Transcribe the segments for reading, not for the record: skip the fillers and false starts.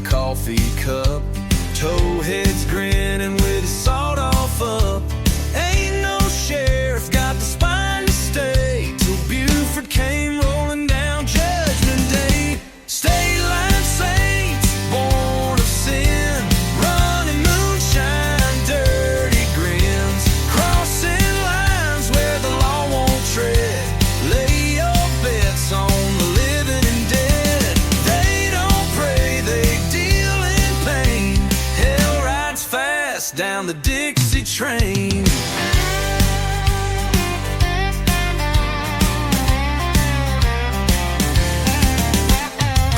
coffee cup. Towhead's grinning with his sawed off up. Ain't no sheriff got the spine to stay till Buford came rolling down Judgment Day. State line saints, born of sin, running moonshine, dirty grins, crossing lines where the law won't tread. Lay your bets on the living and dead. They don't pray, they deal in pain. Hell rides fast down the Dixie train.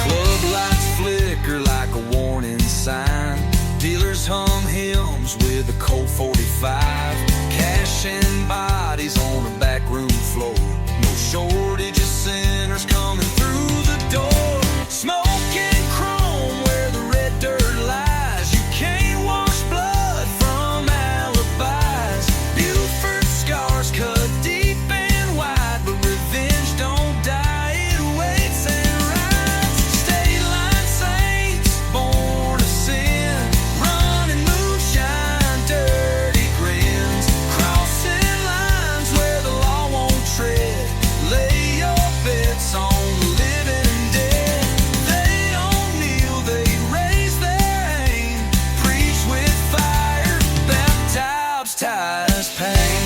Club lights flicker like a warning sign. Dealers hum hymns with a Colt 45. Cash and bodies on a backroom floor. No shortage of sinners coming through the door. Smoking chrome where the red dirt lies. You can't wash blood from alibis. Buford scars cut deep and wide, but revenge don't die, it waits and rides. State line saints, born of sin, running moonshine, dirty grins, crossing lines where the law won't tread. Lay your bets on the living and dead. They don't kneel, they raise their aim. Preach with fire, baptize pain.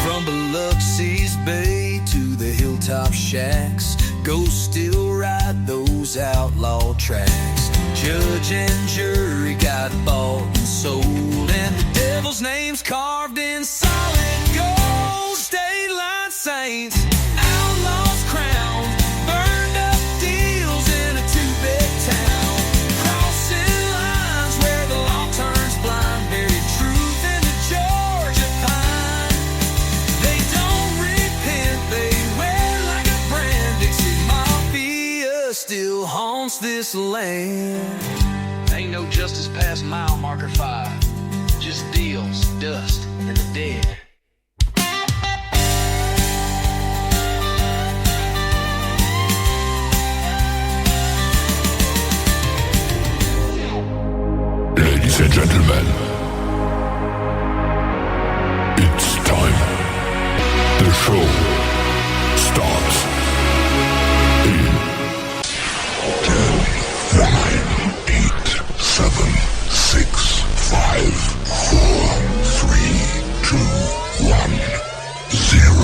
From Biloxi's Bay to the hilltop shacks, ghosts still ride those outlaw tracks. Judge and jury got bought and sold, and the devil's name's carved in solid gold. State line saints, outlaws crowned, burned up deals in a two-bit town. Crossing lines where the law turns blind, buried truth in the Georgia pine. They don't repent, they wear like a brand. Dixie Mafia still haunts this land. Ain't no justice past mile marker 5. Just deals, dust, and the dead. Ladies and gentlemen, it's time. The show starts in 10, 9, 8, 7, 6, 5, 4, 3, 2, 1, 0.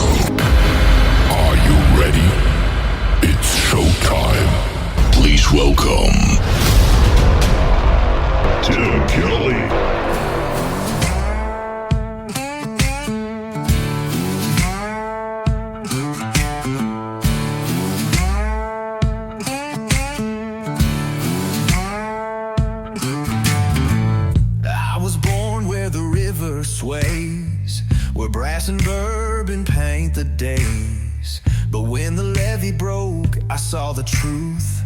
Are you ready? It's showtime. Please welcome Tim Kelly. I was born where the river sways, where brass and bourbon paint the days. But when the levee broke, I saw the truth.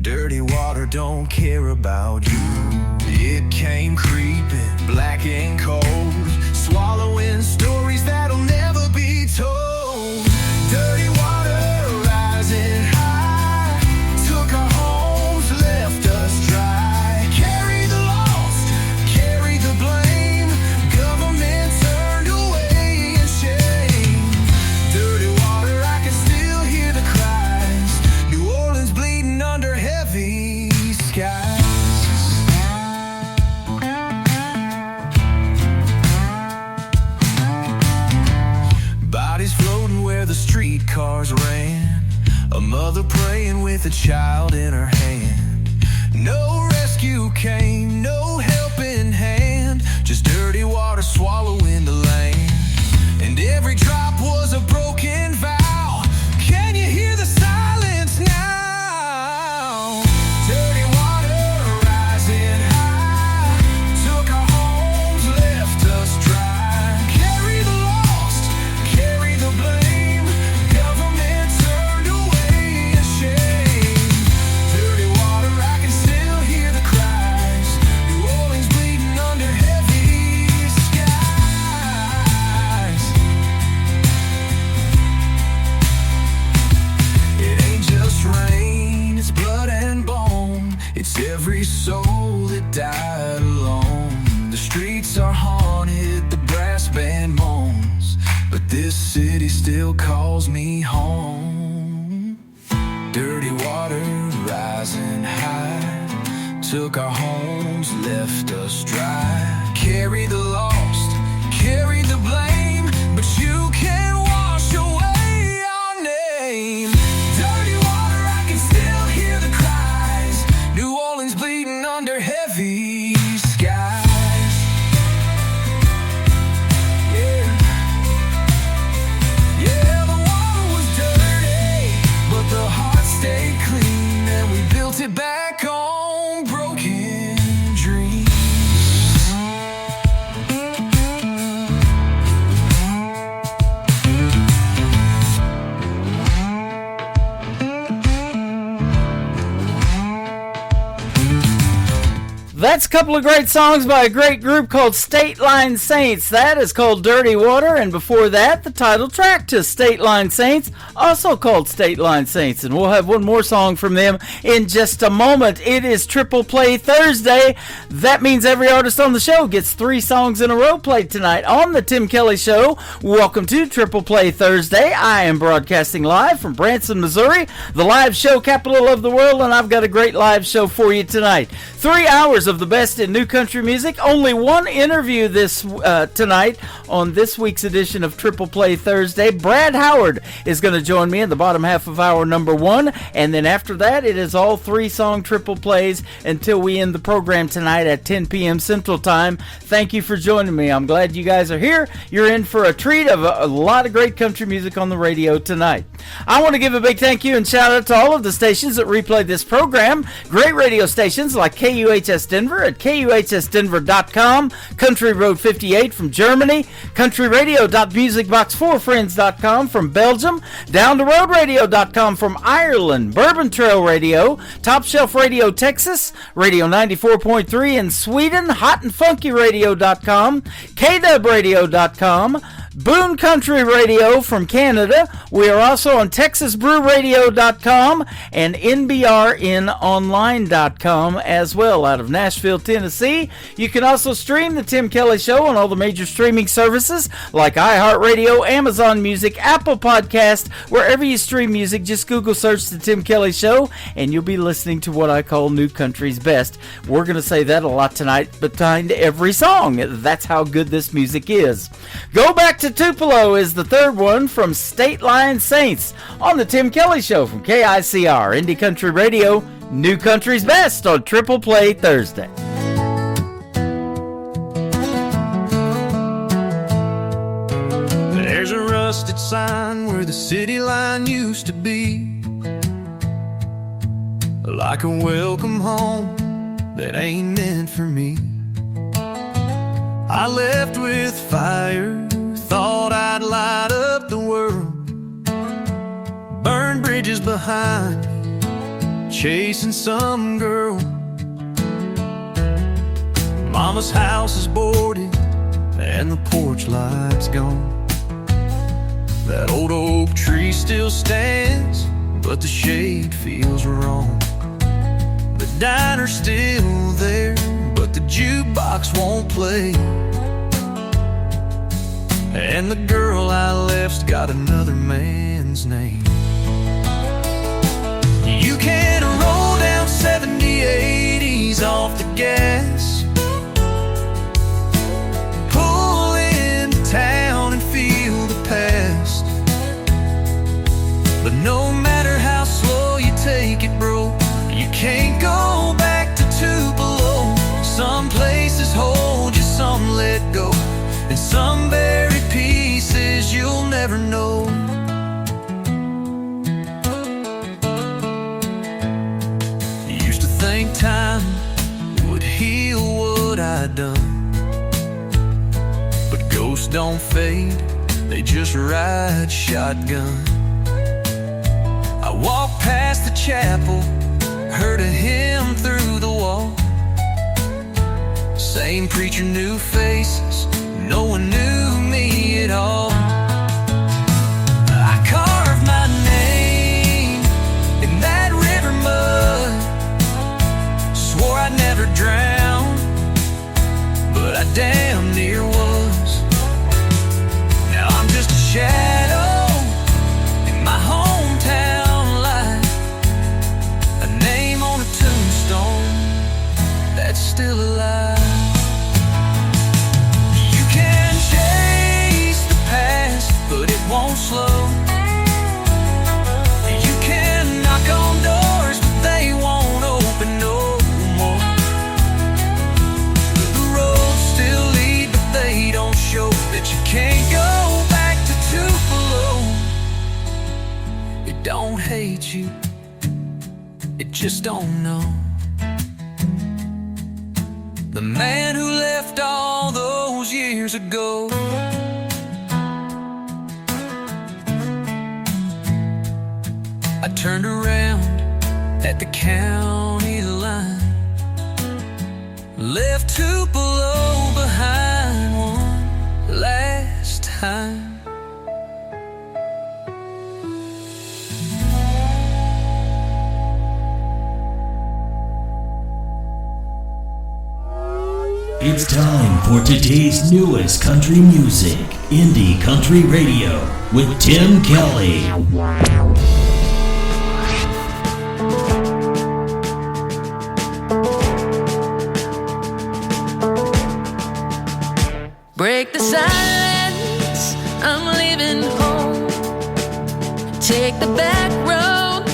Dirty water don't care about you. It came creeping, black and cold, swallowing stories that'll never be told. Dirty water rising high, took our homes, left us dry. Carry the lost, carry the blame, government turned away in shame. Dirty water, I can still hear the cries. New Orleans bleeding under heavy skies. Bodies floating where the streetcars ran, a mother praying with a child in her hand. No rescue came, no helping hand, just dirty water swallowing the land. And every drop was a broken vow. Can you hear the silence now? Dirty water rising high, took our homes, left us dry. Carry the lost, carry the blame, government turned away in shame. Dirty water, I can still hear the cries. New Orleans city still calls me home. Dirty water rising high, took our homes, left us dry. Carry the lost, carry the blame, but you can't wash away our name. Dirty water, I can still hear the cries. New Orleans bleeding under heavy skies. Yeah, the water was dirty, but the heart stayed clean, and we built it back on broken dreams. That's a couple of great songs by a great group called State Line Saints. That is called Dirty Water, and before that, the title track to State Line Saints, also called State Line Saints. And we'll have one more song from them in just a moment. It is Triple Play Thursday. That means every artist on the show gets 3 songs in a row played tonight on The Tim Kelly Show. Welcome to Triple Play Thursday. I am broadcasting live from Branson, Missouri, the live show capital of the world, and I've got a great live show for you tonight. 3 hours of the best in new country music. Only one interview this tonight on this week's edition of Triple Play Thursday. Brad Howard is going to join me in the bottom half of hour number 1, and then after that it is all 3-song triple plays until we end the program tonight at 10 p.m. Central Time. Thank you for joining me. I'm glad you guys are here. You're in for a treat of a lot of great country music on the radio tonight. I want to give a big thank you and shout out to all of the stations that replay this program. Great radio stations like KUHS Denver at KUHSdenver.com, Country Road 58 from Germany, countryradio.musicbox4friends.com from Belgium, downtheroadradio.com from Ireland, Bourbon Trail Radio, Top Shelf Radio Texas, Radio 94.3 in Sweden, hotandfunkyradio.com, KDubRadio.com, Boone Country Radio from Canada. We are also on TexasBrewRadio.com and NBRNOnline.com as well out of Nashville, Tennessee. You can also stream The Tim Kelly Show on all the major streaming services like iHeartRadio, Amazon Music, Apple Podcast. Wherever you stream music, just Google search The Tim Kelly Show and you'll be listening to what I call New Country's Best. We're going to say that a lot tonight behind every song. That's how good this music is. Go Back to Tupelo is the third one from State Line Saints on The Tim Kelly Show from KICR, Indie Country Radio, New Country's Best on Triple Play Thursday. There's a rusted sign where the city line used to be, like a welcome home that ain't meant for me. I left with fire, thought I'd light up the world, burn bridges behind me, chasing some girl. Mama's house is boarded and the porch light's gone. That old oak tree still stands, but the shade feels wrong. The diner's still there, but the jukebox won't play. And the girl I left's got another man's name. You can roll down 70, 80s off the gas, pull into town and feel the past. But no matter how slow you take it, bro, you can't go back to Tupelo. Some places hold you, some let go, and some buried pieces you'll never know. Used to think time would heal what I'd done, but ghosts don't fade, they just ride shotgun. I walked past the chapel, heard a hymn through the wall. Same preacher, new faces, no one knew me at all. I carved my name in that river mud, swore I'd never drown, but I damn near was. Now I'm just a shadow slow. You can knock on doors, but they won't open no more. The roads still lead, but they don't show that you can't go back to Tupelo. It don't hate you, it just don't know. The man who left all those years ago. I turned around at the county line, left Tupelo behind one last time. It's time for today's newest country music, Indie Country Radio, with Tim Kelly. Break the silence, I'm leaving home. Take the back road,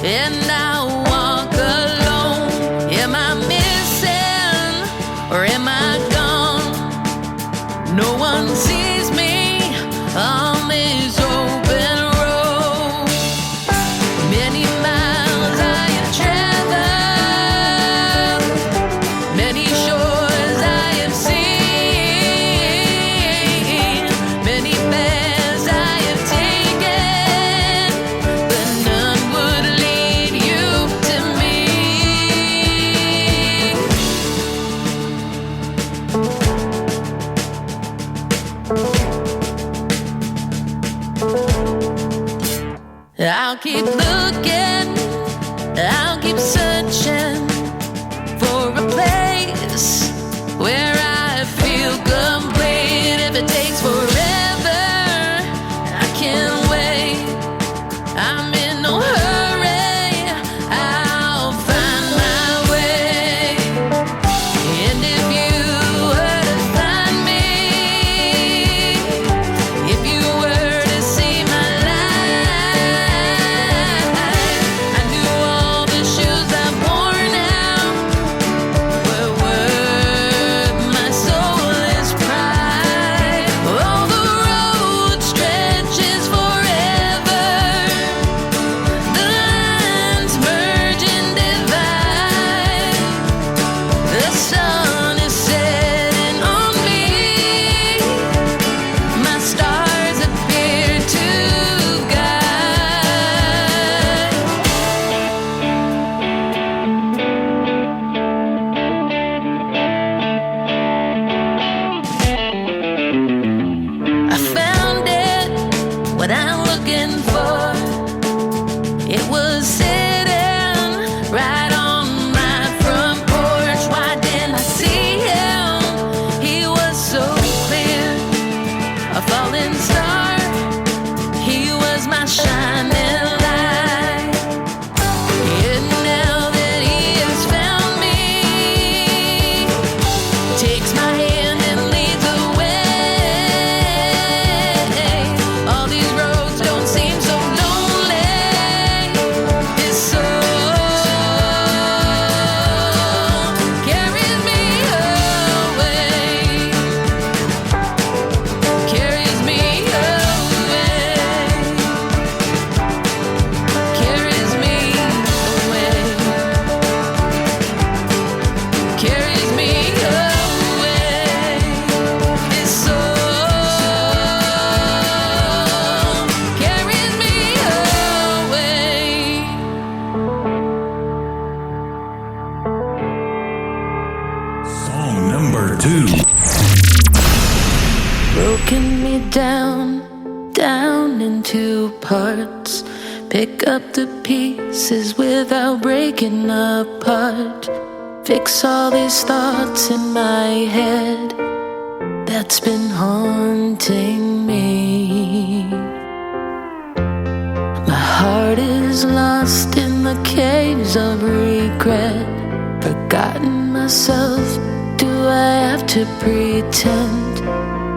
and I'll walk alone. Am I missing, or am I gone? No one sees me on this open road. Many miles I have traveled, many shores I have seen, many paths I have taken, but none would lead you to me. I'll keep looking, I'll keep searching for a place where I feel complete. If it takes forever, I can't wait. I'm in no hurry, I'll find my way. And if you were to find me, if you were to see my life, I knew all the shoes I've worn out were worth my soulless pride. Oh, the road stretches forever, the lines merge and divide. The sun is setting on me, my stars appear to guide. I found it, what I'm looking for. It was sitting right on my front porch. Why didn't I see him? He was so clear, a falling star. He was my shining light. And now that he has found me, takes my hand and leads the way. All these roads don't seem so lonely. His soul carries me away, carries me away, carries me away, carries me away. His soul carries me away. Song number 2. Broken me down, down into parts. Pick up the pieces without breaking apart. Fix all these thoughts in my head that's been haunting me. My heart is lost in the caves of regret. Forgotten myself, do I have to pretend?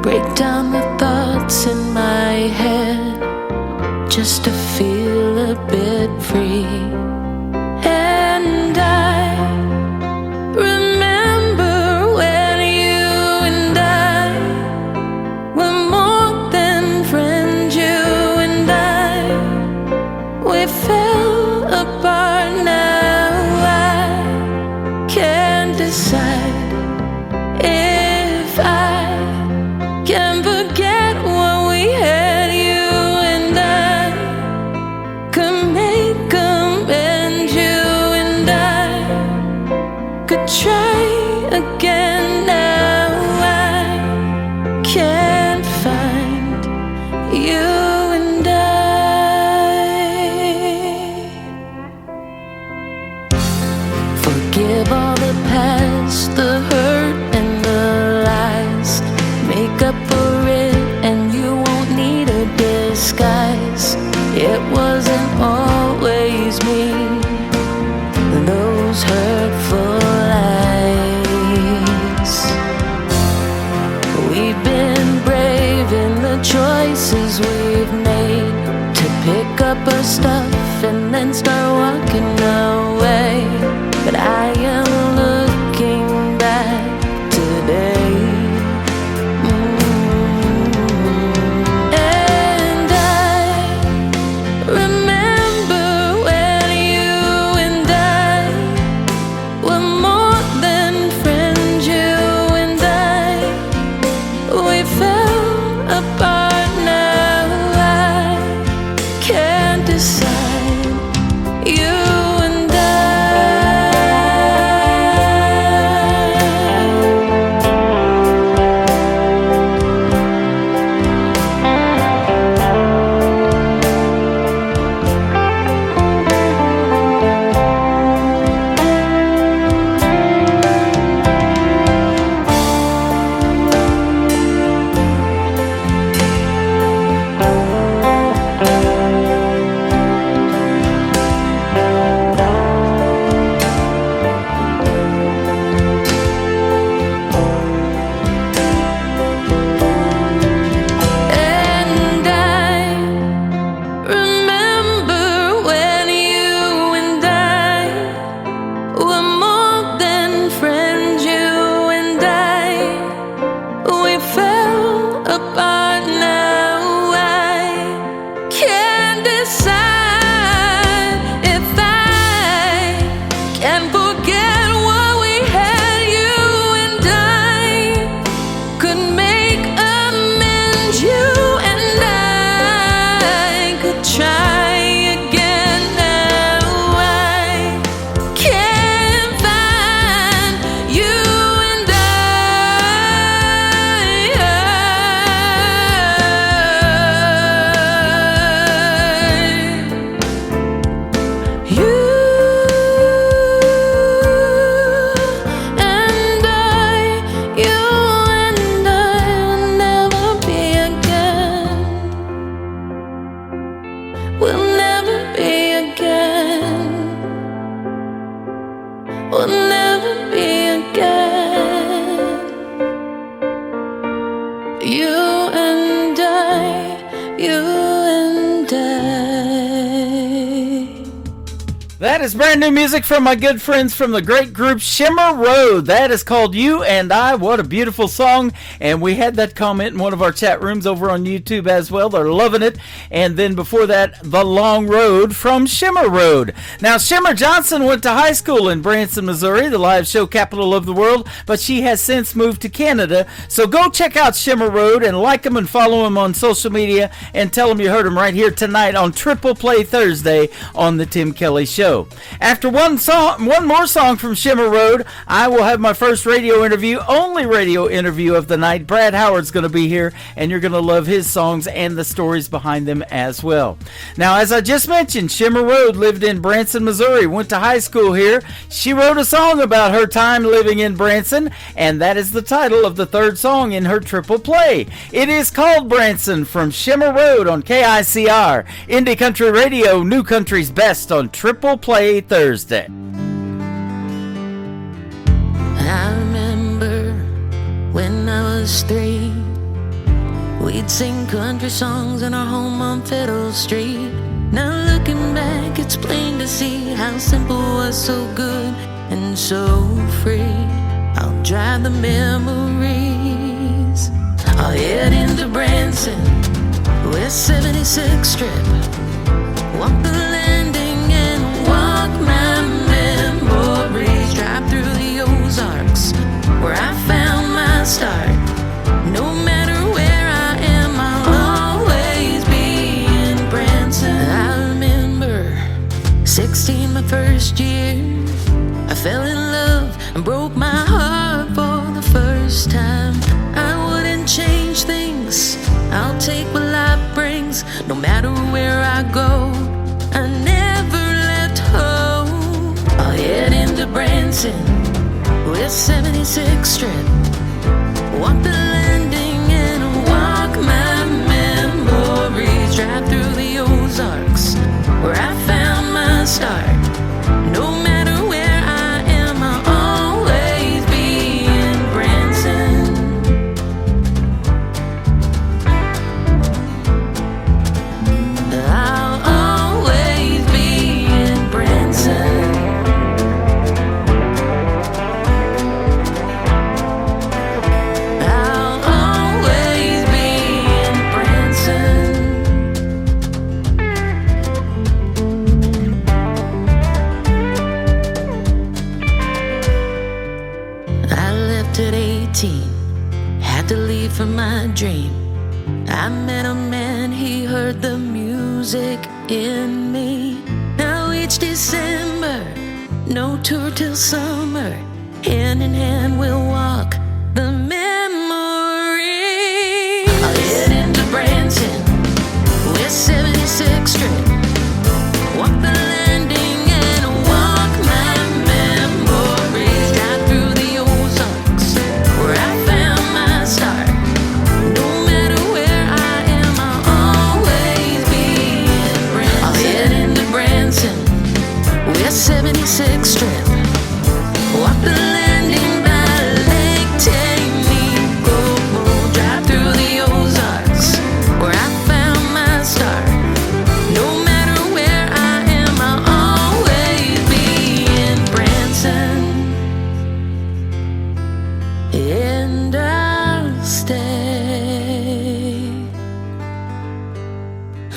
Break down the thoughts in my head. just to feel a bit free. And I remember when you and I were more than friends. You and I, we fell apart. Now I can't decide if I can forget what we had. You and I could make amends. You and I could try again. Now I can't find you and I. Forgive all the past, the hurt and the lies. Make up for it and you won't need a disguise. It wasn't always me, those hurtful lies. We've been brave in the choices we've made, to pick up our stuff and then start walking away. But I am looking back today. And I remember when you and I were more than friends. You and I, we fell apart. Now I can't decide. You and I. And I remember when you and I were more than friends. You and I, we fell apart. Now I can't decide if I can forget what we had. You and I could make amends. You and I could try again. Now I can't find you and I. You and I, you and I will never be again. We'll never be again. We'll never be again. You and I, you and I. That is brand new music from my good friends from the great group Shimmer Road. That is called You and I. What a beautiful song. And we had that comment in one of our chat rooms over on YouTube as well. They're loving it. And then before that, The Long Road from Shimmer Road. Now, Shimmer Johnson went to high school in Branson, Missouri, the live show capital of the world, but she has since moved to Canada. So go check out Shimmer Road and like them and follow them on social media and tell them you heard them right here tonight on Triple Play Thursday on the Tim Kelly Show. After one more song from Shimmer Road, I will have my first only radio interview of the night. Brad Howard's going to be here, and you're going to love his songs and the stories behind them as well. Now, as I just mentioned, Shimmer Road lived in Branson, Missouri, went to high school here. She wrote a song about her time living in Branson, and that is the title of the third song in her triple play. It is called Branson from Shimmer Road on KICR, Indie Country Radio, New Country's Best on Triple Play Thursday. I remember when I was 3, We'd sing country songs in our home on Fiddle Street. Now looking back, it's plain to see how simple was so good and so free. I'll drive the memories. I'll head into Branson, West 76th Strip. Walk the landing and walk my memories. Drive through the Ozarks, where I found my start. No matter where I am, I'll always be in Branson. I remember 16, my first year. I fell in love and broke my heart for the first time. I wouldn't change things. I'll take what life brings. No matter where I go, I never left home. I'll head into Branson, West 76th Strip. Walk the landing and walk my memories. Drive through the Ozarks, where I found my start. No matter where I am, I'll always be in Branson. I'll always be in Branson. I'll always be in Branson. I left at 18, had to leave for my dream. I met a man, he heard the music in me. Now each December, no tour till summer. Hand in hand we'll walk the memory. I'll head into Branson, West 76th Street. Walk the landing and walk my memories. Drive through the Ozarks, where I found my start. No matter where I am, I'll always be in Branson. I'll head into Branson, West 76th Strip. Walk the landing by Lake Tanico. Drive through the Ozarks, where I found my start. No matter where I am, I'll always be in Branson. And I'll stay.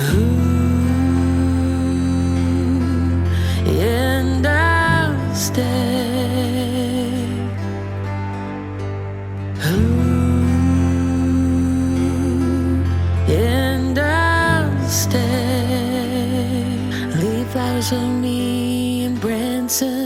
Ooh, and I'll stay. Ooh, and I'll stay. Leave flowers for me in Branson.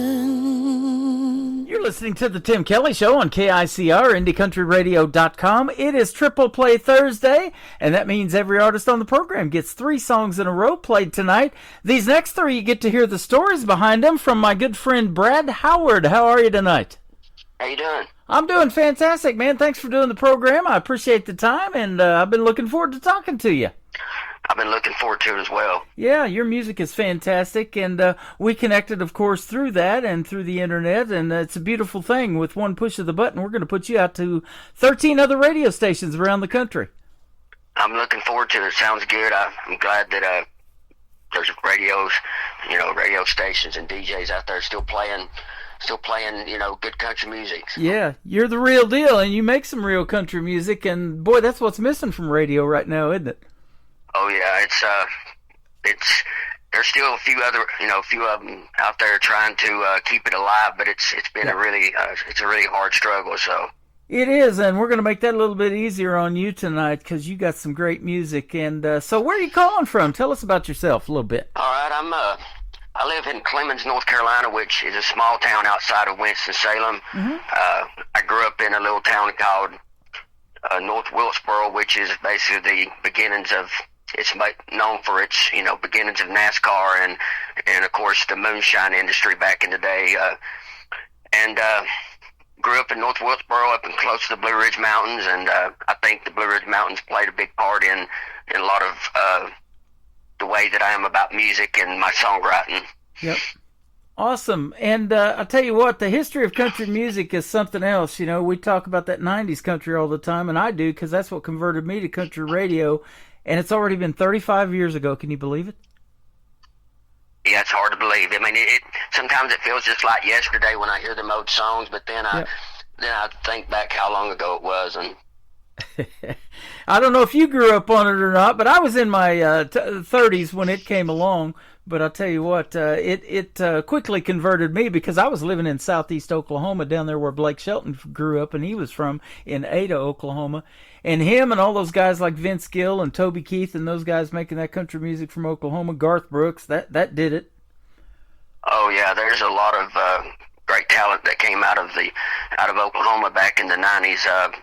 You're listening to the Tim Kelly Show on KICR, IndieCountryRadio.com. It is Triple Play Thursday, and that means every artist on the program gets 3 songs in a row played tonight. These next 3, you get to hear the stories behind them from my good friend Brad Howard. How are you tonight? How you doing? I'm doing fantastic, man. Thanks for doing the program. I appreciate the time, and I've been looking forward to talking to you. I've been looking forward to it as well. Yeah, your music is fantastic, and we connected, of course, through that and through the internet, and it's a beautiful thing. With one push of the button, we're going to put you out to 13 other radio stations around the country. I'm looking forward to it. It sounds good. I'm glad that there's radio stations and DJs out there still playing, good country music. Yeah, you're the real deal, and you make some real country music, and boy, that's what's missing from radio right now, isn't it? Oh yeah, it's there's still a few of them out there trying to keep it alive, but it's been a really hard struggle. So it is, and we're going to make that a little bit easier on you tonight because you got some great music. And so, where are you calling from? Tell us about yourself a little bit. All right, I live in Clemens, North Carolina, which is a small town outside of Winston-Salem. Mm-hmm. I grew up in a little town called North Wilkesboro, which is basically the beginnings of. It's known for its, beginnings of NASCAR and of course the moonshine industry back in the day. Grew up in North Wilkesboro, up and close to the Blue Ridge Mountains, and I think the Blue Ridge Mountains played a big part in a lot of the way that I am about music and my songwriting. Yep. Awesome. And I'll tell you what, the history of country music is something else. You know, we talk about that 90s country all the time, and I do because that's what converted me to country radio. And it's already been 35 years ago. Can you believe it? Yeah, it's hard to believe. I mean, it sometimes it feels just like yesterday when I hear them old songs, but then I think back how long ago it was. And I don't know if you grew up on it or not, but I was in my 30s when it came along. But I'll tell you what, it quickly converted me because I was living in southeast Oklahoma, down there where Blake Shelton grew up, and he was from in Ada, Oklahoma. And him and all those guys like Vince Gill and Toby Keith and those guys making that country music from Oklahoma, Garth Brooks, that did it. Oh yeah, there's a lot of great talent that came out of Oklahoma back in the 90s.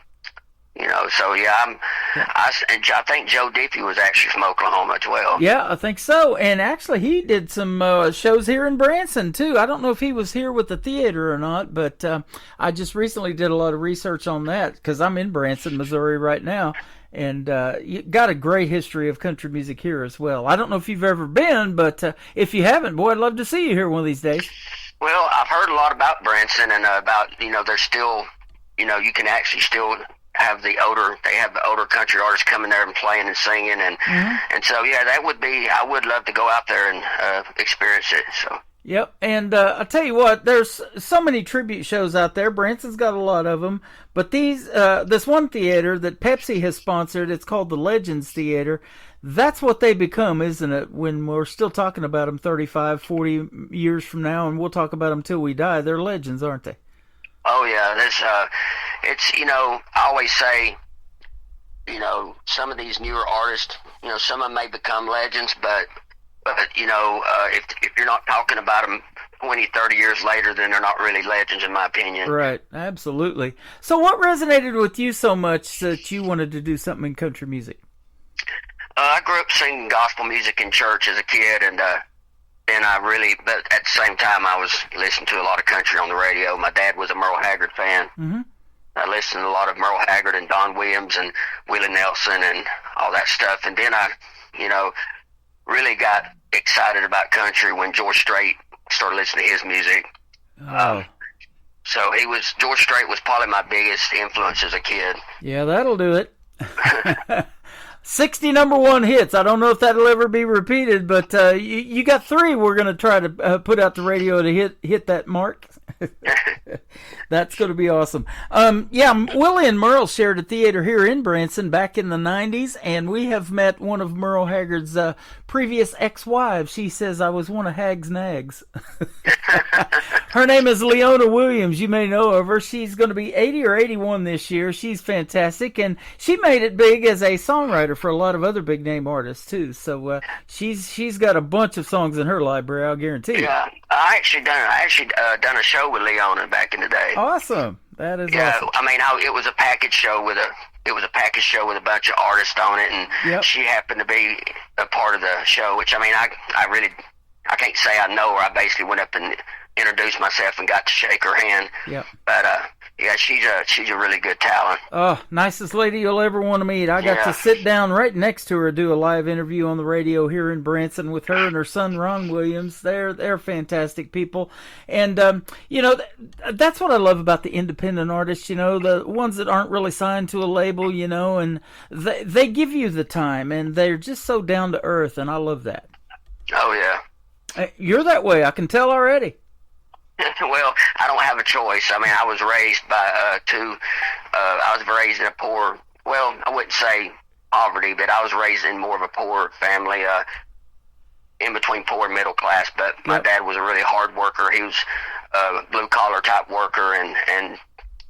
You know, so yeah, I think Joe Diffie was actually from Oklahoma as well. Yeah, I think so. And actually, he did some shows here in Branson too. I don't know if he was here with the theater or not, but I just recently did a lot of research on that because I'm in Branson, Missouri right now, and you got a great history of country music here as well. I don't know if you've ever been, but if you haven't, boy, I'd love to see you here one of these days. Well, I've heard a lot about Branson and about, you know, there's still, you know, you can actually still have the older country artists coming there and playing and singing, and and so yeah, I would love to go out there and experience it. So yep. And I'll tell you what, there's so many tribute shows out there. Branson's got a lot of them, but this one theater that Pepsi has sponsored, it's called the Legends Theater. That's what they become, isn't it? When we're still talking about them 35, 40 years from now, and we'll talk about them till we die. They're legends, aren't they? Oh yeah, it's, you know, I always say, you know, some of these newer artists, you know, some of them may become legends, but you know, if you're not talking about them 20, 30 years later, then they're not really legends, in my opinion. Right, absolutely. So what resonated with you so much that you wanted to do something in country music? I grew up singing gospel music in church as a kid, and but at the same time, I was listening to a lot of country on the radio. My dad was a Merle Haggard fan. Mm-hmm. I listened to a lot of Merle Haggard and Don Williams and Willie Nelson and all that stuff. And then I, you know, really got excited about country when George Strait started listening to his music. Oh. So George Strait was probably my biggest influence as a kid. Yeah, that'll do it. 60 number one hits. I don't know if that'll ever be repeated, but you got 3 we're going to try to put out the radio to hit that mark. That's going to be awesome. Yeah, Willie and Merle shared a theater here in Branson back in the 90s, and we have met one of Merle Haggard's previous ex-wives. She says, I was one of Hag's nags. Her name is Leona Williams. You may know of her. She's going to be 80 or 81 this year. She's fantastic, and she made it big as a songwriter for a lot of other big-name artists, too. So she's got a bunch of songs in her library, I'll guarantee you. Yeah, I actually done a show with Leona back in the day. Awesome. That is awesome. I mean, it was a package show with a bunch of artists on it, and she happened to be a part of the show, which, I mean, I can't say I know her. I basically went up and introduced myself and got to shake her hand. Yep. But yeah, she's a really good talent. Oh, nicest lady you'll ever want to meet. I got to sit down right next to her, do a live interview on the radio here in Branson with her and her son Ron Williams. They're fantastic people, and you know, that's what I love about the independent artists. You know, the ones that aren't really signed to a label. You know, and they give you the time, and they're just so down to earth, and I love that. Oh yeah. You're that way. I can tell already. Well, I don't have a choice. I mean, I was raised by I was raised in a poor, well, I wouldn't say poverty, but I was raised in more of a poor family, in between poor and middle class. But my dad was a really hard worker. He was a blue-collar type worker, and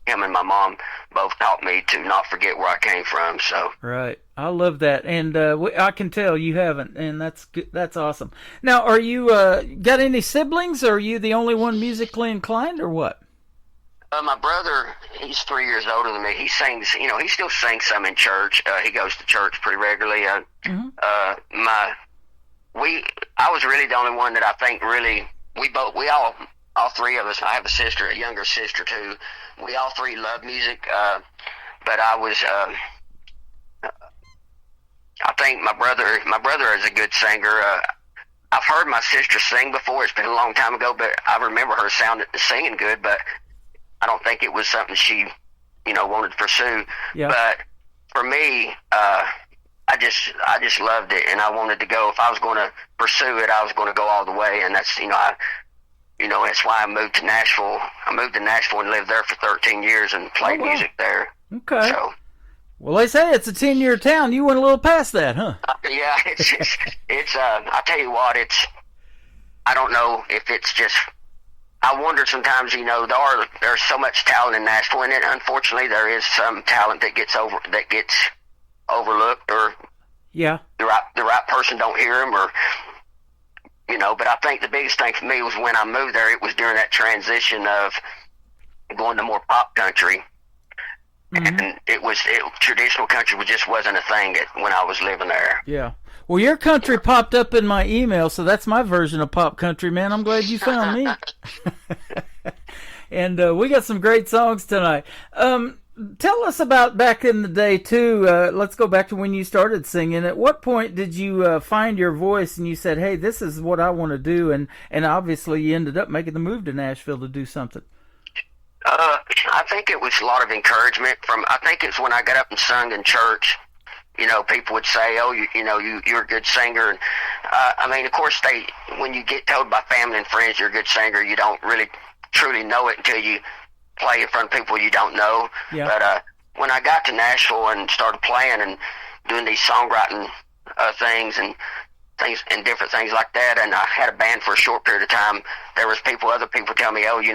him and my mom both taught me to not forget where I came from. So right, I love that, and I can tell you haven't, and that's good. That's awesome. Now, are you got any siblings? Or are you the only one musically inclined, or what? My brother, he's 3 years older than me. He sings, you know, he still sings some in church. He goes to church pretty regularly. I was really the only one that I think really all 3 of us. I have a sister, a younger sister too. We all 3 love music, but I was. I think my brother is a good singer. I've heard my sister sing before. It's been a long time ago, but I remember her singing good, but I don't think it was something she, wanted to pursue. Yeah. But for me, I just loved it, and I wanted to go. If I was going to pursue it, I was going to go all the way, and that's, that's why I moved to Nashville. I moved to Nashville and lived there for 13 years and played music there. Okay. So, well, they say it's a 10-year town. You went a little past that, huh? yeah, it's I tell you what, I don't know if it's just, I wonder sometimes, there's so much talent in Nashville, and unfortunately there is some talent that gets overlooked, or yeah, the right person don't hear them, or but I think the biggest thing for me was when I moved there. It was during that transition of going to more pop country, and traditional country just wasn't a thing when I was living there. Yeah. Well, your country popped up in my email, so that's my version of pop country, man. I'm glad you found me. And we got some great songs tonight. Tell us about back in the day, too. Let's go back to when you started singing. At what point did you find your voice and you said, hey, this is what I want to do? And obviously you ended up making the move to Nashville to do something. I think it was a lot of encouragement I think it's when I got up and sung in church. People would say, oh, you're a good singer. And, of course, when you get told by family and friends you're a good singer, you don't really truly know it until you play in front of people you don't know. Yeah. But when I got to Nashville and started playing and doing these songwriting things and different things like that, and I had a band for a short period of time, there was other people tell me, oh, you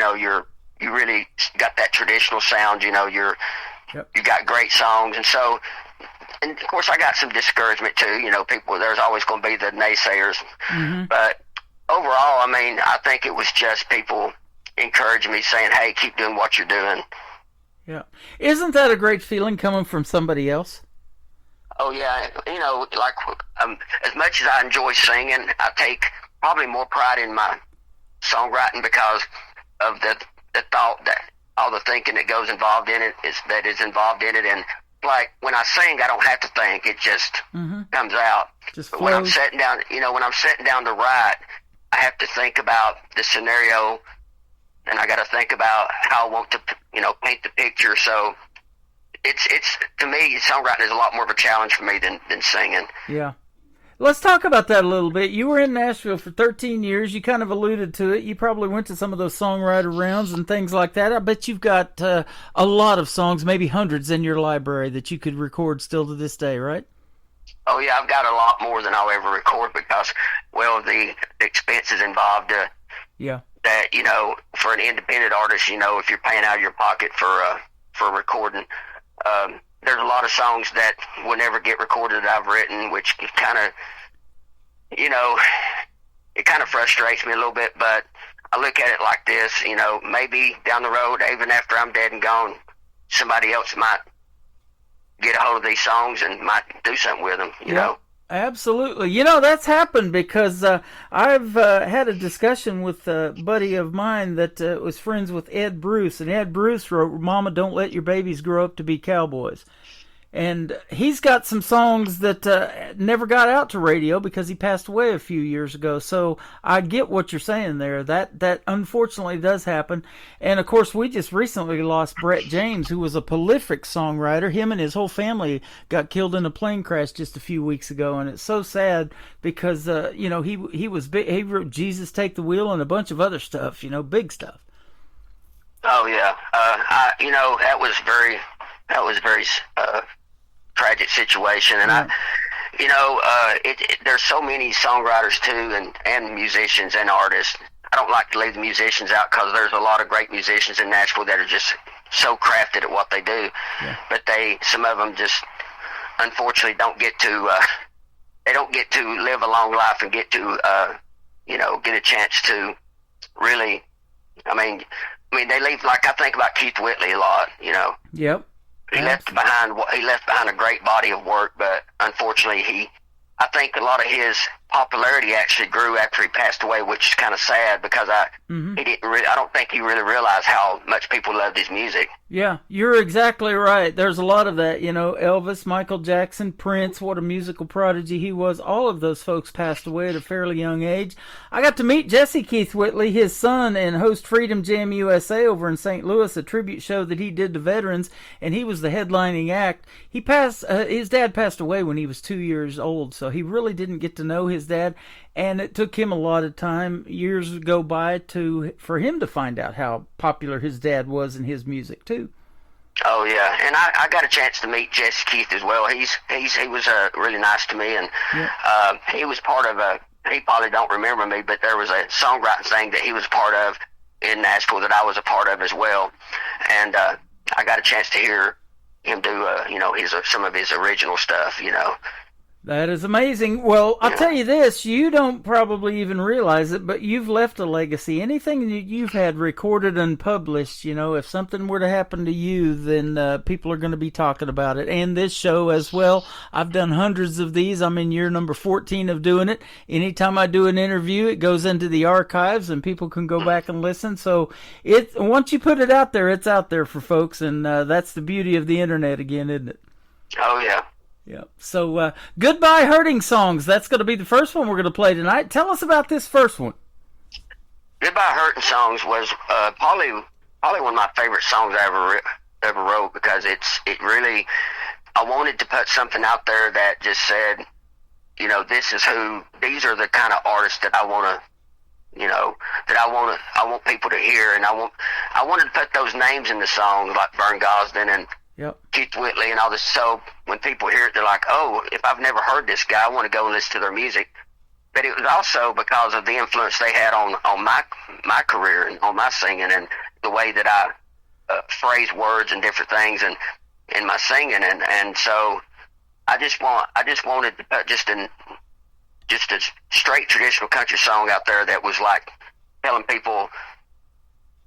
really got that traditional sound, you got great songs. And so, and of course I got some discouragement too, there's always going to be the naysayers. Mm-hmm. But overall, I think it was just people encouraging me, saying, hey, keep doing what you're doing. Yeah. Isn't that a great feeling coming from somebody else? Oh yeah. As much as I enjoy singing, I take probably more pride in my songwriting because of the thought that all the thinking that goes involved in it is involved in it. And like when I sing, I don't have to think; it just comes out. Just but flows. when I'm sitting down to write, I have to think about the scenario, and I got to think about how I want to paint the picture. So it's to me, songwriting is a lot more of a challenge for me than singing. Yeah. Let's talk about that a little bit. You were in Nashville for 13 years. You kind of alluded to it. You probably went to some of those songwriter rounds and things like that. I bet you've got a lot of songs, maybe hundreds in your library that you could record still to this day, right? Oh, yeah, I've got a lot more than I'll ever record because, well, the expenses involved. Yeah. That, for an independent artist, if you're paying out of your pocket for recording, there's a lot of songs that will never get recorded that I've written, which kind of, it kind of frustrates me a little bit, but I look at it like this, maybe down the road, even after I'm dead and gone, somebody else might get a hold of these songs and might do something with them, you know? Absolutely. That's happened because I've had a discussion with a buddy of mine that was friends with Ed Bruce, and Ed Bruce wrote Mama, Don't Let Your Babies Grow Up to Be Cowboys. And he's got some songs that never got out to radio because he passed away a few years ago. So I get what you're saying there. That unfortunately does happen. And, of course, we just recently lost Brett James, who was a prolific songwriter. Him and his whole family got killed in a plane crash just a few weeks ago. And it's so sad because, he was big. He wrote Jesus Take the Wheel and a bunch of other stuff, big stuff. Oh, yeah. That was very tragic situation, and there's so many songwriters too, and musicians and artists. I don't like to leave the musicians out because there's a lot of great musicians in Nashville that are just so crafted at what they do. Yeah. But some of them just unfortunately don't get to live a long life and get to get a chance to really. I mean they leave, like I think about Keith Whitley a lot. Yep. He left behind a great body of work, but unfortunately, I think a lot of his popularity actually grew after he passed away, which is kind of sad because he didn't. I don't think he really realized how much people loved his music. Yeah, you're exactly right. There's a lot of that, Elvis, Michael Jackson, Prince, what a musical prodigy he was. All of those folks passed away at a fairly young age. I got to meet Jesse Keith Whitley, his son, and host Freedom Jam USA over in St. Louis, a tribute show that he did to veterans, and he was the headlining act. His dad passed away when he was 2 years old, so he really didn't get to know his dad, and it took him a lot of time, years go by, for him to find out how popular his dad was in his music too. Oh yeah, and I got a chance to meet Jesse Keith as well. He was really nice to me, and he was part of he probably don't remember me, but there was a songwriting thing that he was part of in Nashville that I was a part of as well, and I got a chance to hear him do some of his original stuff. That is amazing. Well, I'll tell you this, you don't probably even realize it, but you've left a legacy. Anything that you've had recorded and published, if something were to happen to you, then people are going to be talking about it. And this show as well. I've done hundreds of these. I'm in year number 14 of doing it. Anytime I do an interview, it goes into the archives and people can go back and listen. So once you put it out there, it's out there for folks. And that's the beauty of the internet again, isn't it? Oh, yeah. Yeah. So, Goodbye Hurting Songs. That's going to be the first one we're going to play tonight. Tell us about this first one. Goodbye Hurting Songs was probably one of my favorite songs I ever wrote because it really, I wanted to put something out there that just said, these are the kind of artists that I want to, I want people to hear, and I wanted to put those names in the songs like Vern Gosdin and Keith Whitley and all this. So when people hear it, they're like, oh, if I've never heard this guy, I want to go and listen to their music. But it was also because of the influence they had on my career and on my singing and the way that I phrase words and different things and in my singing. And so I just wanted to put just a straight traditional country song out there that was like telling people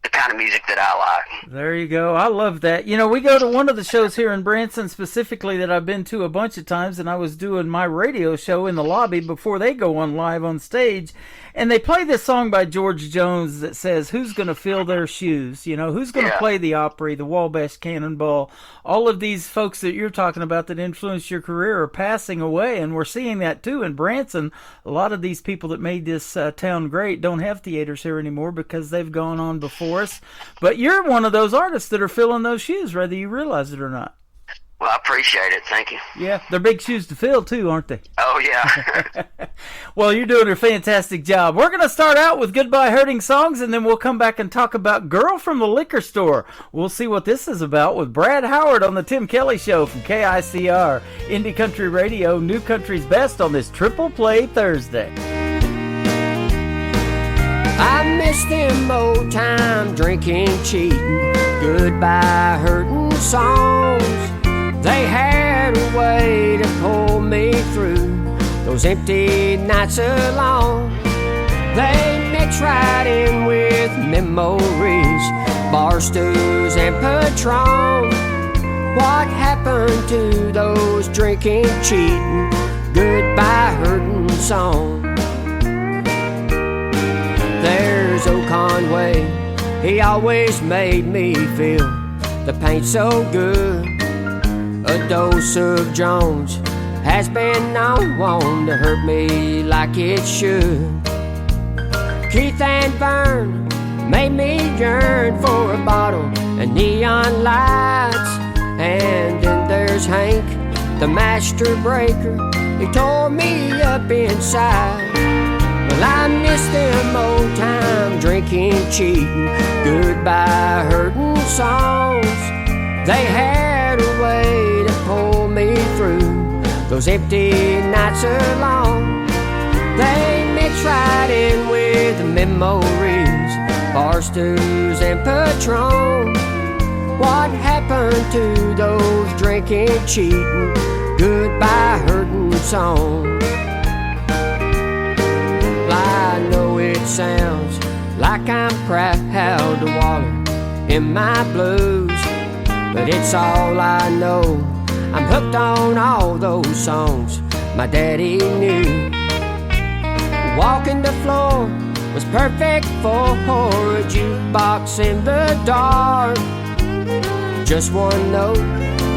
the kind of music that I like. There you go. I love that. We go to one of the shows here in Branson specifically that I've been to a bunch of times, and I was doing my radio show in the lobby before they go on live on stage, and they play this song by George Jones that says, who's going to fill their shoes? Who's going to play the Opry, the Wabash Cannonball? All of these folks that you're talking about that influenced your career are passing away, and we're seeing that too in Branson. A lot of these people that made this town great don't have theaters here anymore because they've gone on before us. But you're one of those artists that are filling those shoes, whether you realize it or not. Well, I appreciate it. Thank you. Yeah, they're big shoes to fill, too, aren't they? Oh, yeah. Well, you're doing a fantastic job. We're going to start out with Goodbye Hurting Songs, and then we'll come back and talk about Girl from the Liquor Store. We'll see what this is about with Brad Howard on the Tim Kelly Show from KICR. Indie Country Radio, New Country's Best on this Triple Play Thursday. I miss them old time drinking, cheating, goodbye hurting songs. They had a way to pull me through those empty nights alone. They mix right in with memories, bar stools and Patron. What happened to those drinking, cheating, goodbye hurting songs? There's old Conway, he always made me feel the pain so good. A dose of Jones has been known to hurt me like it should. Keith and Vern made me yearn for a bottle and neon lights. And then there's Hank, the master breaker, he tore me up inside. Well, I miss them old time drinking, cheating, goodbye hurting songs. They had a way to pull me through those empty nights alone. They mix right in with the memories, bar stools and Patron. What happened to those drinking, cheating, goodbye hurting songs? I know it sounds like I'm proud to waller in my blues, but it's all I know. I'm hooked on all those songs my daddy knew. Walking the floor was perfect for a jukebox in the dark. Just one note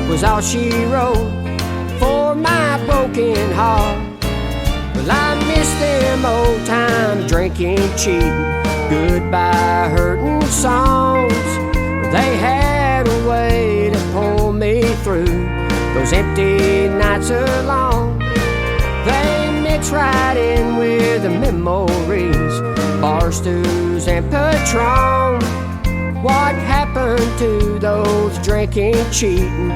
was all she wrote for my broken heart. Well, I miss them old time drinking, cheating, goodbye hurting songs. They had a way to pull me through those empty nights alone. They mix right in with the memories, bar stews and Patron. What happened to those drinking, cheating,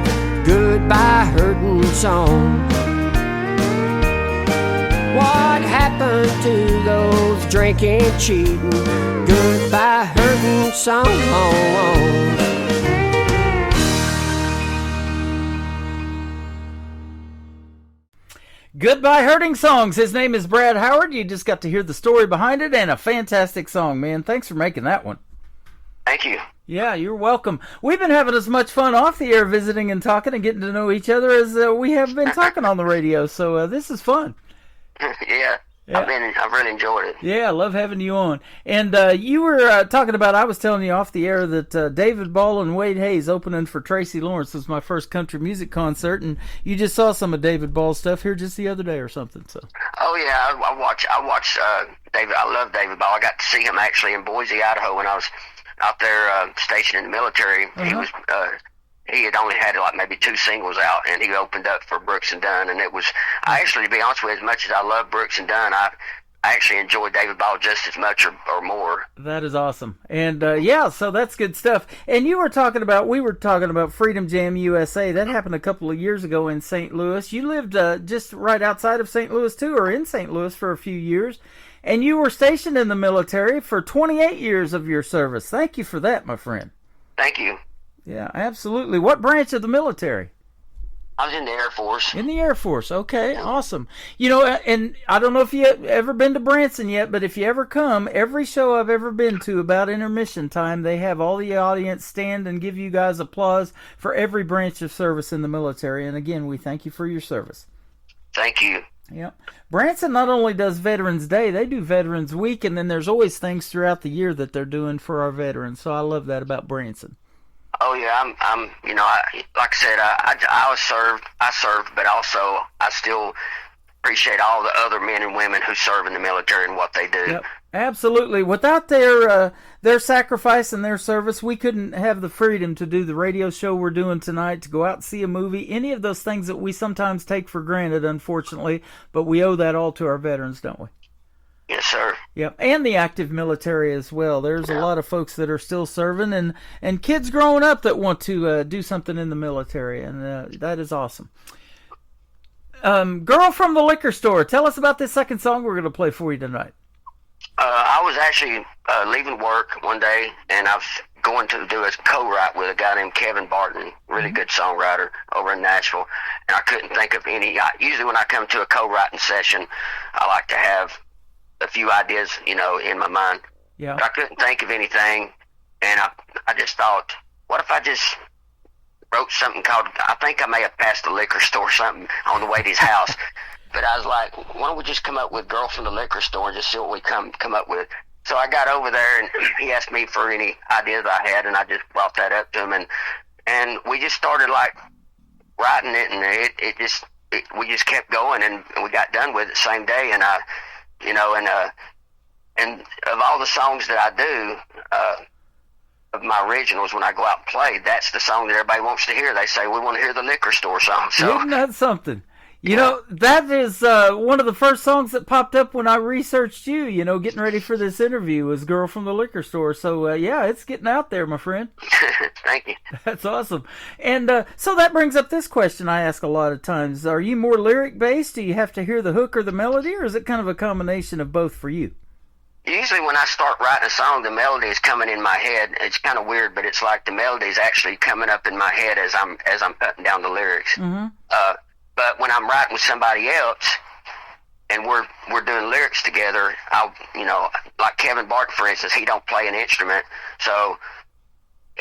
goodbye hurting songs? What happened to those drinking, cheating, goodbye hurting songs? Goodbye Hurting Songs. His name is Brad Howard. You just got to hear the story behind it, and a fantastic song, man. Thanks for making that one. Thank you. Yeah, you're welcome. We've been having as much fun off the air visiting and talking and getting to know each other as we have been talking on the radio, so this is fun. Yeah. I've really enjoyed it. Yeah, I love having you on. And you were talking about, I was telling you off the air that David Ball and Wade Hayes opening for Tracy Lawrence was my first country music concert, and you just saw some of David Ball's stuff here just the other day or something. So. Oh yeah, I watch David. I love David Ball. I got to see him actually in Boise, Idaho, when I was out there stationed in the military. He had only had like maybe 2 singles out, and he opened up for Brooks and Dunn, and it was, I actually, to be honest with you, as much as I love Brooks and Dunn, I actually enjoyed David Ball just as much or more. That is awesome. And yeah, so that's good stuff. And we were talking about Freedom Jam USA. That happened a couple of years ago in St. Louis. You lived just right outside of St. Louis too, or in St. Louis for a few years. And you were stationed in the military for 28 years of your service. Thank you for that, my friend. Thank you. Yeah, absolutely. What branch of the military? I was in the Air Force. In the Air Force. Okay, awesome. You know, and I don't know if you ever been to Branson yet, but if you ever come, every show I've ever been to about intermission time, they have all the audience stand and give you guys applause for every branch of service in the military. And again, we thank you for your service. Thank you. Yeah. Branson not only does Veterans Day, they do Veterans Week, and then there's always things throughout the year that they're doing for our veterans. So I love that about Branson. Oh yeah, I'm you know, like I said, I served, but also I still appreciate all the other men and women who serve in the military and what they do. Yep, absolutely. Without their sacrifice and their service, we couldn't have the freedom to do the radio show we're doing tonight, to go out and see a movie, any of those things that we sometimes take for granted, unfortunately, but we owe that all to our veterans, don't we? Yes, sir. Yep, and the active military as well. There's a lot of folks that are still serving, and kids growing up that want to do something in the military, and that is awesome. Girl from the Liquor Store, tell us about this second song we're going to play for you tonight. I was actually leaving work one day, and I was going to do a co-write with a guy named Kevin Barton, really good songwriter over in Nashville, and I couldn't think of any. Usually when I come to a co-writing session, I like to have a few ideas, you know, in my mind. Yeah. But I couldn't think of anything, and I just thought, what if I just wrote something called, I think I may have passed the liquor store or something on the way to his house, but I was like, why don't we just come up with Girl from the Liquor Store and just see what we come up with. So I got over there, and he asked me for any ideas I had, and I just brought that up to him, and we just started like writing it, and we just kept going, and we got done with it the same day, and you know, and of all the songs that I do, of my originals, when I go out and play, that's the song that everybody wants to hear. They say, we want to hear the Liquor Store song. So, isn't that something? You know, that is one of the first songs that popped up when I researched you, you know, getting ready for this interview, was Girl from the Liquor Store. So, yeah, it's getting out there, my friend. Thank you. That's awesome. And so that brings up this question I ask a lot of times. Are you more lyric-based? Do you have to hear the hook or the melody, or is it kind of a combination of both for you? Usually when I start writing a song, the melody is coming in my head. It's kind of weird, but it's like the melody is actually coming up in my head as I'm putting down the lyrics. Mm-hmm. But when I'm writing with somebody else and we're doing lyrics together, you know, like Kevin Barton, for instance, he don't play an instrument, so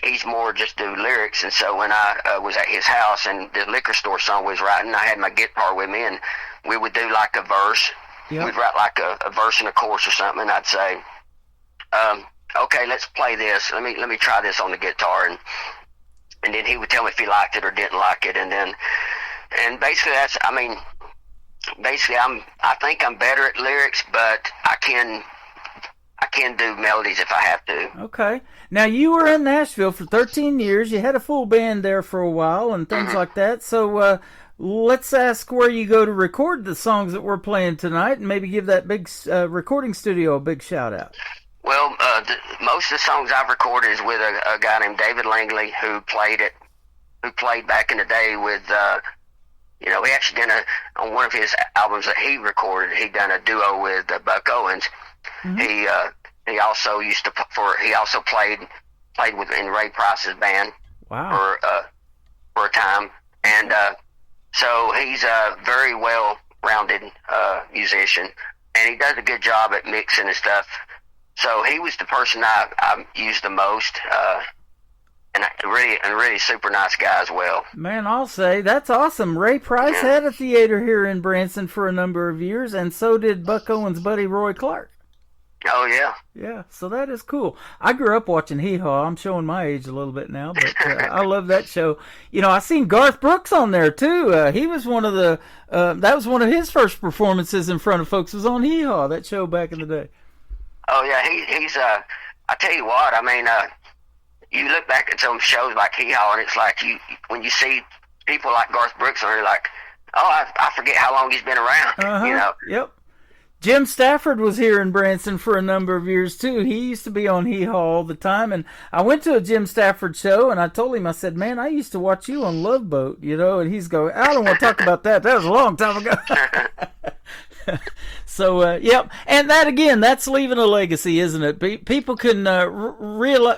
he's more just do lyrics. And so when I was at his house and the Liquor Store song was writing, I had my guitar with me, and we would do like a verse, Yep. We'd write like a verse and a chorus or something, and I'd say, okay, let's play this. Let me try this on the guitar, and then he would tell me if he liked it or didn't like it, and basically I think I'm better at lyrics, but I can do melodies if I have to. Okay. Now, you were in Nashville for 13 years. You had a full band there for a while and things like that. So let's ask where you go to record the songs that we're playing tonight, and maybe give that big recording studio a big shout out. Well, most of the songs I've recorded is with a guy named David Langley, who played back in the day with, he actually done on one of his albums that he recorded, he done a duo with Buck Owens. Mm-hmm. He also played with in Ray Price's band. Wow. For a time, and so he's a very well-rounded musician, and he does a good job at mixing and stuff. So he was the person I used the most, and a really super nice guy as well. Man, I'll say that's awesome. Ray Price had a theater here in Branson for a number of years, and so did Buck Owens' buddy Roy Clark. Oh, yeah. Yeah, so that is cool. I grew up watching Hee Haw. I'm showing my age a little bit now, but I love that show. I seen Garth Brooks on there, too. He was one of that was one of his first performances in front of folks, was on Hee Haw, that show back in the day. Oh, yeah, he's, I tell you what, you look back at some shows like Hee Haw, and it's like, when you see people like Garth Brooks on there, like, oh, I forget how long he's been around, Yep. Jim Stafford was here in Branson for a number of years, too. He used to be on Hee Haw all the time, and I went to a Jim Stafford show, and I told him, I said, man, I used to watch you on Love Boat, and he's going, I don't want to talk about that. That was a long time ago. So, yep. And that, again, that's leaving a legacy, isn't it? People can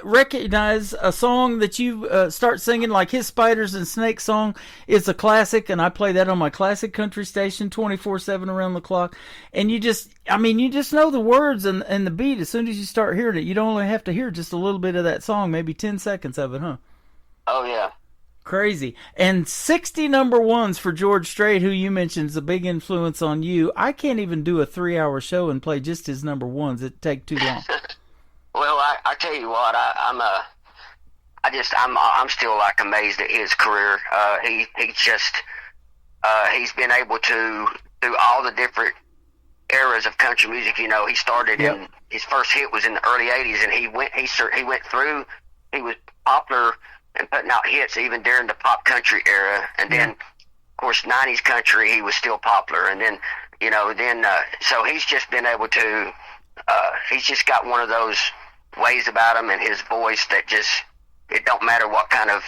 recognize a song that you start singing, like his Spiders and Snakes song is a classic, and I play that on my classic country station 24/7 around the clock. And you just know the words and the beat as soon as you start hearing it. You don't only have to hear just a little bit of that song, maybe 10 seconds of it, huh? Oh, yeah. Crazy. And 60 number ones for George Strait, who you mentioned is a big influence on you. I can't even do a 3-hour show and play just his number ones. It'd take too long. Well, I tell you what, I'm still like amazed at his career. He's been able to do all the different eras of country music. He started in, his first hit was in the early 80s, and he went through, he was popular and putting out hits even during the pop country era, and then of course 90s country he was still popular, and then so he's just been able to he's just got one of those ways about him and his voice that just it don't matter what kind of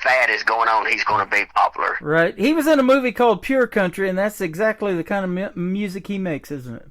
fad is going on, he's going to be popular. Right. He was in a movie called Pure Country, and that's exactly the kind of music he makes, isn't it?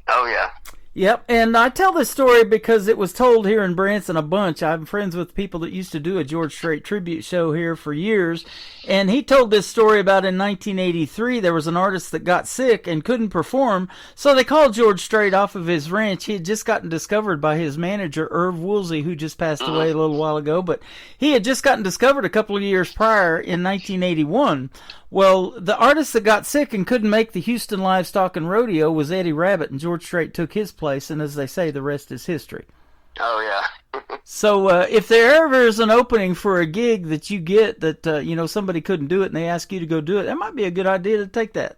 Oh yeah. Yep, and I tell this story because it was told here in Branson a bunch. I'm friends with people that used to do a George Strait tribute show here for years, and he told this story about in 1983 there was an artist that got sick and couldn't perform, so they called George Strait off of his ranch. He had just gotten discovered by his manager, Irv Woolsey, who just passed away a little while ago, but he had just gotten discovered a couple of years prior in 1981. Well, the artist that got sick and couldn't make the Houston Livestock and Rodeo was Eddie Rabbitt, and George Strait took his place, and as they say, the rest is history. Oh, yeah. So if there ever is an opening for a gig that you get that, somebody couldn't do it and they ask you to go do it, that might be a good idea to take that.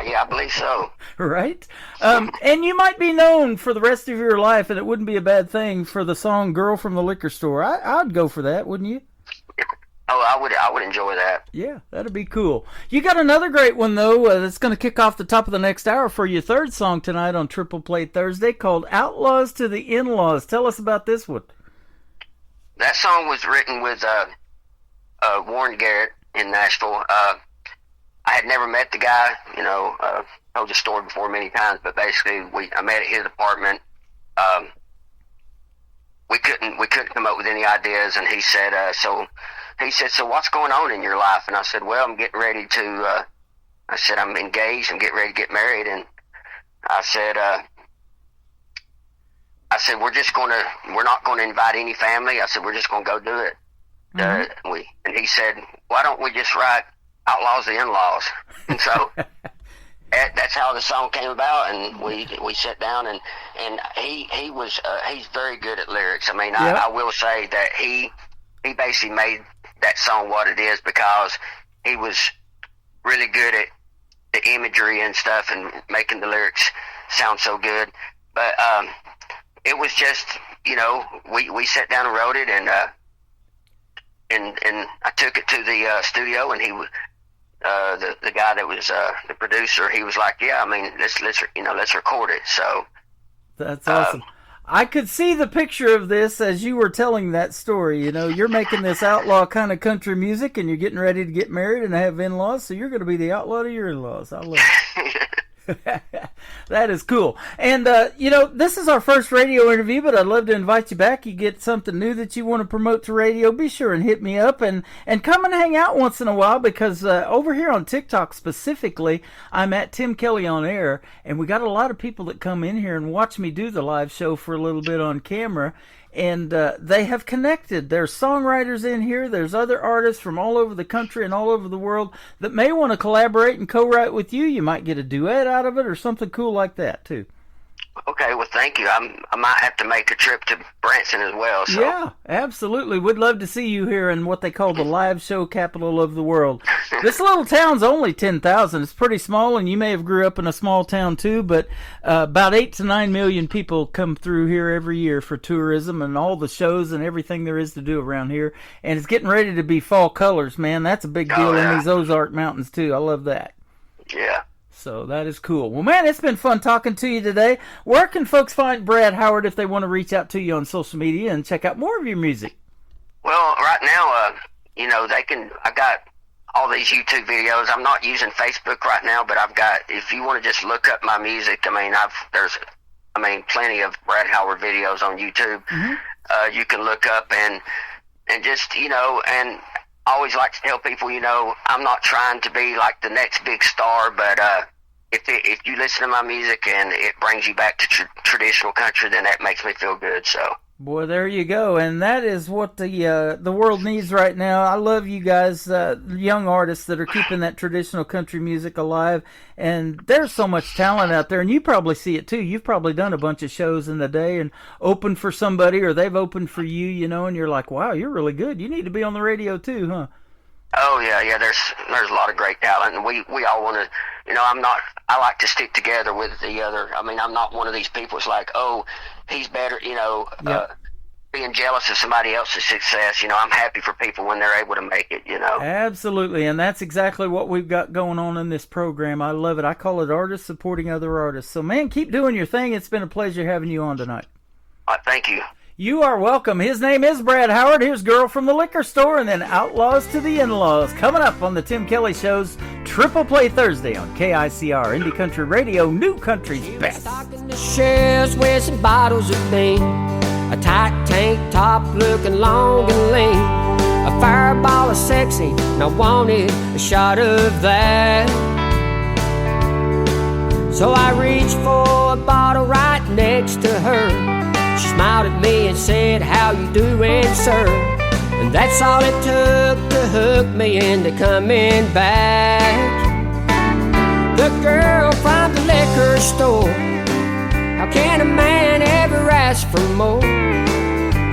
Yeah, I believe so. Right? And you might be known for the rest of your life, and it wouldn't be a bad thing for the song Girl from the Liquor Store. I'd go for that, wouldn't you? Oh, I would enjoy that. Yeah, that'd be cool. You got another great one, though, that's going to kick off the top of the next hour for your third song tonight on Triple Play Thursday, called Outlaws to the In-Laws. Tell us about this one. That song was written with Warren Garrett in Nashville. I had never met the guy, told the story before many times, but basically I met at his apartment. We couldn't come up with any ideas, and he said, so what's going on in your life? And I said, well, I'm getting ready to, I'm engaged, I'm getting ready to get married. And I said, we're not going to invite any family. I said, we're just going to go do it. Mm-hmm. And he said, why don't we just write Outlaws the In-Laws? And so, that's how the song came about, and we sat down, and he was he's very good at lyrics. I mean, I will say that he basically made that song what it is because he was really good at the imagery and stuff and making the lyrics sound so good. But it was just, you know, we sat down and wrote it, and I took it to the studio, and he the guy that was the producer, he was like, yeah, I mean, let's record it. So that's awesome. I could see the picture of this as you were telling that story. You know, you're making this outlaw kind of country music, and you're getting ready to get married and have in-laws, so you're going to be the outlaw to your in-laws. I love it. That is cool. And, you know, this is our first radio interview, but I'd love to invite you back. You get something new that you want to promote to radio, be sure and hit me up and come and hang out once in a while, because over here on TikTok specifically, I'm at Tim Kelly on Air, and we got a lot of people that come in here and watch me do the live show for a little bit on camera. And they have connected. There's songwriters in here. There's other artists from all over the country and all over the world that may want to collaborate and co-write with you. You might get a duet out of it or something cool like that, too. Okay, well, thank you. I might have to make a trip to Branson as well. So. Yeah, absolutely. We'd love to see you here in what they call the live show capital of the world. This little town's only 10,000. It's pretty small, and you may have grew up in a small town too, but about 8 to 9 million people come through here every year for tourism and all the shows and everything there is to do around here. And it's getting ready to be fall colors, man. That's a big deal in these Ozark Mountains too. I love that. Yeah. So that is cool. Well, man, it's been fun talking to you today. Where can folks find Brad Howard if they want to reach out to you on social media and check out more of your music? Well, right now, you know, I got all these YouTube videos. I'm not using Facebook right now, but I've got, if you want to just look up my music, I mean, there's plenty of Brad Howard videos on YouTube. Mm-hmm. You can look up and just, you know, and I always like to tell people, you know, I'm not trying to be like the next big star, but if you listen to my music and it brings you back to traditional country, then that makes me feel good. So, boy, there you go, and that is what the world needs right now. I love you guys, young artists that are keeping that traditional country music alive, and there's so much talent out there, and you probably see it too. You've probably done a bunch of shows in the day and opened for somebody, or they've opened for you, you know, and you're like, wow, you're really good. You need to be on the radio too, huh? Oh yeah. There's a lot of great talent, and we all want to. You know, I like to stick together with the other. I mean, I'm not one of these people that's like, oh, he's better. You know, being jealous of somebody else's success. You know, I'm happy for people when they're able to make it. You know. Absolutely, and that's exactly what we've got going on in this program. I love it. I call it artists supporting other artists. So, man, keep doing your thing. It's been a pleasure having you on tonight. Thank you. You are welcome. His name is Brad Howard. Here's Girl from the Liquor Store, and then Outlaws to the In-Laws. Coming up on the Tim Kelly Show's Triple Play Thursday on KICR, Indie Country Radio, New Country's Best. Stocking the shelves with some bottles of bean, a tight tank top looking long and lean, a fireball of sexy, and I wanted a shot of that. So I reached for a bottle right next to her. She smiled at me and said, how you doing, sir? And that's all it took to hook me into coming back. The girl from the liquor store, how can a man ever ask for more?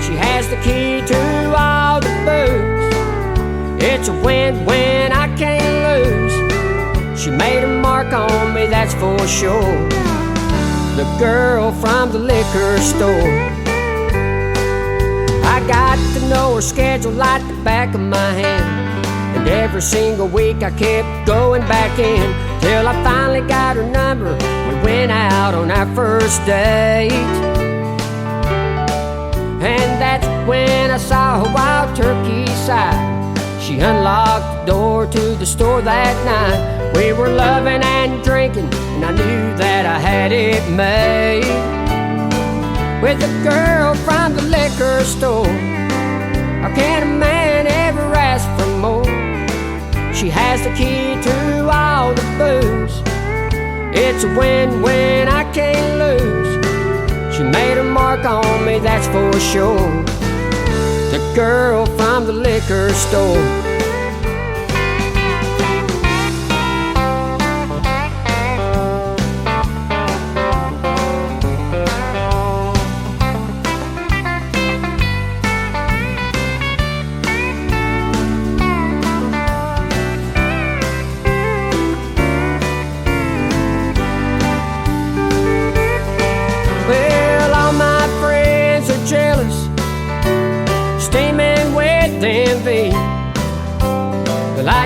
She has the key to all the booze. It's a win-win, I can't lose. She made a mark on me, that's for sure. The girl from the liquor store. I got to know her schedule like the back of my hand, and every single week I kept going back in, till I finally got her number. We went out on our first date, and that's when I saw her wild turkey side. She unlocked the door to the store that night. We were loving and drinking, and I knew that I had it made. With a girl from the liquor store, how can a man ever ask for more? She has the key to all the booze. It's a win-win, I can't lose. She made a mark on me, that's for sure. The girl from the liquor store.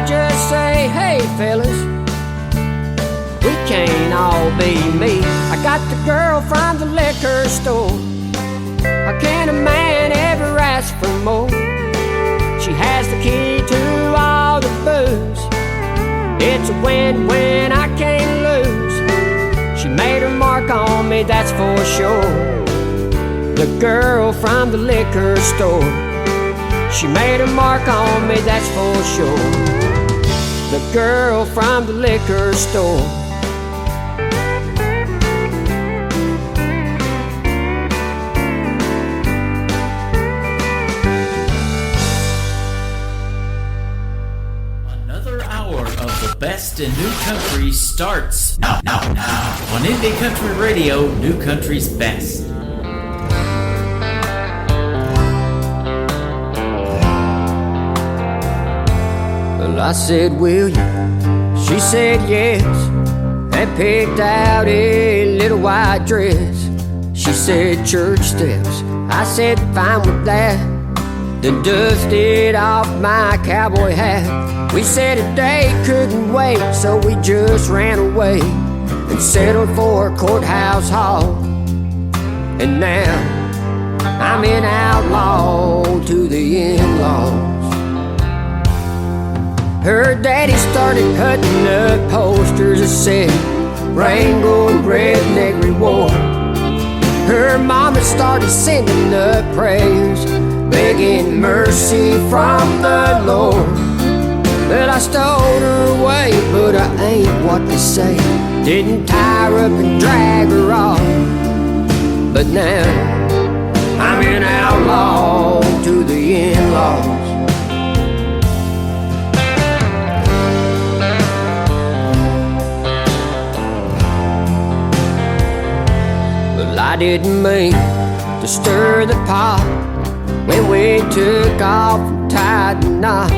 I just say, hey fellas, we can't all be me. I got the girl from the liquor store. How can a man ever ask for more? She has the key to all the booze. It's a win-win, I can't lose. She made her mark on me, that's for sure. The girl from the liquor store. She made her mark on me, that's for sure. The girl from the liquor store. Another hour of the best in new country starts now on Indie Country Radio, New Country's Best. Well, I said, will you? She said yes, and picked out a little white dress. She said church steps. I said fine with that. Then dusted off my cowboy hat. We said a day couldn't wait, so we just ran away and settled for a courthouse hall. And now I'm an outlaw to the in-laws. Her daddy started cutting up posters that said Wrangle and Redneck Reward. Her mama started sending up prayers, begging mercy from the Lord. Well, I stole her away, but I ain't what they say. Didn't tie her up and drag her off. But now I'm an outlaw to the in-laws. Well, I didn't mean to stir the pot when we took off and tied the knot.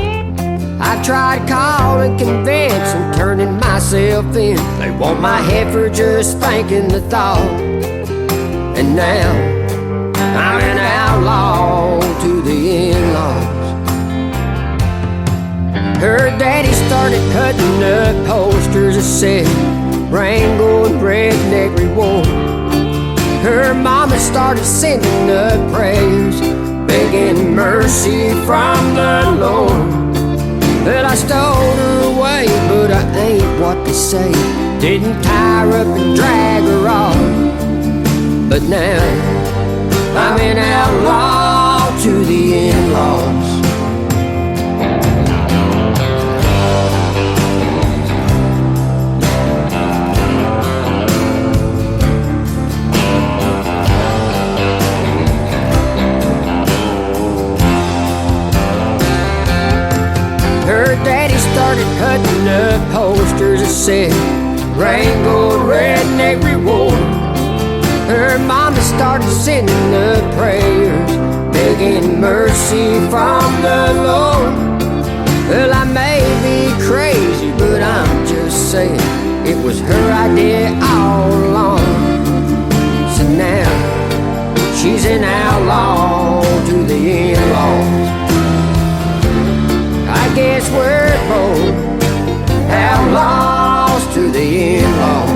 I tried calling, convincing, turning myself in. They want my head for just thinking the thought. And now I'm an outlaw to the in-laws. Her daddy started cutting up posters that said Wrangle and Redneck Reward. Her mama started sending up prayers, begging mercy from the Lord. Well, I stole her away, but I ain't what they say. Didn't tie her up and drag her off. But now I'm an outlaw to the in-laws. Her daddy started cutting up posters that said Wrangle, Redneck Reward. Her mama started sending up prayers, begging mercy from the Lord. Well, I may be crazy, but I'm just saying it was her idea all along. So now she's an outlaw to the in-laws. I guess we're both outlaws to the in-laws.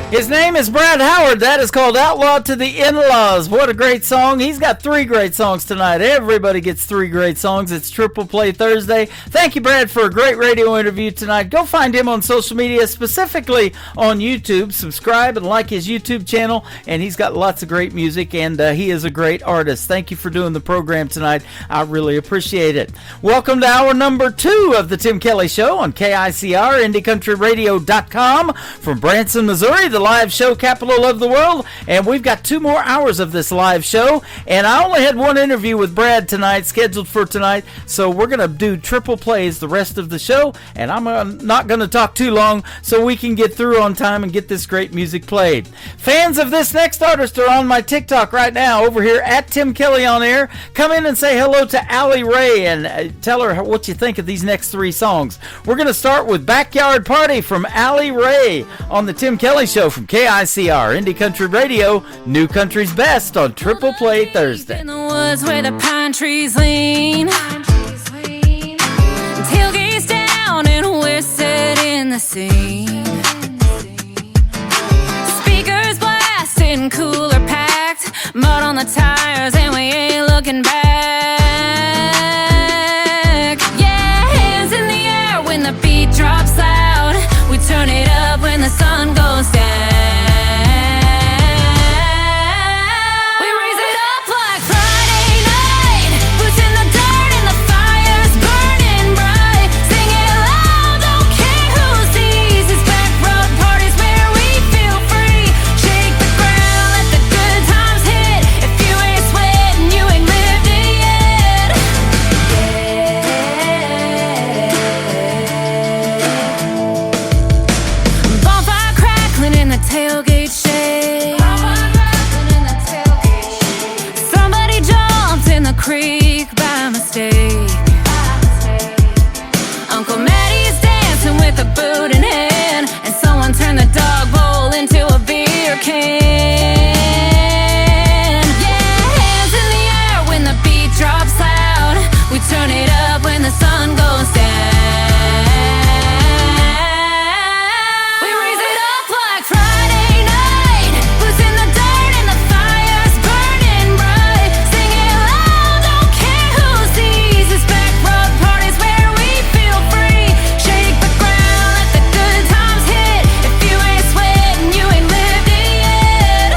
His name is Brad Howard. That is called Outlaw to the In-Laws. What a great song. He's got 3 great songs tonight. Everybody gets 3 great songs. It's Triple Play Thursday. Thank you, Brad, for a great radio interview tonight. Go find him on social media, specifically on YouTube. Subscribe and like his YouTube channel, and he's got lots of great music, and he is a great artist. Thank you for doing the program tonight. I really appreciate it. Welcome to hour number 2 of the Tim Kelly Show on KICR, IndieCountryRadio.com from Branson, Missouri, the live show capital of the world, and we've got 2 more hours of this live show, and I only had 1 interview with Brad tonight scheduled for tonight, so we're going to do triple plays the rest of the show, and I'm not going to talk too long so we can get through on time and get this great music played. Fans of this next artist are on my TikTok right now over here at Tim Kelly on Air. Come in and say hello to Allie Ray and tell her what you think of these next 3 songs. We're going to start with Backyard Party from Allie Ray on the Tim Kelly Show from KICR Indie Country Radio, New Country's Best on Triple Play Thursday. In the woods where the pine trees lean, tailgates down and we're set in the scene. Speakers blasting, cooler packed, mud on the tires and we ain't looking back. Yeah, hands in the air when the beat drops loud. We turn it up when the sun goes down. We raise it up like Friday night, boots in the dirt and the fire's burning bright. Sing it loud, don't care who sees. It's back road parties where we feel free. Shake the ground, let the good times hit. If you ain't sweating, you ain't lived it yet. Bonfire crackling in the tailgate shade. Somebody jumped in the creek by mistake. Uncle Maddie's dancing with a boot in hand, and someone turned the dog bowl into a beer can. Yeah, hands in the air when the beat drops loud. We turn it up when the sun goes down. We raise it up like Friday night, boots in the dirt and the fire's burning bright. Sing it loud, don't care who sees. It's back road parties where we feel free. Shake the ground, let the good times hit. If you ain't sweating, you ain't lived it yet.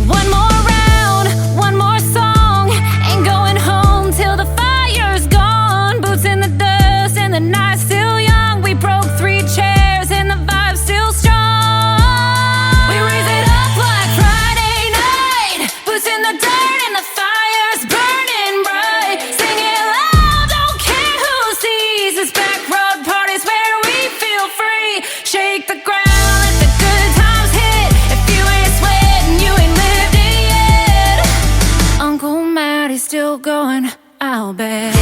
One more round, one more song. Ain't going home till the fire's gone. Boots in the dust and the night's still young. We broke 3 chairs and the vibe's still strong. We raise it up like Friday night, boots in the dirt and the fire's burning bright. Sing it loud, don't care who sees. It's back road parties where we feel free. Shake the ground, let the good times hit. If you ain't sweating, you ain't lived it yet. Uncle Maddie's still going, I'll bet.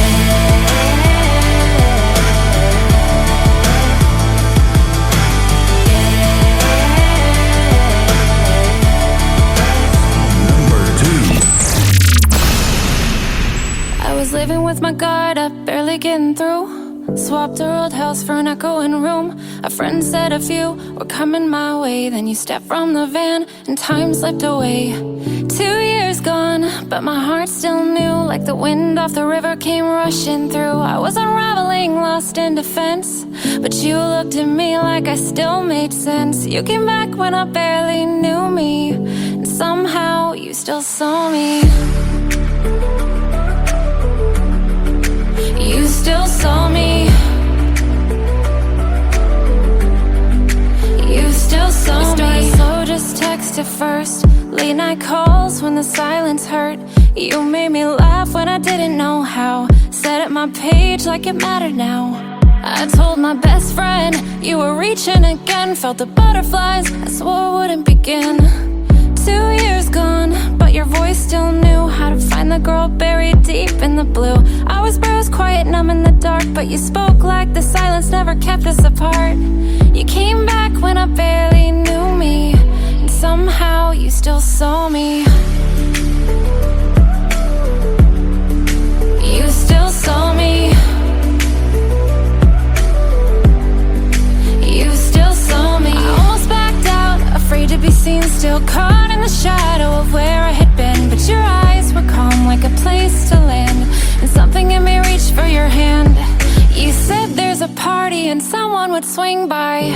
I was living with my guard up, barely getting through. Swapped our old house for an echoing room. A friend said a few were coming my way. Then you stepped from the van and time slipped away. 2 years gone, but my heart still new. Like the wind off the river came rushing through. I was unraveling, lost in defense, but you looked at me like I still made sense. You came back when I barely knew me, and somehow you still saw me. You still saw me. You still saw me. Slow, just text at first. Late night calls when the silence hurt. You made me laugh when I didn't know how. Set up my page like it mattered now. I told my best friend you were reaching again. Felt the butterflies I swore wouldn't begin. 2 years gone, but your voice still knew how to find the girl buried deep in the blue. I was bruised, quiet, numb in the dark, but you spoke like the silence never kept us apart. You came back when I barely knew me, and somehow you still saw me. You still saw me. You still saw me. I almost backed out, afraid to be seen, still caught in the shadow of where I had been. But your eyes were calm, like a place to land, and something in me reached for your hand. You said there's a party and someone would swing by.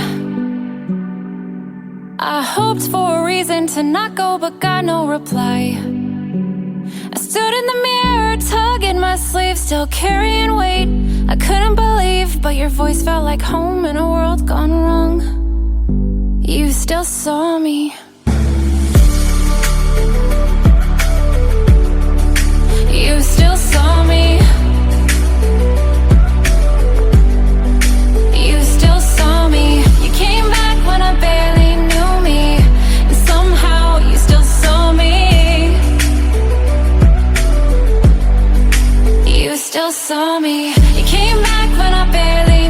I hoped for a reason to not go, but got no reply. I stood in the mirror, tugging my sleeve, still carrying weight I couldn't believe, but your voice felt like home in a world gone wrong. You still saw me. You still saw me. You still saw me. You came back when I barely knew me, and somehow you still saw me. You still saw me. You came back when I barely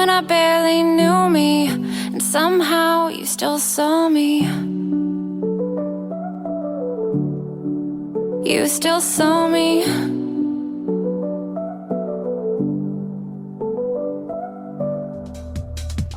when I barely knew me, and somehow you still saw me. You still saw me.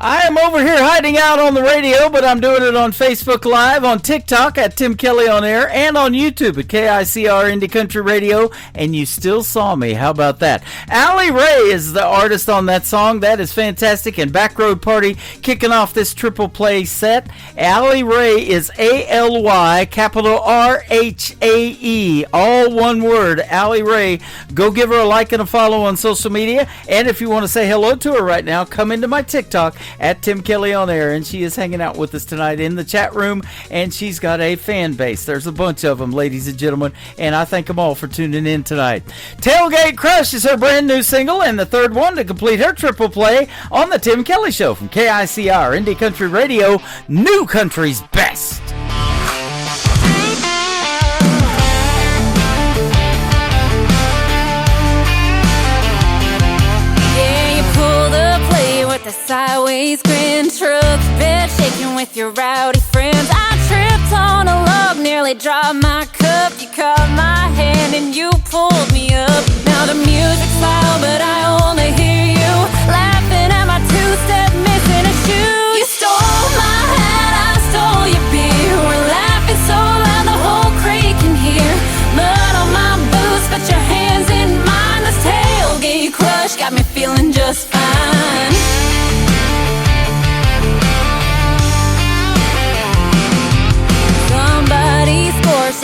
I am over here hiding out on the radio, but I'm doing it on Facebook Live, on TikTok at Tim Kelly On Air, and on YouTube at KICR Indie Country Radio, and you still saw me. How about that? Allie Ray is the artist on that song. That is fantastic. And Backroad Party kicking off this triple play set. Allie Ray is A-L-Y, capital R-H-A-E, all one word, Allie Ray. Go give her a like and a follow on social media, and if you want to say hello to her right now, come into my TikTok at Tim Kelly On Air, and she is hanging out with us tonight in the chat room, and she's got a fan base. There's a bunch of them, ladies and gentlemen, and I thank them all for tuning in tonight. Tailgate Crush is her brand new single, and the third one to complete her triple play on the Tim Kelly Show from KICR Indie Country Radio, New Country's Best. The sideways grin, truck bed shaking with your rowdy friends. I tripped on a log, nearly dropped my cup. You caught my hand and you pulled me up. Now the music's loud, but I only hear you laughing at my two-step missing a shoe. You stole my hat, I stole your beer. We're laughing so loud the whole crate can hear. Mud on my boots, but your hands in mine. This tailgate crush got me feeling just fine.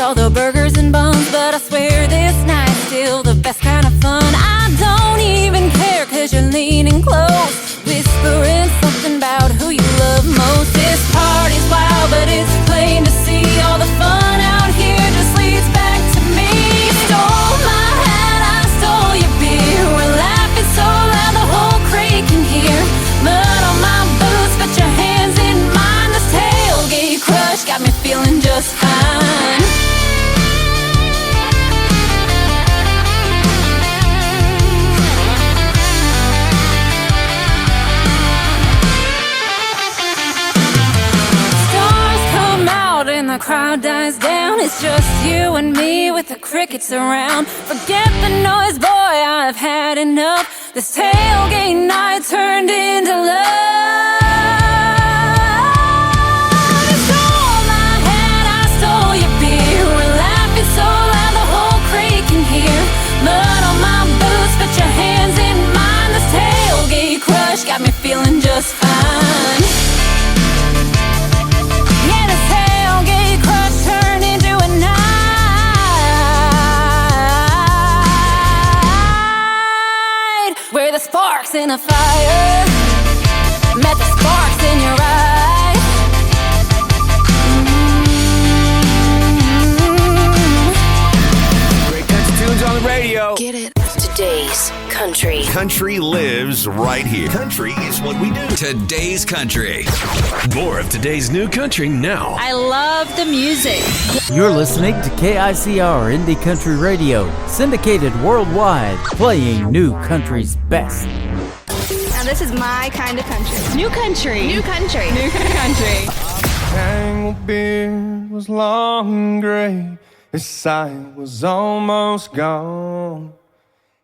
All the burgers and buns, but I swear this night's still the best kind of fun. I don't even care, cause you're leaning close, whispering something about who you love most. This party's wild, but it's plain to see all the fun out here just leads back to me. You stole my hat, I stole your beer. We're laughing so loud the whole crate can hear. Mud on my boots, but your hands in mine. This tailgate crush got me feeling just fine. The crowd dies down, it's just you and me with the crickets around. Forget the noise, boy, I've had enough. This tailgate night turned into love. You stole my hat, I stole your beer. We're laughing so loud the whole crate can hear. Mud on my boots, but your hands in mine. This tailgate crush got me feeling just fine. Yeah, this tailgate crush turned into a night where the sparks in a fire met the sparks in your eyes. Great country tunes on the radio. Get it? Today's country. Country lives right here. Country is what we do. Today's country. More of today's new country now. I love the music. You're listening to KICR Indie Country Radio, syndicated worldwide, playing New Country's best. Now this is my kind of country. New country. New country. New country. Tangled beard was long and gray, his sight was almost gone.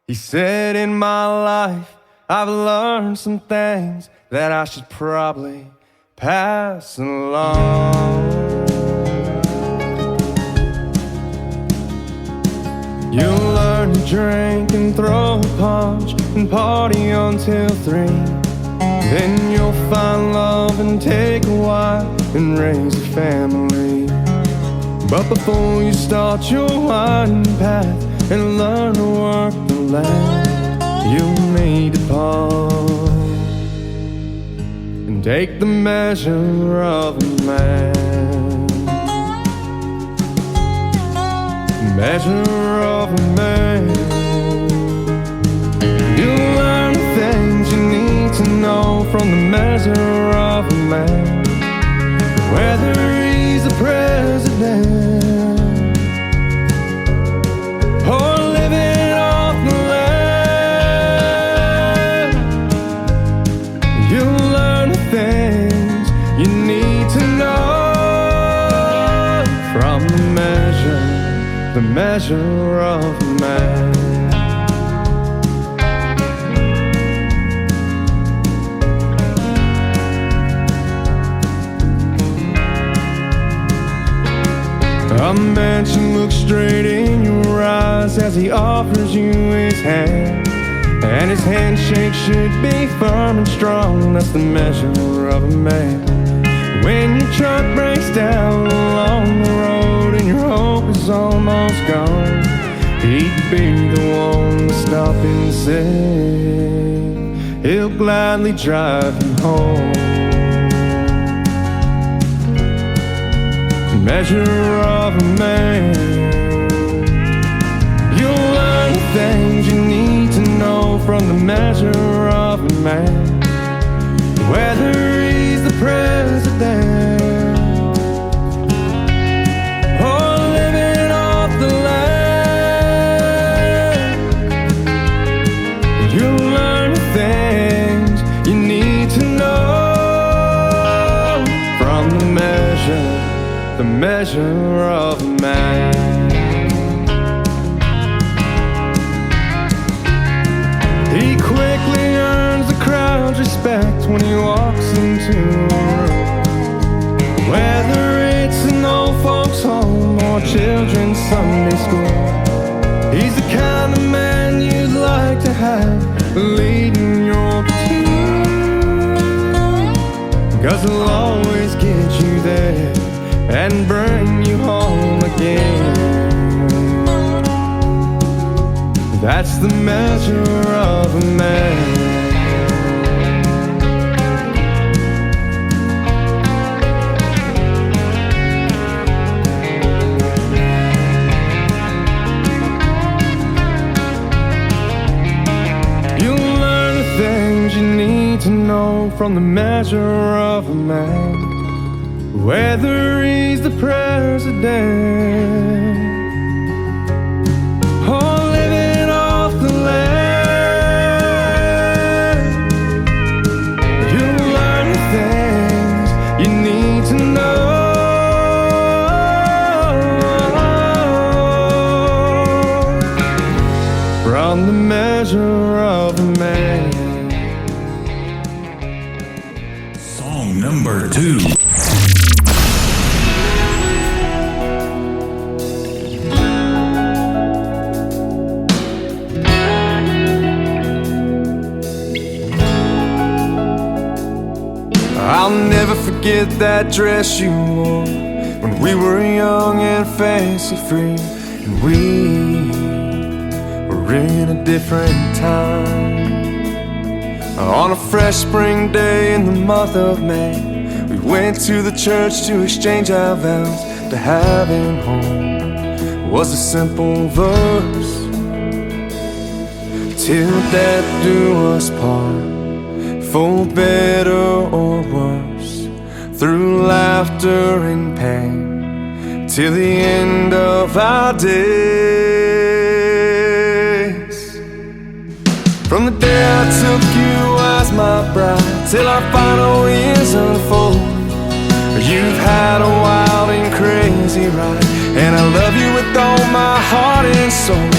He said, in my life I've learned some things that I should probably pass along. You'll learn to drink and throw a punch and party until 3. Then you'll find love and take a wife and raise a family. But before you start your winding path and learn to work the land, you need to pause and take the measure of a man. Measure of a man. You learn the things you need to know from the measure of a man. Whether he's the president or living off the land, measure of a man. A man should look straight in your eyes as he offers you his hand, and his handshake should be firm and strong. That's the measure of a man. When your truck breaks down along the road and your hope is almost gone, he'd be the one to stop and say he'll gladly drive you home. Measure of a man. You'll learn the things you need to know from the measure of a man. Whether he's the president or living off the land, you'll learn the things you need to know from the measure of a man. He quickly earns the crowd's respect when he walks into a room, whether it's an old folks home or children's Sunday school. He's the kind of man you'd like to have leading your platoon, 'cause he'll always get you there and bring you home again. That's the measure of a man. You'll learn the things you need to know from the measure of a man. Whether he's the president or living off the land, you'll learn the things you need to know from the measure of a man. Song number 2. I'll never forget that dress you wore when we were young and fancy free, and we were in a different time. On a fresh spring day in the month of May, we went to the church to exchange our vows. To having home was a simple verse. Till death do us part, for better or worse, through laughter and pain, till the end of our days. From the day I took you as my bride, till our final years unfold, you've had a wild and crazy ride, and I love you with all my heart and soul.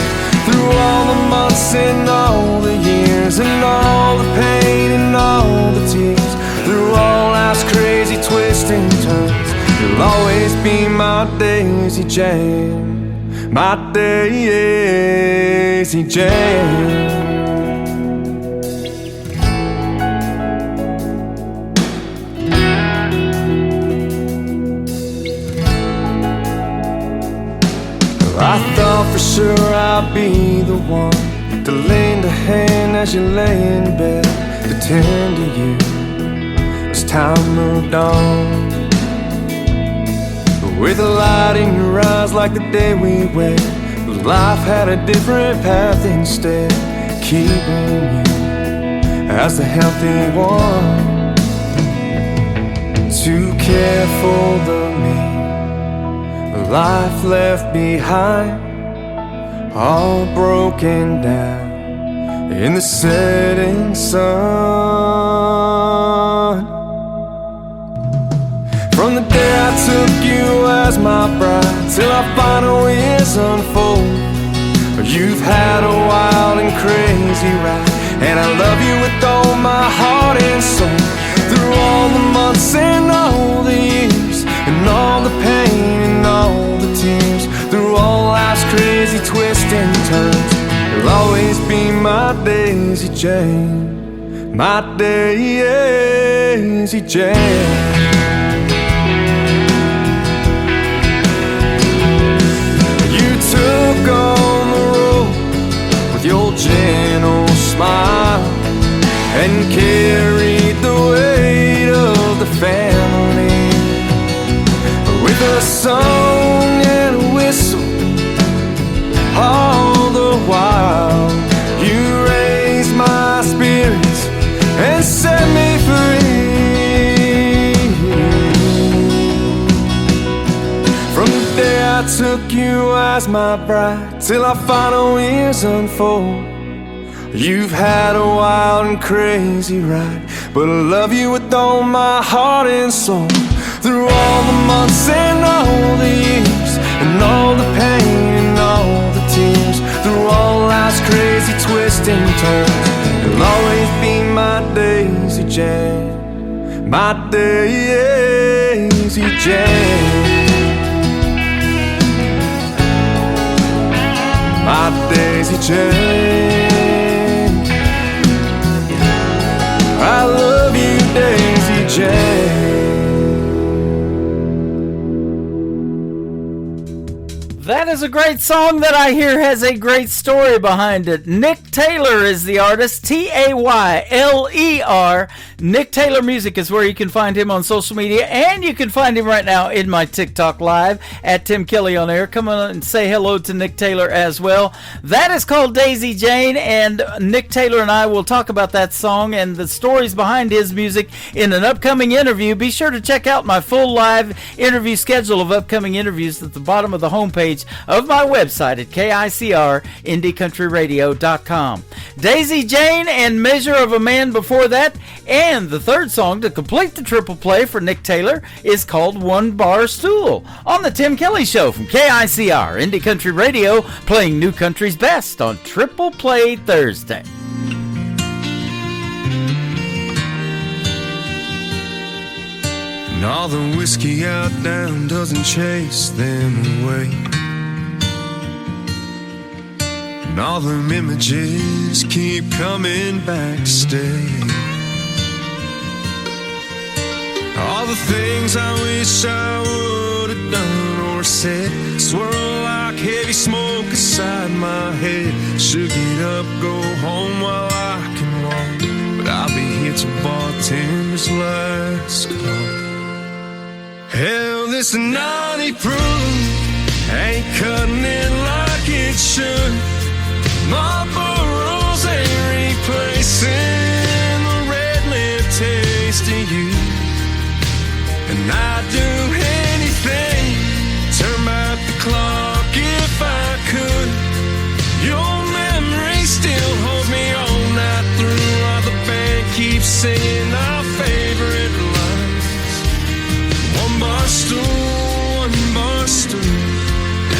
Through all the months and all the years, and all the pain and all the tears, through all life's crazy twists and turns, you'll always be my Daisy Jane, my Daisy Jane. I thought for sure I'd be the one to lend a hand as you lay in bed, to tend to you as time moved on. With a light in your eyes like the day we wed, life had a different path instead, keeping you as the healthy one, to care for the me life left behind, all broken down in the setting sun. From the day I took you as my bride, till our final years unfold, You've had a wild and crazy ride, and I love you with all my heart and soul. Through all the months and all the years, and all the pain and all the tears, through all life's crazy twists and turns, you'll always be my Daisy Jane, my Daisy Jane. You took on the road with your gentle smile and carried the weight of the family with a song and a whistle. All the while you raised my spirits and set me free. From the day I took you as my bride till our final years unfold, you've had a wild and crazy ride, but I love you with all my heart and soul. Through all the months and all the years, and all the pain and all the tears, through all life's crazy twists and turns, you'll always be my Daisy Jane, my Daisy Jane, my Daisy Jane. I love you, Daisy Jane. That is a great song that I hear has a great story behind it. Nick Taylor is the artist, Tayler. Nick Taylor Music is where you can find him on social media, and you can find him right now in my TikTok live at Tim Kelly on Air. Come on and say hello to Nick Taylor as well. That is called Daisy Jane, and Nick Taylor and I will talk about that song and the stories behind his music in an upcoming interview. Be sure to check out my full live interview schedule of upcoming interviews at the bottom of the homepage of my website at KICRIndieCountryRadio.com. Daisy Jane and Measure of a Man before that, and the third song to complete the triple play for Nick Taylor is called One Bar Stool on the Tim Kelly Show from KICR Indie Country Radio, playing new country's best on Triple Play Thursday. And all the whiskey out down doesn't chase them away, and all them images keep coming back to stay. All the things I wish I would have done or said swirl like heavy smoke inside my head. Should get up, go home while I can walk, but I'll be here till bartender's last call. Hell, this naughty proof ain't cutting it like it should. Marlboro's ain't replacing the red lip taste of you. And I'd do anything, turn back the clock if I could. Your memory still holds me all night through, while the band keeps singing our favorite lines. One bar stool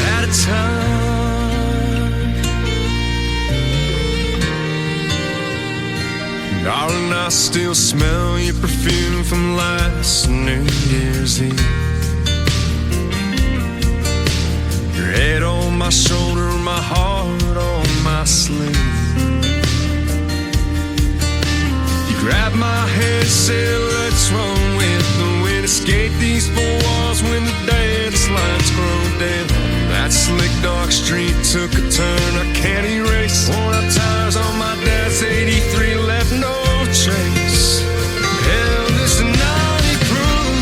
at a time. Darling, I still smell your perfume from last New Year's Eve. Your head on my shoulder, my heart on my sleeve. You grabbed my head, said, what's wrong with the wind? Escape these four walls when the dance lights grow dim. That slick dark street took a turn I can't erase. Worn out tires on my dad's 83 left no trace. Hell, this naughty proof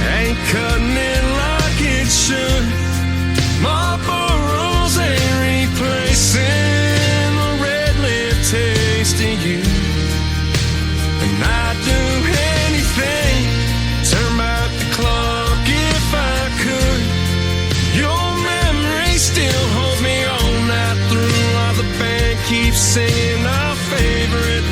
ain't cutting it like it should. Marlboro's ain't replacing the red lip taste of you. And I'd do anything, turn back the clock if I could. Your memory still holds me all night through, while the band keeps singing our favorite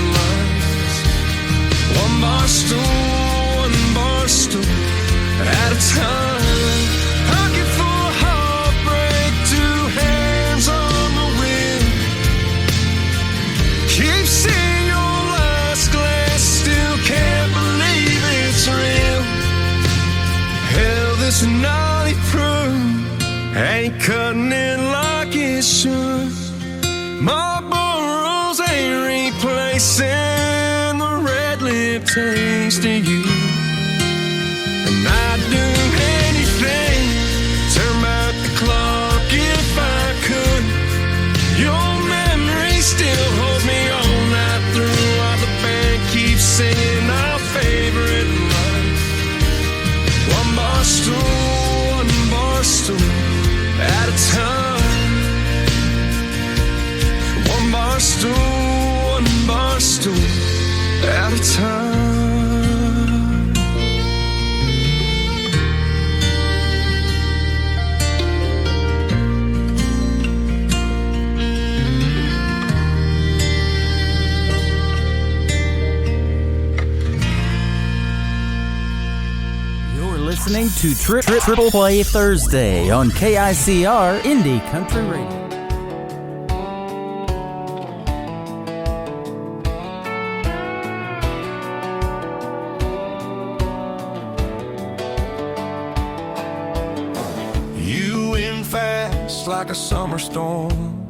personality proof ain't cutting it like it should. Marlboro's ain't replacing the red lip taste of you. And I'd do anything, turn back the clock if I could. Your memory still holds me all night through, while the band keeps singing our favorite line. One bar stool at a time. One bar stool at a time. Listening to Triple Play Thursday on KICR Indie Country Radio. You win fast like a summer storm,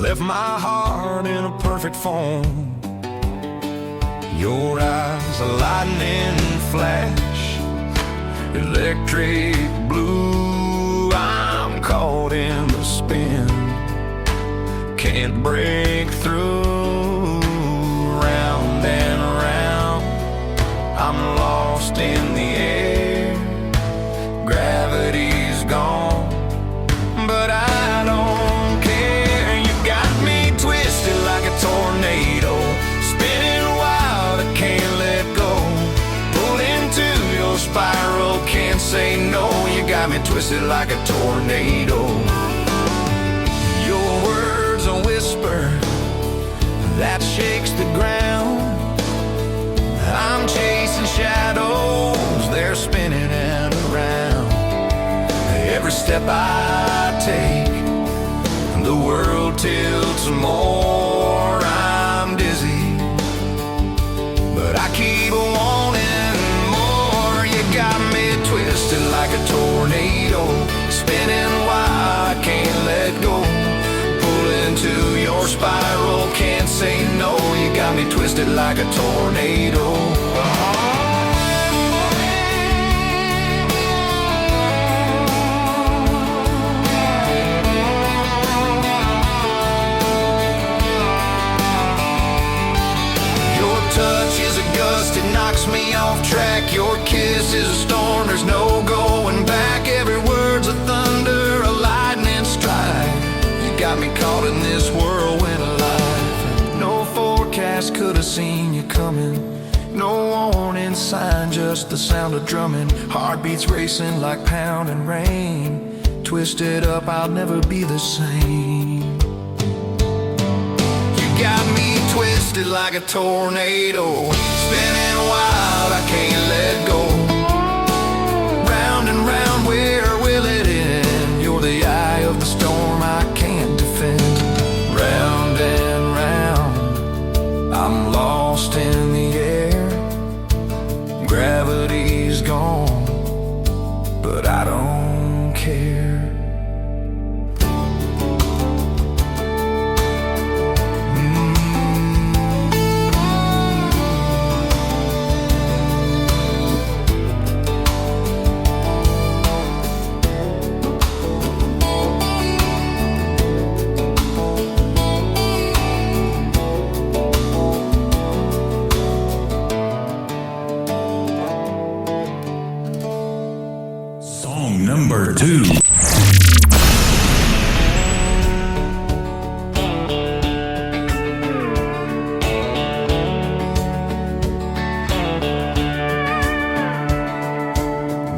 left my heart in a perfect form. Your eyes a lightning flash, electric blue. I'm caught in the spin, can't break through. Round and round, I'm lost in the air. Gravity's gone, but I don't care. You got me twisted like a tornado, spiral, can't say no. You got me twisted like a tornado. Your words a whisper that shakes the ground. I'm chasing shadows, they're spinning and around. Every step I take, the world tilts more. I'm dizzy, but I keep wanting. Got me twisted like a tornado, spinning wide, I can't let go. Pull into your spiral, can't say no. You got me twisted like a tornado. Your touch is a gust, it knocks me off track. Your kiss is a storm, there's no going back. Every word's a thunder, a lightning strike. You got me caught in this whirlwind of life. No forecast could have seen you coming, no warning sign, just the sound of drumming. Heartbeats racing like pounding rain. Twisted up, I'll never be the same. You got me twisted like a tornado, spinning wild, I can't let go. Round and round, where will it end? You're the eye of the storm I can't defend. Round and round, I'm lost in the air. Gravity's gone, but I don't care. Number 2.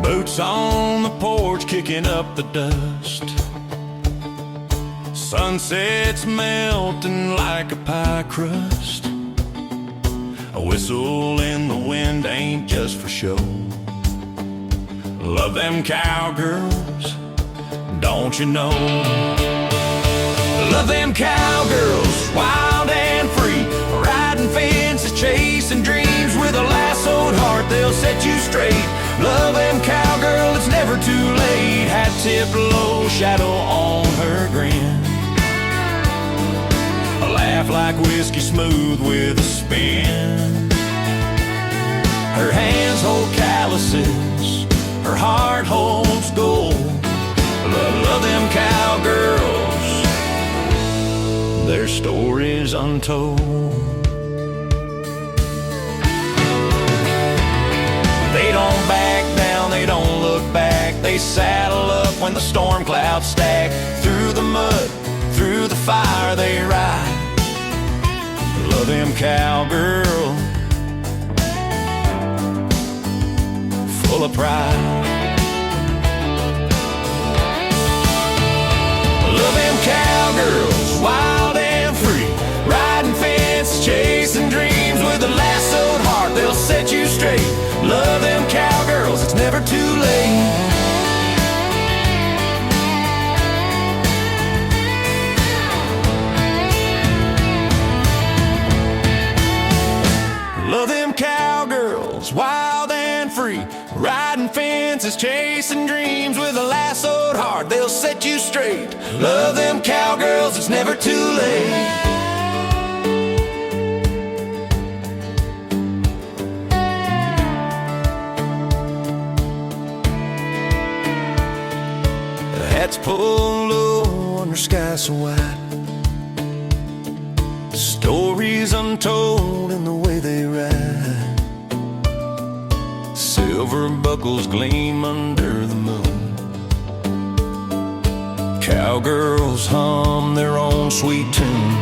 Boots on the porch, kicking up the dust. Sunset's melting like a pie crust. A whistle in the wind ain't just for show. Love them cowgirls, don't you know? Love them cowgirls, wild and free, riding fences, chasing dreams. With a lassoed heart, they'll set you straight. Love them cowgirl, it's never too late. Hat tip low, shadow on her grin. A laugh like whiskey smooth with a spin. Her hands hold calluses, her heart holds gold. Love them cowgirls, their story's untold. They don't back down, they don't look back. They saddle up when the storm clouds stack. Through the mud, through the fire they ride. Love them cowgirls, full of pride. Love them cowgirls, wild and free. Riding fences, chasing dreams with a lassoed heart. They'll set you straight. Love them cowgirls, it's never too late. Love them cowgirls, wild and free. Riding fences, chasing dreams with a lassoed heart. They'll set you straight. Love them cowgirls, it's never too late. Hats pulled low under sky so wide. Stories untold in the way they ride. Silver buckles gleam under the moon. Cowgirls hum their own sweet tune.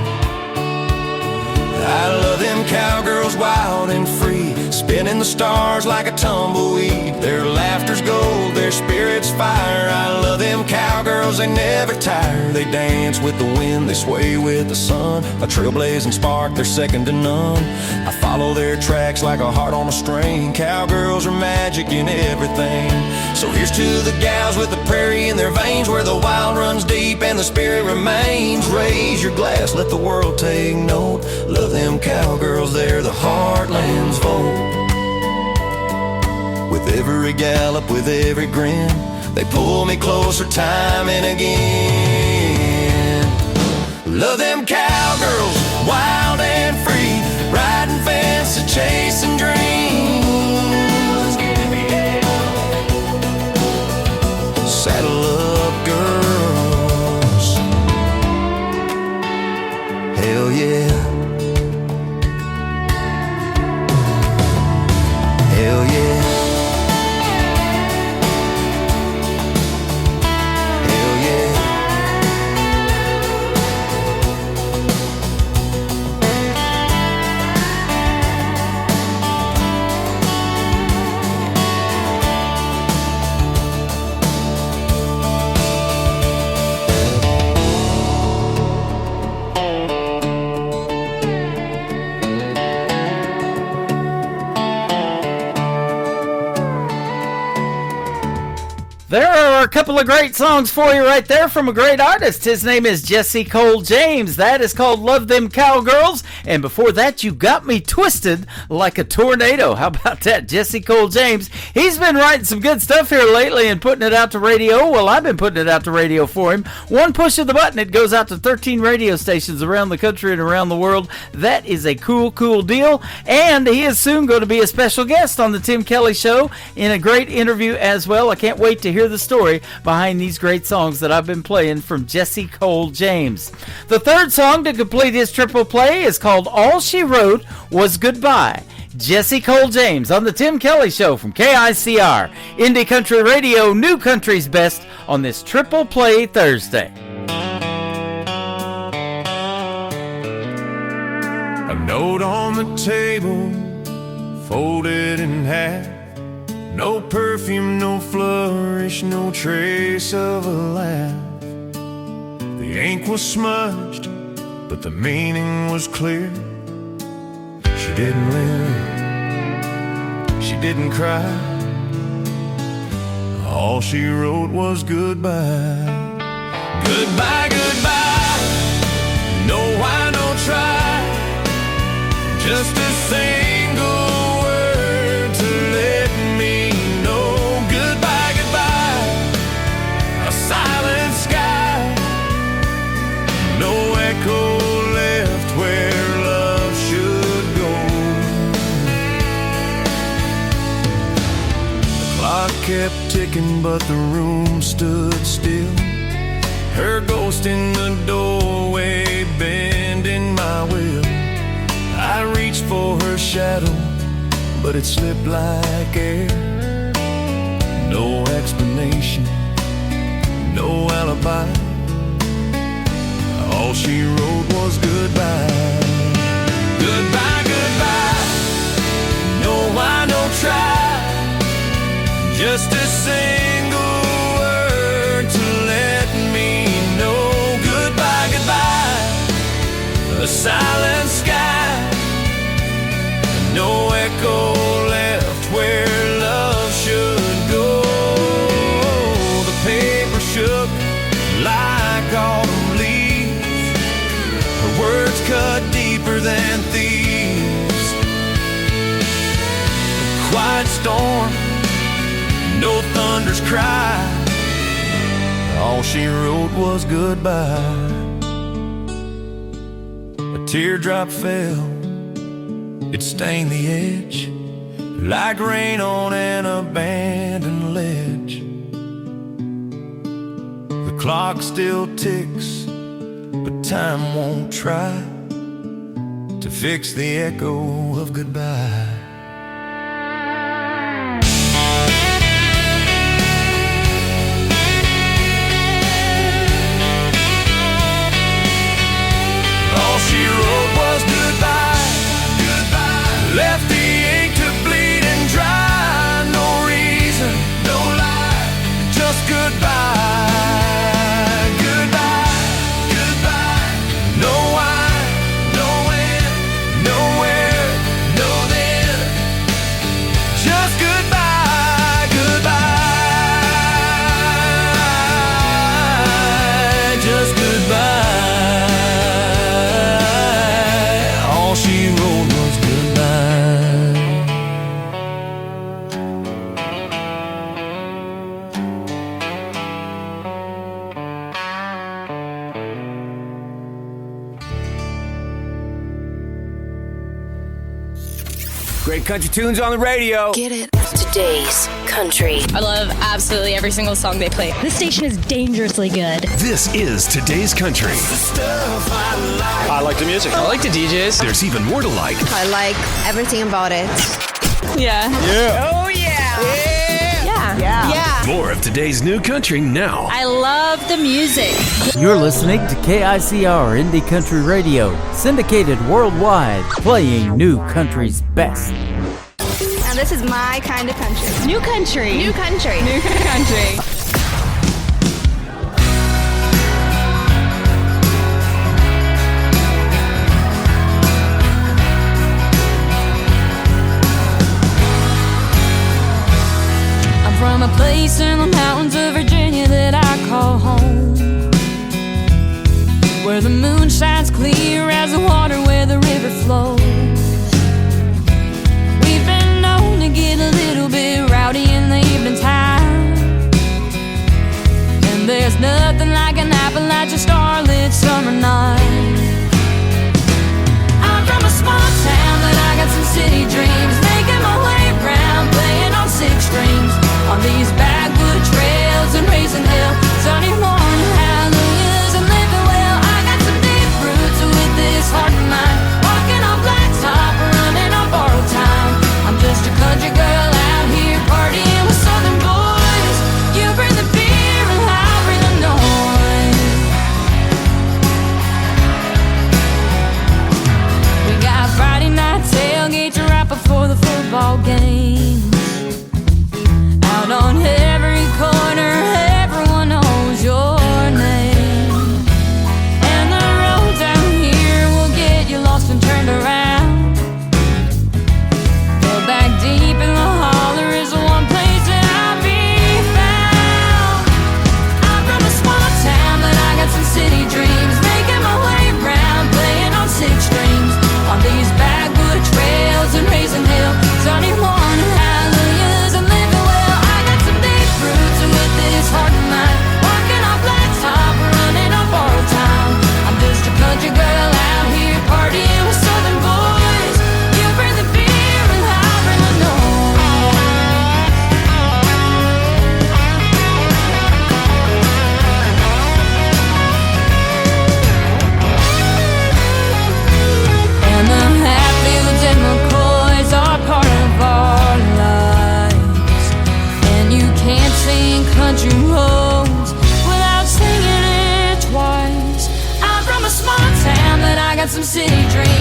I love them cowgirls, wild and free, spinning the stars like a tumbleweed. Their laughter's gold, their spirit's fire. I love them cowgirls, they never tire. They dance with the wind, they sway with the sun. A trailblazing spark, they're second to none. I follow their tracks like a heart on a string. Cowgirls are magic in everything. So here's to the gals with the prairie in their veins, where the wild runs deep and the spirit remains. Raise your glass, let the world take note. Love them cowgirls, they're the heartland's vote. With every gallop, with every grin, they pull me closer time and again. Love them cowgirls, wild and free, riding fences, chasing dreams. Saddle up, girls. Hell yeah. Hell yeah. Hell yeah. There are a couple of great songs for you right there from a great artist. His name is Jesse Cole James. That is called Love Them Cowgirls. And before that, You Got Me Twisted Like a Tornado. How about that? Jesse Cole James. He's been writing some good stuff here lately and putting it out to radio. Well, I've been putting it out to radio for him. One push of the button, it goes out to 13 radio stations around the country and around the world. That is a cool, cool deal. And he is soon going to be a special guest on the Tim Kelly Show in a great interview as well. I can't wait to hear the story behind these great songs that I've been playing from Jesse Cole James. The third song to complete his triple play is called All She Wrote Was Goodbye. Jesse Cole James on the Tim Kelly Show from KICR. Indie Country Radio, New Country's Best on this Triple Play Thursday. A note on the table, folded in half. No perfume, no flourish, no trace of a laugh. The ink was smudged, but the meaning was clear. She didn't live, she didn't cry. All she wrote was goodbye. Goodbye, goodbye. No why, no try. Just a single word to let me kept ticking, but the room stood still. Her ghost in the doorway, bending my will. I reached for her shadow, but it slipped like air. No explanation, no alibi. All she wrote was goodbye. Goodbye, goodbye. No, I don't try. Just a single word to let me know. Goodbye, goodbye. A silent sky, no echo left where love should go. The paper shook like autumn leaves. Her words cut deeper than thieves. A quiet storm, no thunder's cry. All she wrote was goodbye. A teardrop fell, it stained the edge like rain on an abandoned ledge. The clock still ticks, but time won't try to fix the echo of goodbye. All she wrote was goodbye, goodbye. Left the ink to bleed and dry. No reason, no lie, just goodbye. Goodbye, goodbye. No why, no when, nowhere, no then. Just goodbye, goodbye. Just goodbye. She wrote was goodbye. Great country tunes on the radio. Get it? Today's country. I love absolutely every single song they play. This station is dangerously good. This is Today's Country. I like the music. I like the DJs. There's even more to like. I like everything about it. Yeah. Yeah. Oh, yeah. Yeah. Yeah. More of today's new country now. I love the music. You're listening to KICR Indie Country Radio, syndicated worldwide, playing new country's best. Now this is my kind of country. New country. New country. New country. From a place in the mountains of Virginia that I call home, where the moon shines clear as the water where the river flows. We've been known to get a little bit rowdy in the evening time, and there's nothing like an Appalachian starlit summer night. I'm from a small town, but I got some city dreams, making my way around, playing on 6 strings on these backwood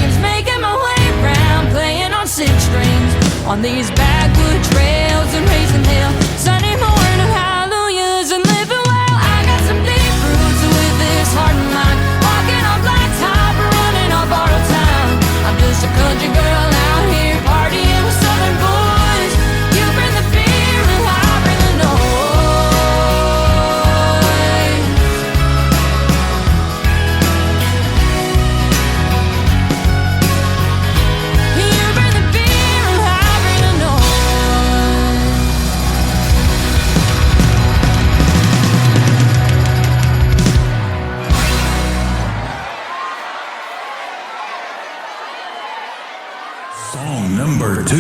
dreams, making my way around, playing on 6 strings on these backwood trails and raising hell. Sunday morning hallelujahs and living well. I got some deep roots with this heart and mind, walking on blacktop, running on borrowed time. I'm just a country girl out here partying with southern boys. You bring the fear and I bring the noise. You bring the fear and I bring the noise. Song number 2.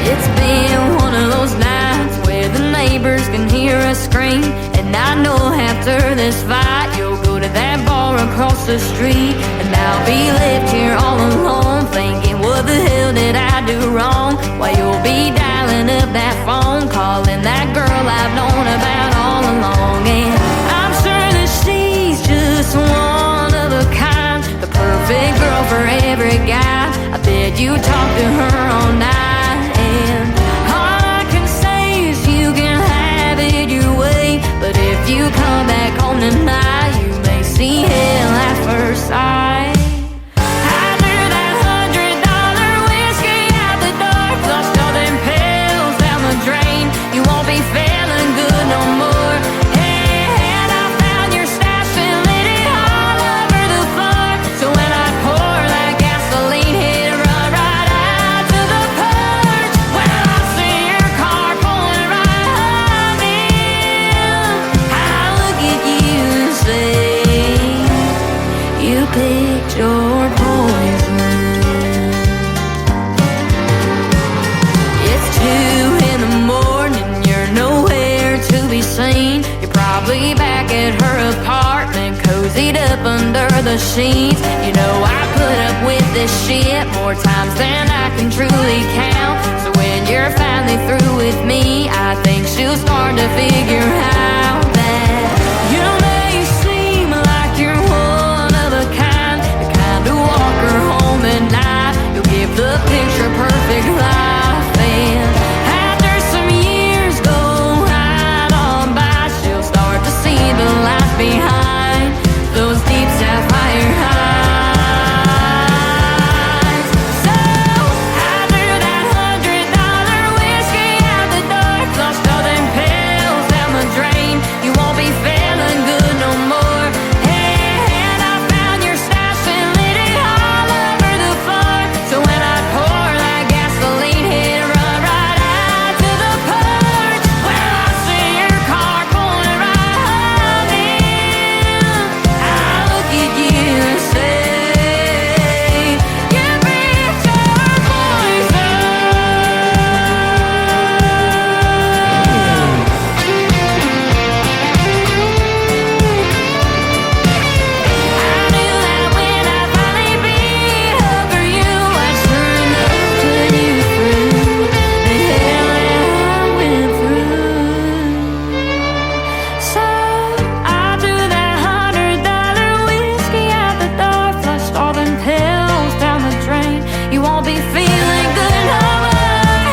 It's been one of those nights where the neighbors can hear us scream. And I know after this fight you'll go to that bar across the street. And I'll be left here all alone thinking, what the hell did I do wrong? While you'll be dialing up that phone, calling that girl I've known about all along. And I'm sure that she's just one of a kind, the perfect girl for every guy. I bet you talk to her all night, and all I can say is you can have it your way. But if you come back home tonight, you may see hell at first sight. I threw that $100 whiskey out the door, flushed all them pills down the drain. You won't be feeling good no more. Hey, and I found your stash and lit it all over the floor. So when I pour that gasoline, hit it run right out to the porch. When I see your car pulling right in, I look at you and say, you picked your poison. It's 2 in the morning, you're nowhere to be seen. You're probably back at her apartment, cozied up under the sheets. You know I put up with this shit more times than I can truly count. So when you're finally through with me, I think she'll start to figure out that you may seem like you're one of a kind, the kind to walk her home at night. You'll give the picture perfect life, and after some years go right on by, she'll start to see the light behind those deep sapphire eyes. So I threw that $100 whiskey out the door, flushed all them pills down the drain. You won't be feeling good no more. Hey, and I found your stash and lit it all over the floor. So when I pour that gasoline, hit it run right out to the porch. When I see your car pulling right in, I look at you and say, you picked your poison. I knew that when I finally beat up for you, I'd sure enough put you through the hell that I went through. So I threw that $100 whiskey out the door, flushed all them pills down the drain. You won't be feeling good no more.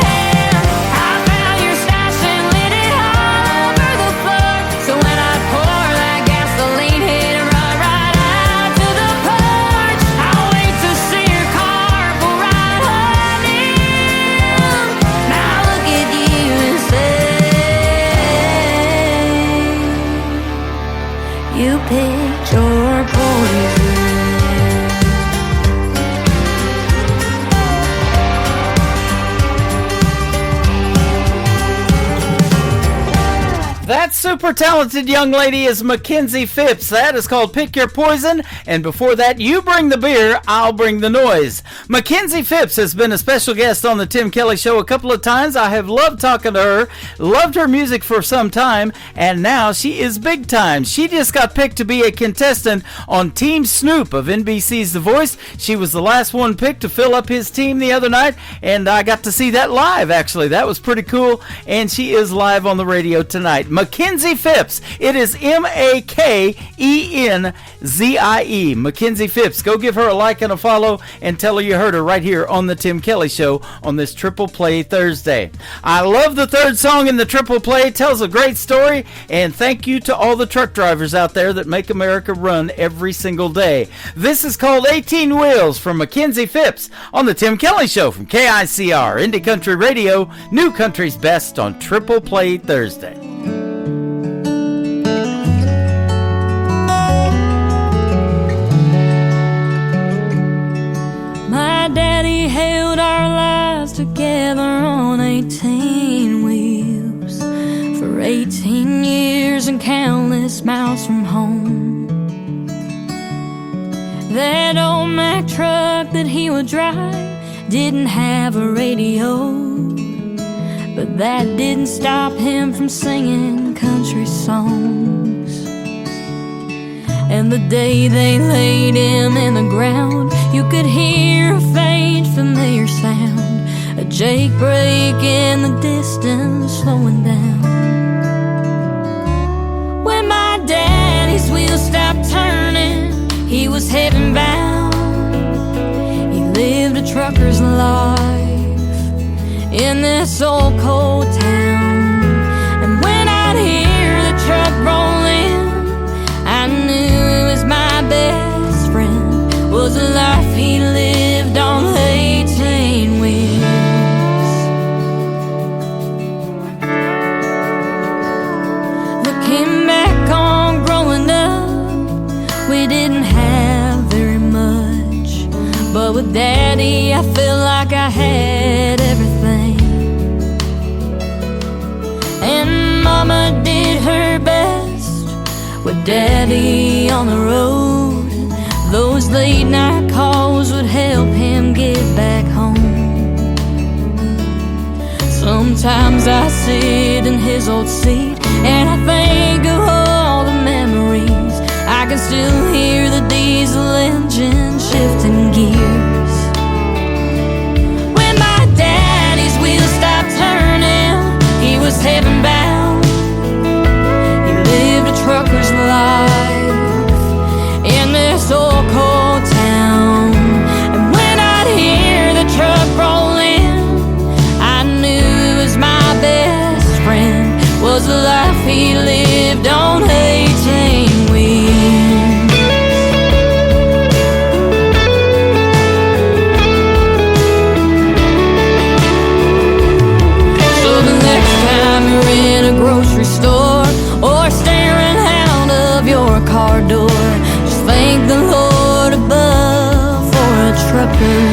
And I found your stash and lit it all over the floor. So when I pour that gasoline, hit it run right out to the porch. I'll wait to see your car pull right on in. Now look at you and say, you picked your poison. super talented young lady is Mackenzie Phipps. That is called Pick Your Poison. And before that, You Bring the Beer, I'll Bring the Noise. Mackenzie Phipps has been a special guest on the Tim Kelly Show a couple of times. I have loved talking to her, loved her music for some time, and now she is big time. She just got picked to be a contestant on Team Snoop of NBC's The Voice. She was the last one picked to fill up his team the other night, and I got to see that live, actually. That was pretty cool, and she is live on the radio tonight. Mackenzie Phipps. It is Makenzie. Mackenzie Phipps. Go give her a like and a follow and tell her you heard her right here on the Tim Kelly Show on this Triple Play Thursday. I love the third song in the Triple Play. It tells a great story, and thank you to all the truck drivers out there that make America run every single day. This is called 18 Wheels from Mackenzie Phipps on the Tim Kelly Show from KICR, Indie Country Radio, New Country's Best on Triple Play Thursday. My daddy held our lives together on 18 wheels for 18 years and countless miles from home. That old Mack truck that he would drive didn't have a radio, but that didn't stop him from singing country songs. And the day they laid him in the ground, you could hear a faint familiar sound, a Jake brake in the distance slowing down. When my daddy's wheels stopped turning, he was heaven bound. He lived a trucker's life in this old cold town. And when I'd hear the truck roll in, I knew it was my best friend, was a life he lived on 18 wheels. Looking back on growing up, we didn't have very much, but with Daddy I felt like I had everything. And Mama did her best with Daddy on the road. Those late night calls would help him get back home. Sometimes I sit in his old seat and I think of all the memories. I can still hear the diesel engine shifting gears. When my daddy's wheels stopped turning, he was heaven bound. He lived a trucker's life in this old cold town. And when I'd hear the truck roll in, I knew it was my best friend, was the life he lived on 18 wheels. So the next time you're in a grocery store or staring out of your car door, just thank the Lord above for a trucker.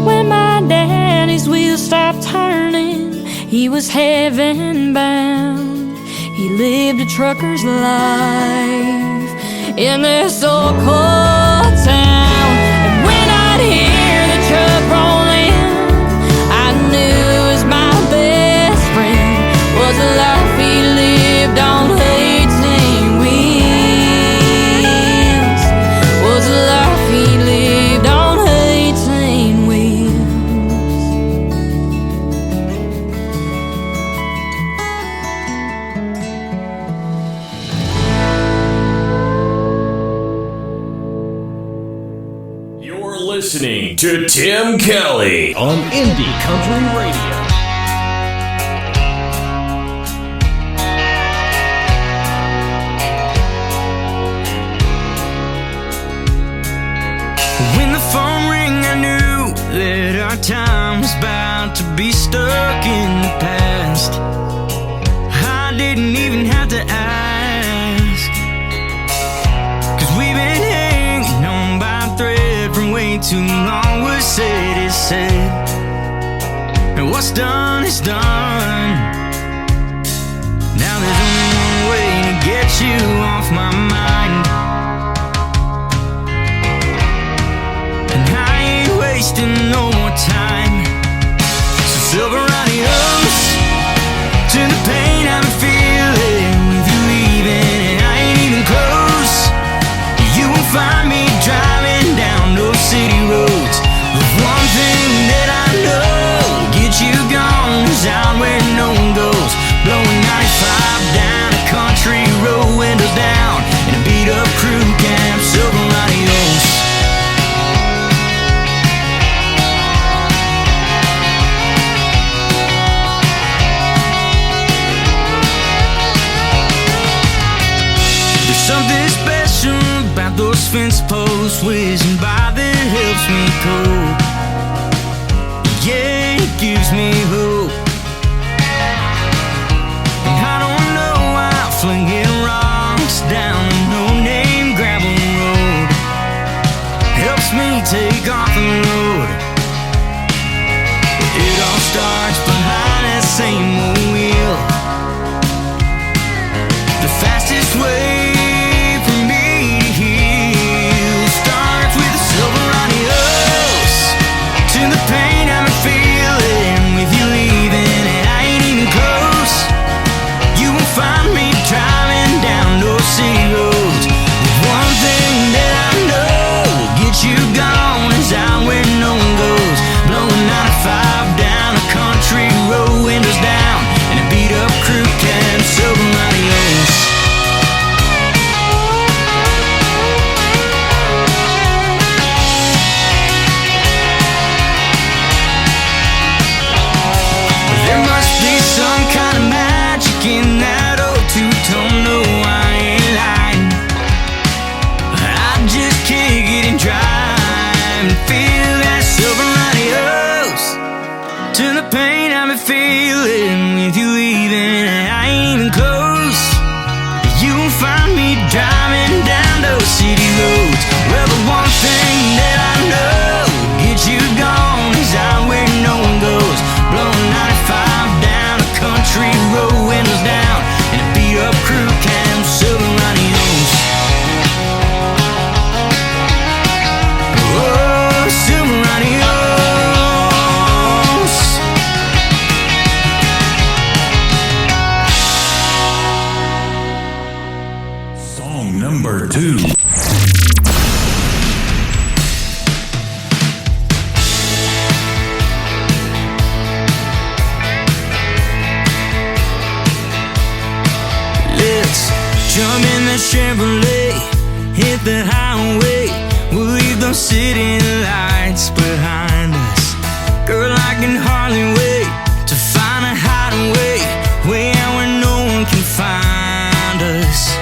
When my daddy's wheels stopped turning, he was heaven bound. He lived a trucker's life in this old cold town. And when I'd hear the truck roll in, I knew it was my best friend, was the life he lived on 18 wheels, was the life he lived on 18 wheels. You're listening to Tim Kelly on Indie Country Radio. When the phone rang, I knew that our time was about to be stuck in the past. I didn't even have to ask, 'cause we've been hanging on by a thread from way too long. What's said is said, and what's done is done. Now there's only one way to get you off my mind, and I ain't wasting no more time. So silver adios to the pain I'm feeling with you leaving, and I ain't even close. You won't find me driving down those city roads. The one thing that I know gets you gone is out where no one goes. Blowing 95 down a country road, windows down in a beat up crew cab, silver adios. There's something special about those fence posts whizzing by that helps me cope. Yeah, it gives me hope. And I don't know why flinging rocks down a no-name gravel road helps me take off the road. It all starts behind that same old wheel. The fastest way for me to heal starts with a silver adios to the pain I'm feeling with you leaving, and I ain't even close. You won't find me driving down those city roads. The one thing that I know will get you gone is out where no one goes. Blowing 95 down a country road, windows down in a beat up crew cab, silver adios. There must be some kind of magic in that old two-tone, no, I ain't lying. I just kick it and drive and feel that silver adios to the pain I'm feeling with you leaving, and I ain't even close. You won't find me driving down those city roads. Well, the one thing that I know gets you gone is out where no one goes. Blowing 95 down a country road, windows down in a beat up crew cab, silver adios. Oh, silver adios. Song number 2. Let's jump in the Chevrolet, hit the highway. We'll leave those city lights behind us. Girl, I can hardly wait to find a hideaway, way out where no one can find us.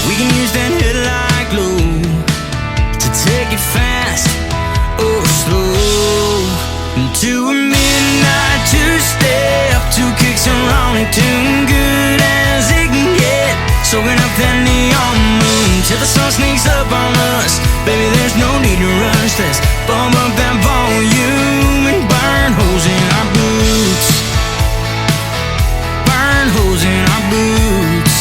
We can use that headlight glow to take it fast or slow. To a midnight two-step, 2 kicks and rolling, too good as it can get. Soaking up that neon moon till the sun sneaks up on us. Baby, there's no need to rush. Let's bump up that volume and burn holes in our boots. Burn holes in our boots.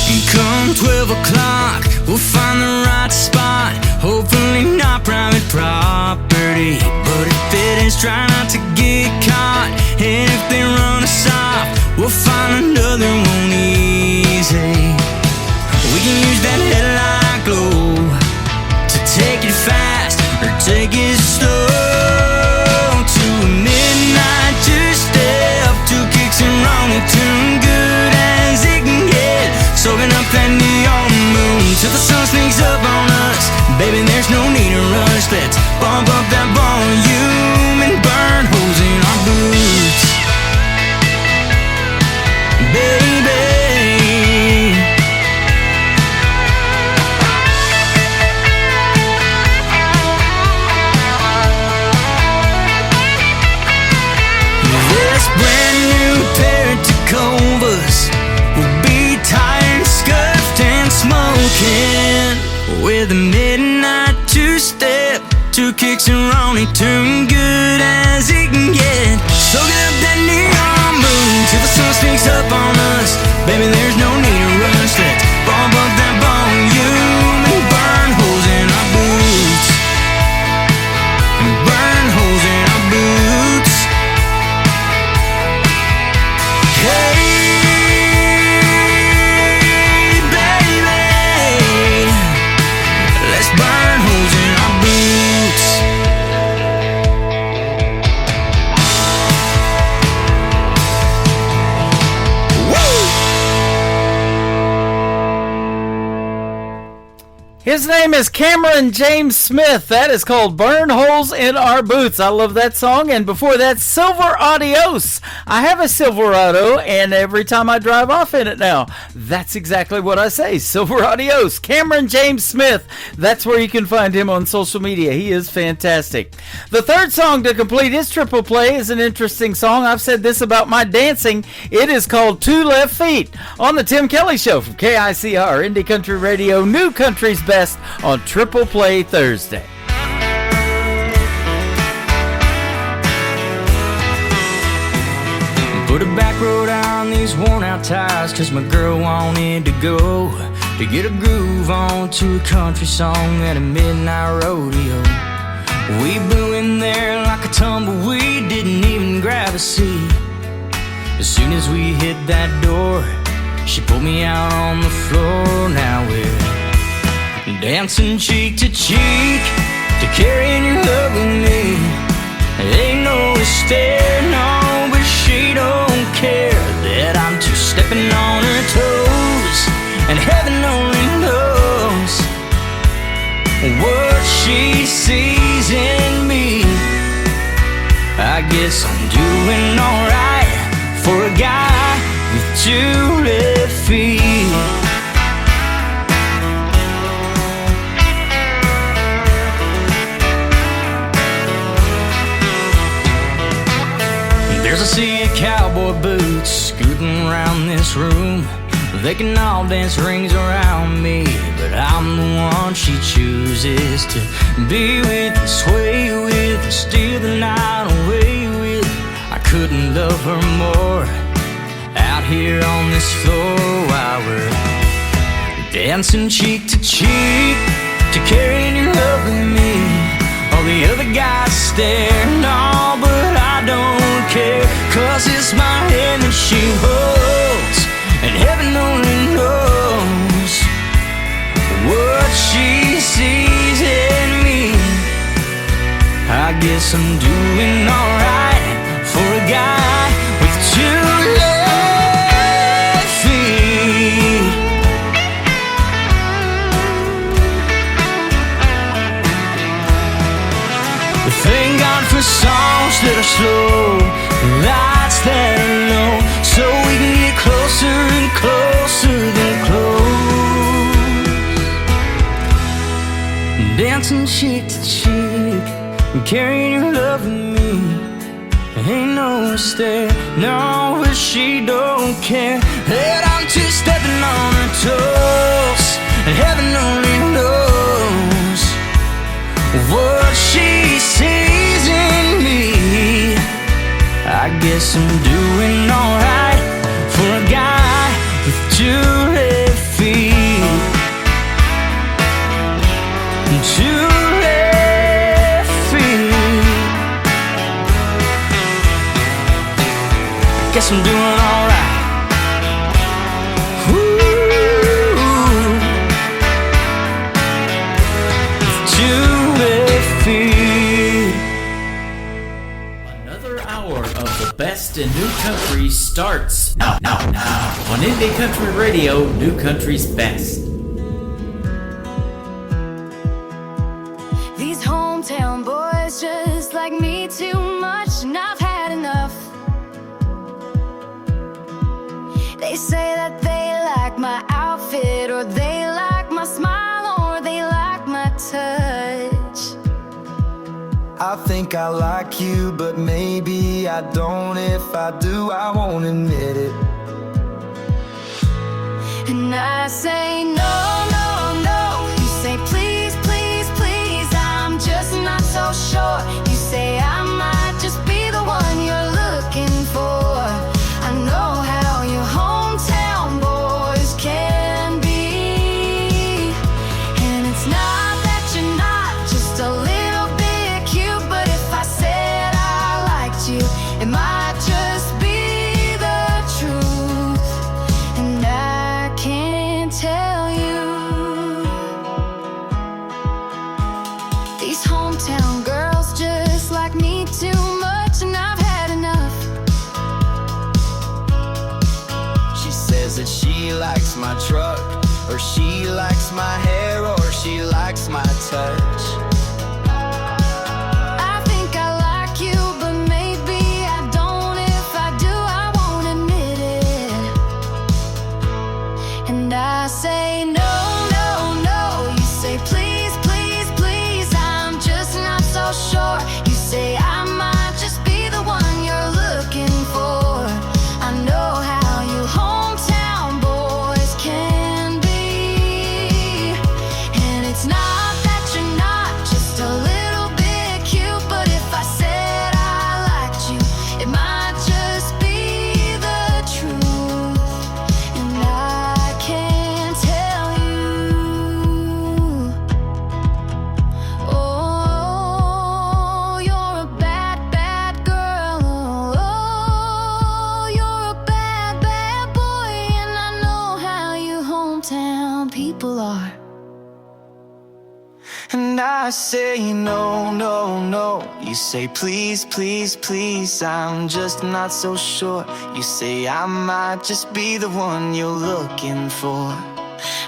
And come 12 o'clock, we'll find the right spot. Hopefully not private property, but if it is, try not to get caught. And if they run us off, we'll find another one easy. We can use that headlight glow to take it fast or take it slow. To a midnight two-step, 2 kicks and rolling, too good as it can get. Soaking up that neon moon till the sun sneaks up on us. Baby, there's no need to rush. Let's bump up that volume and burn holes in our boots. Baby, this brand new pair of Tacovas will be tired, scuffed, and smoking. With a midnight two-step, 2 kicks and rolling, too good as it can get. Soaking up that neon moon till the sun sneaks up on us. Baby, there's no need to rush. Let's bump up that volume and burn holes in our boots. And burn holes in our boots. Hey, baby, let's burn holes in our boots. His name is Cameron James Smith. That is called Burn Holes in Our Boots. I love that song. And before that, Silver Adios. I have a Silverado, and every time I drive off in it now, that's exactly what I say. Silver Adios. Cameron James Smith. That's where you can find him on social media. He is fantastic. The third song to complete his triple play is an interesting song. I've said this about my dancing. It is called Two Left Feet on the Tim Kelly Show from KICR, Indie Country Radio, New Country's Best on Triple Play Thursday. Put a back road on these worn out tires, cause my girl wanted to go to get a groove on to a country song at a midnight rodeo. We blew in there like a tumbleweed, didn't even grab a seat. As soon as we hit that door, she pulled me out on the floor. Now we're dancing cheek to cheek to carrying your love with me. Ain't no stair, no, but she don't care that I'm just stepping on her toes. And heaven only knows what she sees in me. I guess I'm doing alright for a guy with two left feet. There's a sea of cowboy boots scooting around this room. They can all dance rings around me, but I'm the one she chooses to be with, and sway with, and steal the night away with. I couldn't love her more out here on this floor while we're dancing cheek to cheek to carrying your love with me. All the other guys stare, no, but I don't care, cause it's my hand that she holds, and heaven only knows what she sees in me. I guess I'm doing alright for a guy with two left feet. Thank God for songs that are slow, lights that are low, so we can get closer and closer than close. Dancing cheek to cheek, and carrying your love with me. Ain't no stair, no, but she don't care that I'm just stepping on her toes, and heaven only knows what she sees in me. I guess I'm doing alright for a guy with two left feet. Two left feet. Guess I'm doing alright. Another hour of the best in new country starts now on Indie Country Radio, New Country's Best. These hometown boys just like me too much, and I've had enough. They say that they like my outfit, or they like my smile, or they like my touch. I think I like you, but maybe I don't. If I do, I won't admit it. And I say no, no, no. You say please, please, please. I'm just not so sure. You say I might just be the one you're looking hometown girls just like me too much, and I've had enough. She says that she likes my truck, or she likes my hair, or she likes my touch. I think I like you, but maybe I don't. If I do, I won't admit it. And I say no, no, no. You say please, please, please. I'm just not so sure. You say I might just be the one you're looking for. I know how you hometown boys can be. And it's not that you're not just a little bit cute, but if I said I liked you, it might just be the truth. And I can't tell you. Oh, you're a bad, bad girl. Oh, you're a bad, bad boy. And I know how you hometown people are. And I say no, no, no. You say please, please, please. I'm just not so sure. You say I might just be the one you're looking for.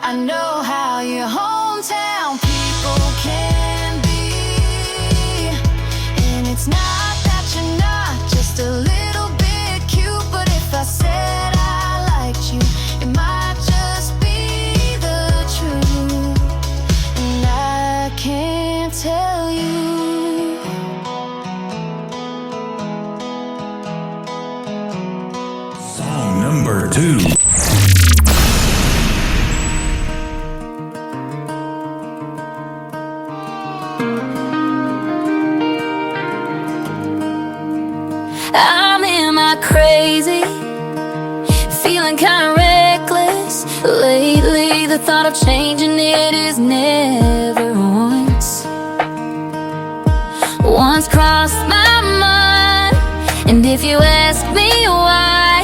I know how your hometown people can be. And it's not that you're not just a little bit cute, but if I said I liked you, it might just be the truth. And I can't tell you. Song number 2. I'm in my crazy, feeling kinda reckless. Lately, the thought of changing it is never once crossed my mind. And if you ask me why,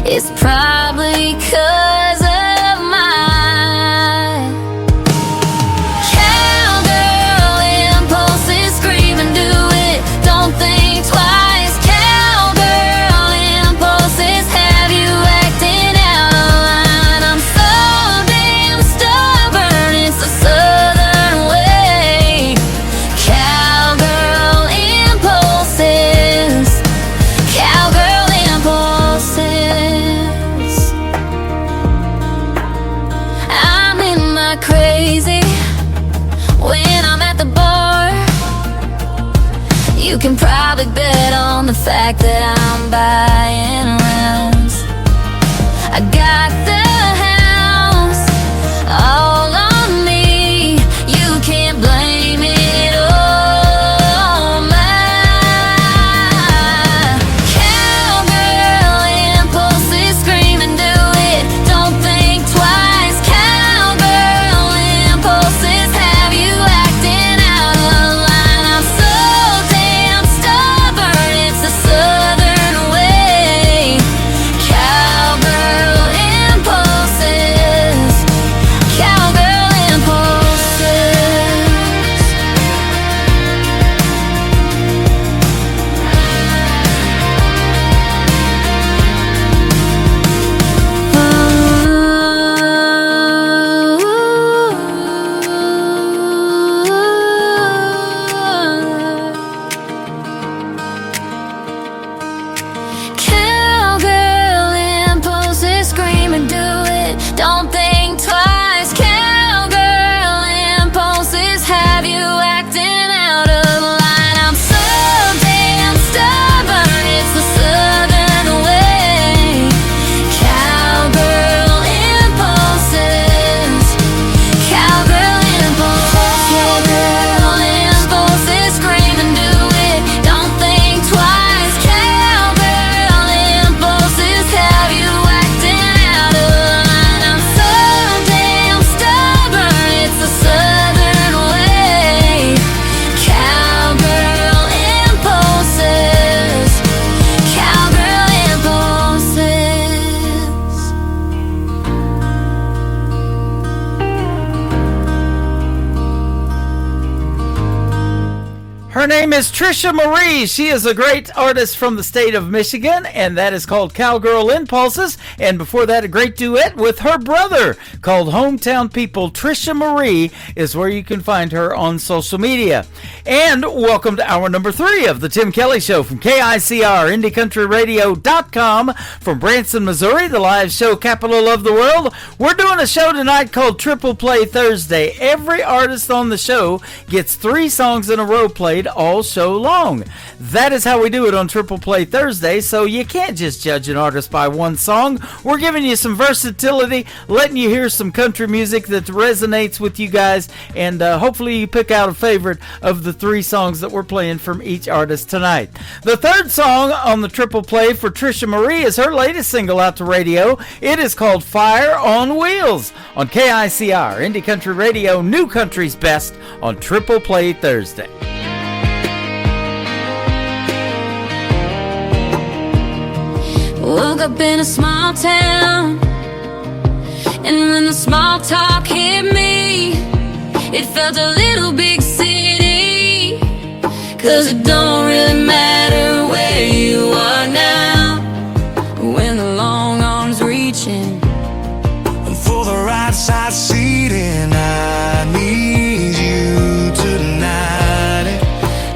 it's probably 'cause of my cowgirl impulses. Scream and do it, don't think twice. Cowgirl impulses have you acting out of line. I'm so damn stubborn, it's a southern way. Cowgirl impulses, cowgirl impulses. I'm in my crazy when I'm at the bar. You can probably bet on the fact that I'm buying rounds. I got the house all on me. You can't blame it on my cowgirl impulses. Scream and do it, don't think twice. Cowgirl impulses have you acting out of line. I'm so damn stubborn, it's a southern way. Her name is Trisha Marie. She is a great artist from the state of Michigan, and that is called Cowgirl Impulses. And before that, a great duet with her brother called Hometown People. Trisha Marie is where you can find her on social media. And welcome to hour number 3 of the Tim Kelly Show from KICR, IndieCountryRadio.com from Branson, Missouri, the live show capital of the world. We're doing a show tonight called Triple Play Thursday. Every artist on the show gets 3 songs in a row played all show long. That is how we do it on Triple Play Thursday, so you can't just judge an artist by one song. We're giving you some versatility, letting you hear some country music that resonates with you guys, and hopefully you pick out a favorite of the 3 songs that we're playing from each artist tonight. The third song on the Triple Play for Trisha Marie is her latest single out to radio. It is called Fire on Wheels on KICR, Indie Country Radio, New Country's Best on Triple Play Thursday. Woke up in a small town, and when the small talk hit me, it felt a little big city. 'Cause it don't really matter where you are now, when the long arms reaching for the right side seating, I need you tonight.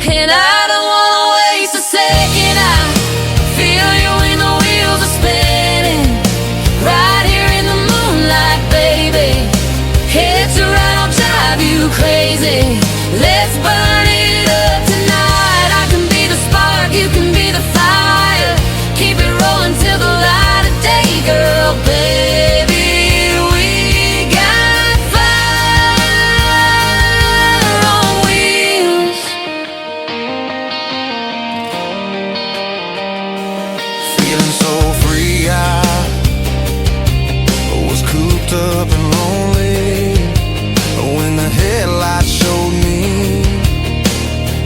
And I don't wanna waste a second. I feel you when the wheels are spinning, right here in the moonlight, baby. Head to right, I'll drive you crazy. Let's burn it up tonight. I can be the spark, you can be the fire. Keep it rolling till the light of day, girl, baby. We got fire on wheels. Feeling so free, I was cooped up and lonely when the headlights showed me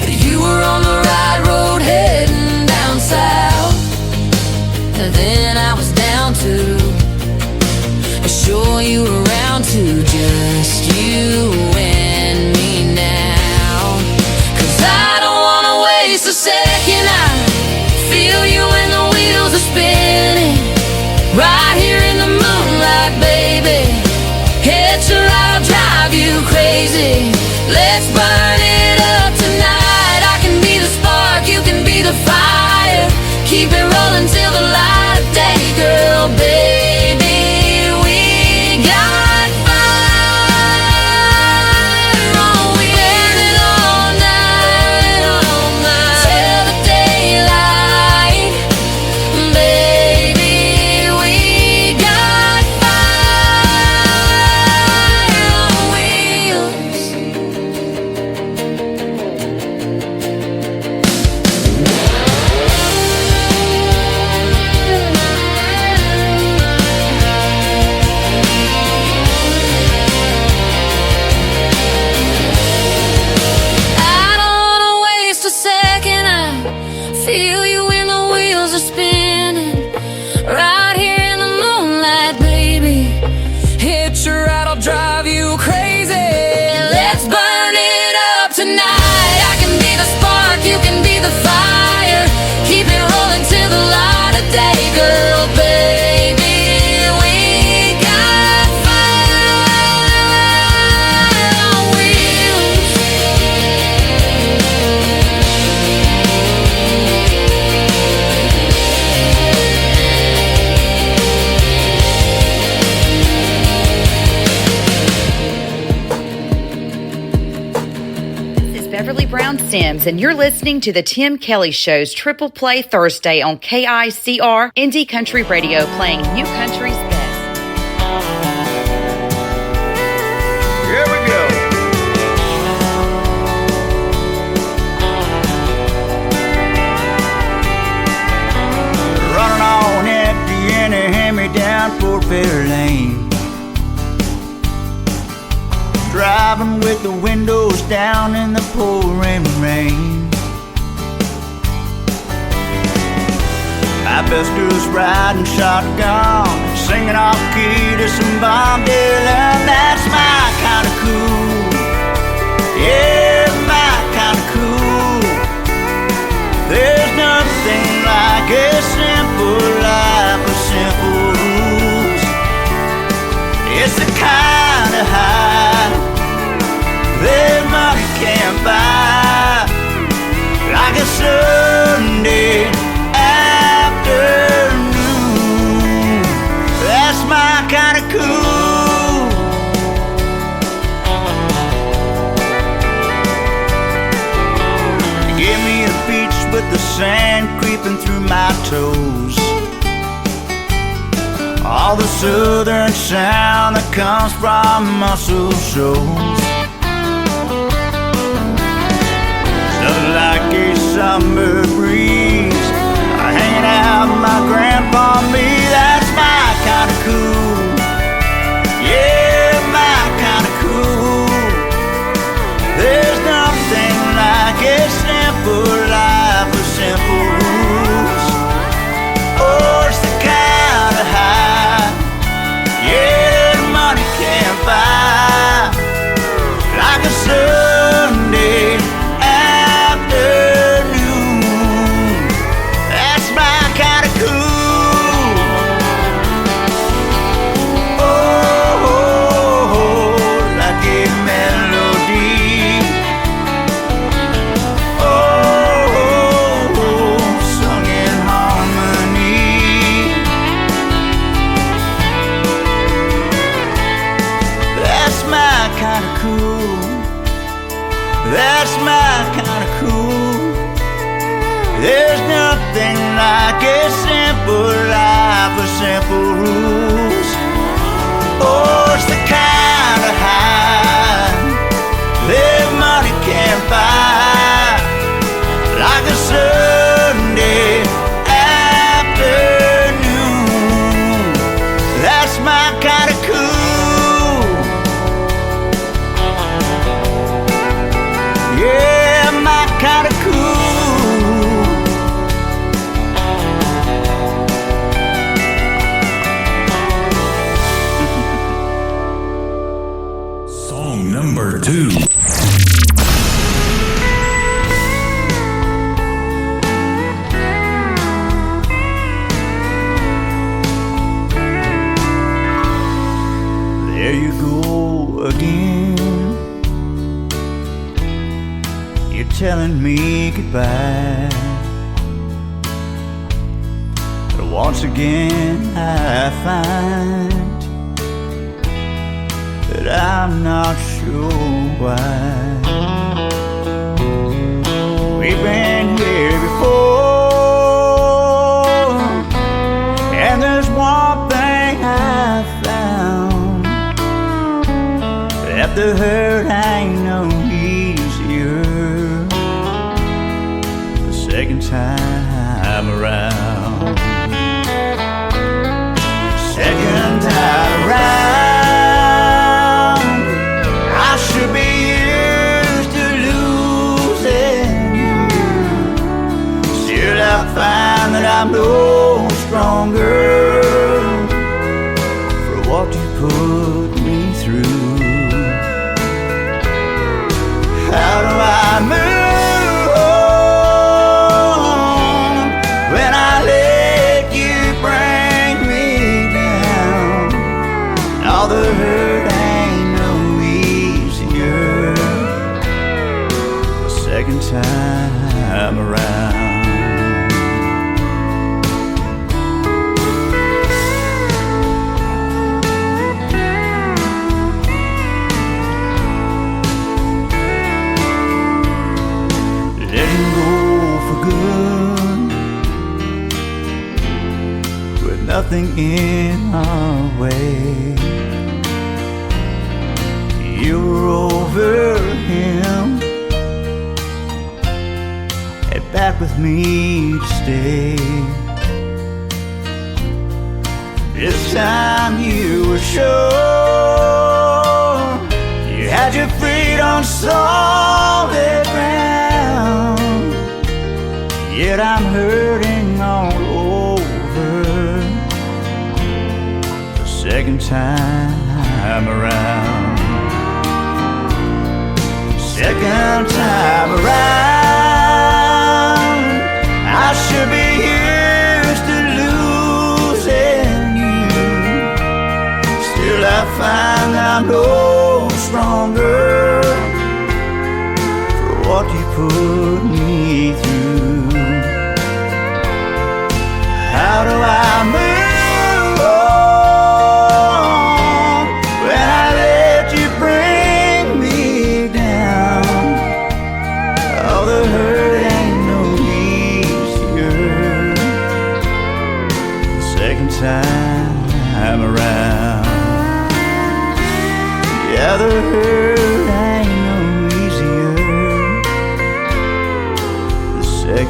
that you were on the right road heading down south. And then I was down to show you around to just you and me now. 'Cause I don't wanna waste a second. I feel you when the wheels are spinning, right here in the moonlight, baby. Head to right, I'll drive you crazy. Let's burn it up tonight. I can be the spark, you can be the fire. Keep it rolling till the light of day, girl, baby. We got fire on wheels. And all night, till the daylight, baby. We got fire on wheels. I don't wanna waste a second. I feel you when the wheels are spinning, right here in the moonlight, baby. Hit your right, I'll drive you crazy. Let's burn it up tonight. I can be the spark, you can be the fire. Keep it rolling till the light of day, girl, baby. We got fire on wheels. This is Beverly Brown Sims, and you're listening to the Tim Kelly Show's Triple Play Thursday on KICR, Indie Country Radio, playing New Country's best. Here we go. Running on empty and they hand me down Fort Fair Lane. Driving with the windows down in the pouring rain. My best girl's riding shotgun, singing off key to some Bob Dylan. That's my kind of cool. Yeah, my kind of cool. with the sand creeping through my toes. All the southern sound that comes from muscle shoals. Nothing like a summer breeze hanging out with my grandpa and me. That's my kind of cool. Yeah, my kind of cool. There's nothing like a simple life with simple rules. Oh, it's the kind of high, yeah, money can't buy. Like a Sunday afternoon. That's my kind of cool. Oh, like a melody. Oh, sung in harmony. That's my kind of cool. That's my kind of cool. There's nothing like a simple life with simple rules. Oh, it's the kind of high that money can't buy. Like a Sunday afternoon. That's my kind of cool. Yeah, my kind of cool. Song number 2. There you go again. You're telling me goodbye. But once again I find that I'm not sure why. We've been here before, and there's one thing I found, that the hurt ain't no easier the second time around. Second time around, I should be used to losing you. Still I find that I'm no stronger for what you put me through. How do I move on when I let you bring me down? All the hurt ain't no easier the second time around. Letting go for good, with nothing in our way. You were over him, and back with me to stay. This time you were sure you had your feet on solid ground. Yet I'm hurting all over the second time around. Second time around, I should be used to losing you. Still I find I'm no stronger for what you put me through. How do I move on when I let you bring me down? All the hurt ain't no easier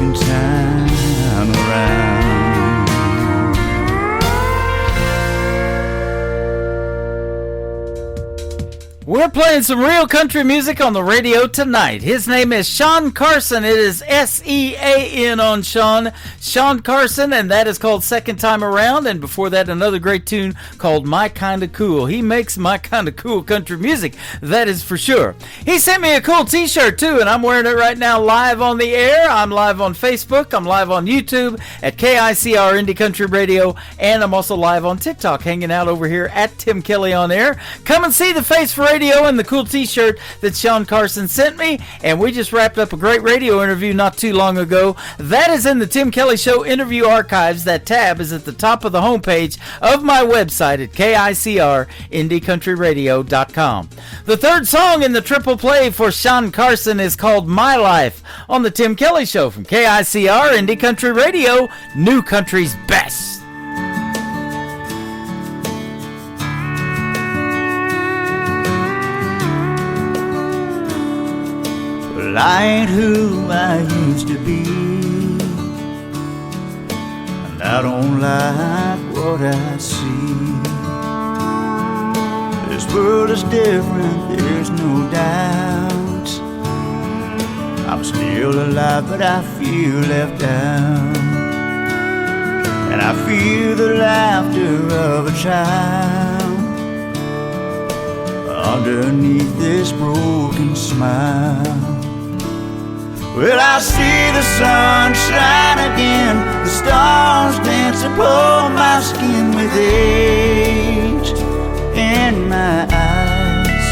second time around. We're playing some real country music on the radio tonight. His name is Sean Carson. It is S-E-A-N on Sean. Sean Carson, and that is called Second Time Around. And before that, another great tune called My Kinda Cool. He makes my kinda cool country music, that is for sure. He sent me a cool t-shirt too, and I'm wearing it right now live on the air. I'm live on Facebook. I'm live on YouTube at KICR Indie Country Radio. And I'm also live on TikTok, hanging out over here at Tim Kelly on Air. Come and see the face for radio and the cool t-shirt that Sean Carson sent me, and we just wrapped up a great radio interview not too long ago. That is in the Tim Kelly Show interview archives. That tab is at the top of the homepage of my website at KICRIndieCountryRadio.com. The third song in the triple play for Sean Carson is called My Life on the Tim Kelly Show from KICR Indie Country Radio, New Country's Best. Well, I ain't who I used to be, and I don't like what I see. This world is different, there's no doubt. I'm still alive, but I feel left out, and I feel the laughter of a child underneath this broken smile. Well, I see the sun shine again, the stars dance upon my skin with age in my eyes.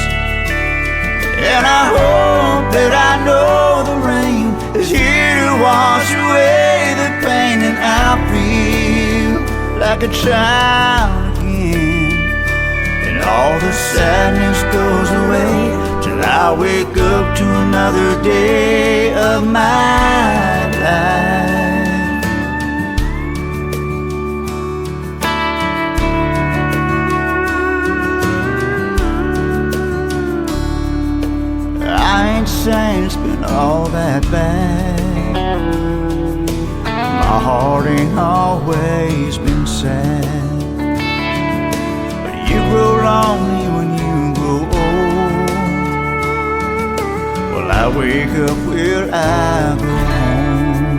And I hope that I know the rain is here to wash away the pain, and I'll feel like a child again, and all the sadness goes away till I wake up to another day of my life. I ain't saying it's been all that bad. My heart ain't always been sad, but you grow lonely when you grow old. Well, I wake up where I go home.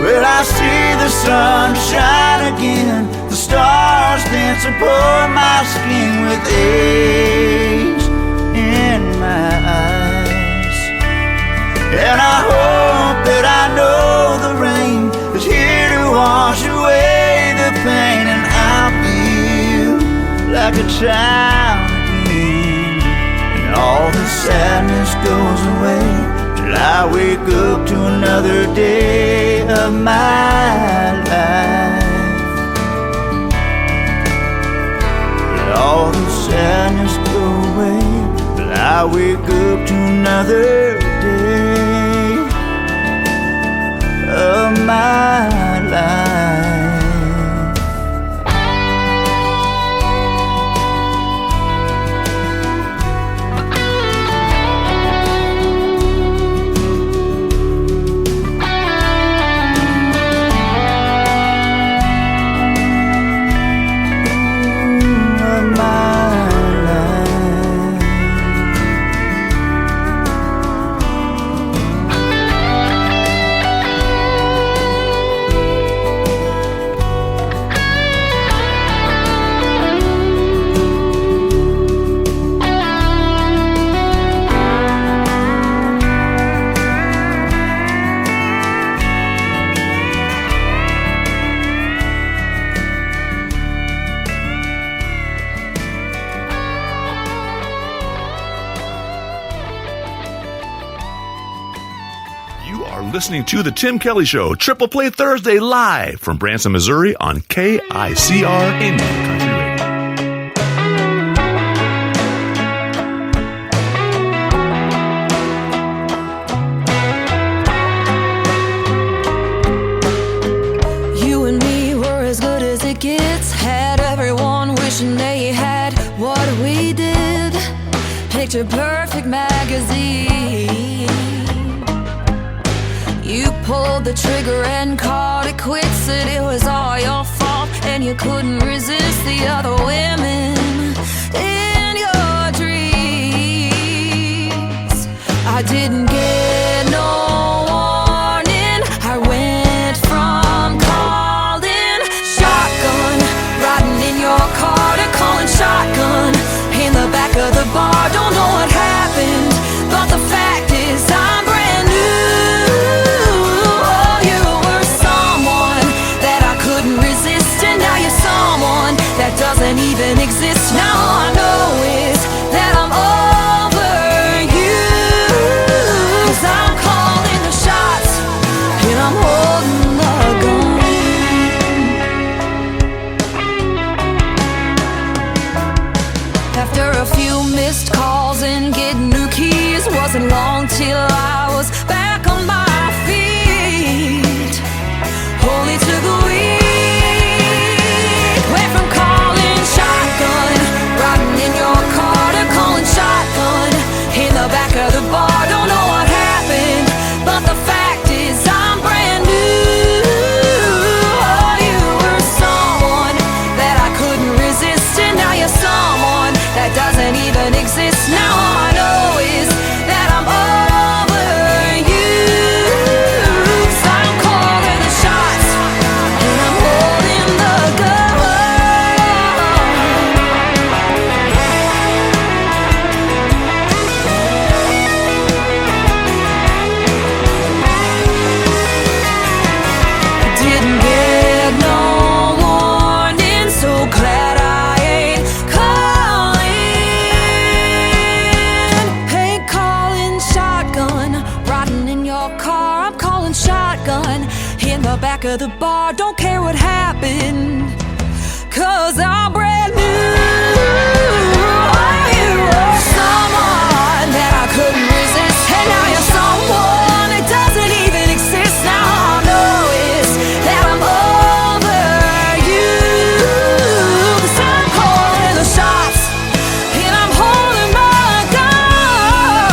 Well, I see the sun shine again, the stars dance upon my skin with age in my eyes. And I hope that I know the rain is here to wash away the pain, and I'll feel like a child again, and all the sadness goes away till I wake up to another day of my life. Let all the sadness go away till I wake up to another day of my life. Listening to the Tim Kelly Show, Triple Play Thursday, live from Branson, Missouri on KICR Indie Country Radio. You and me were as good as it gets, had everyone wishing they had what we did. Picture perfect magazine. You pulled the trigger and called it quits, said it was all your fault and you couldn't resist the other women in your dreams. I didn't get no warning. I went from calling shotgun, riding in your car, to calling shotgun in the back of the bar. Don't know what happened, but the fact is I'm brand new. Oh, you were someone that I couldn't resist, and now you're someone that doesn't even exist. Now all I know is that I'm over you, 'cause I'm calling the shots and I'm holding the gun. After a few missed calls and getting new keys, wasn't long till I was back on my feet. Only took a week. Went from calling shotgun, riding in your car, to calling shotgun in the back of the bar. Don't know what happened, but the fact is I'm brand new. Oh, you were someone that I couldn't resist, and now you're someone that doesn't even exist. Now all I know is that I'm over you, 'cause I'm calling the shots and I'm holding the gun. Didn't get no warning, so glad I ain't calling shotgun, riding in your car. I'm calling shotgun in the back of the bar. Don't care what happened, 'cause I'm brand new. You were someone that I couldn't resist, and now you're someone that doesn't even exist. Now all I know is that I'm over you, 'cause I'm calling the shots and I'm holding my gun.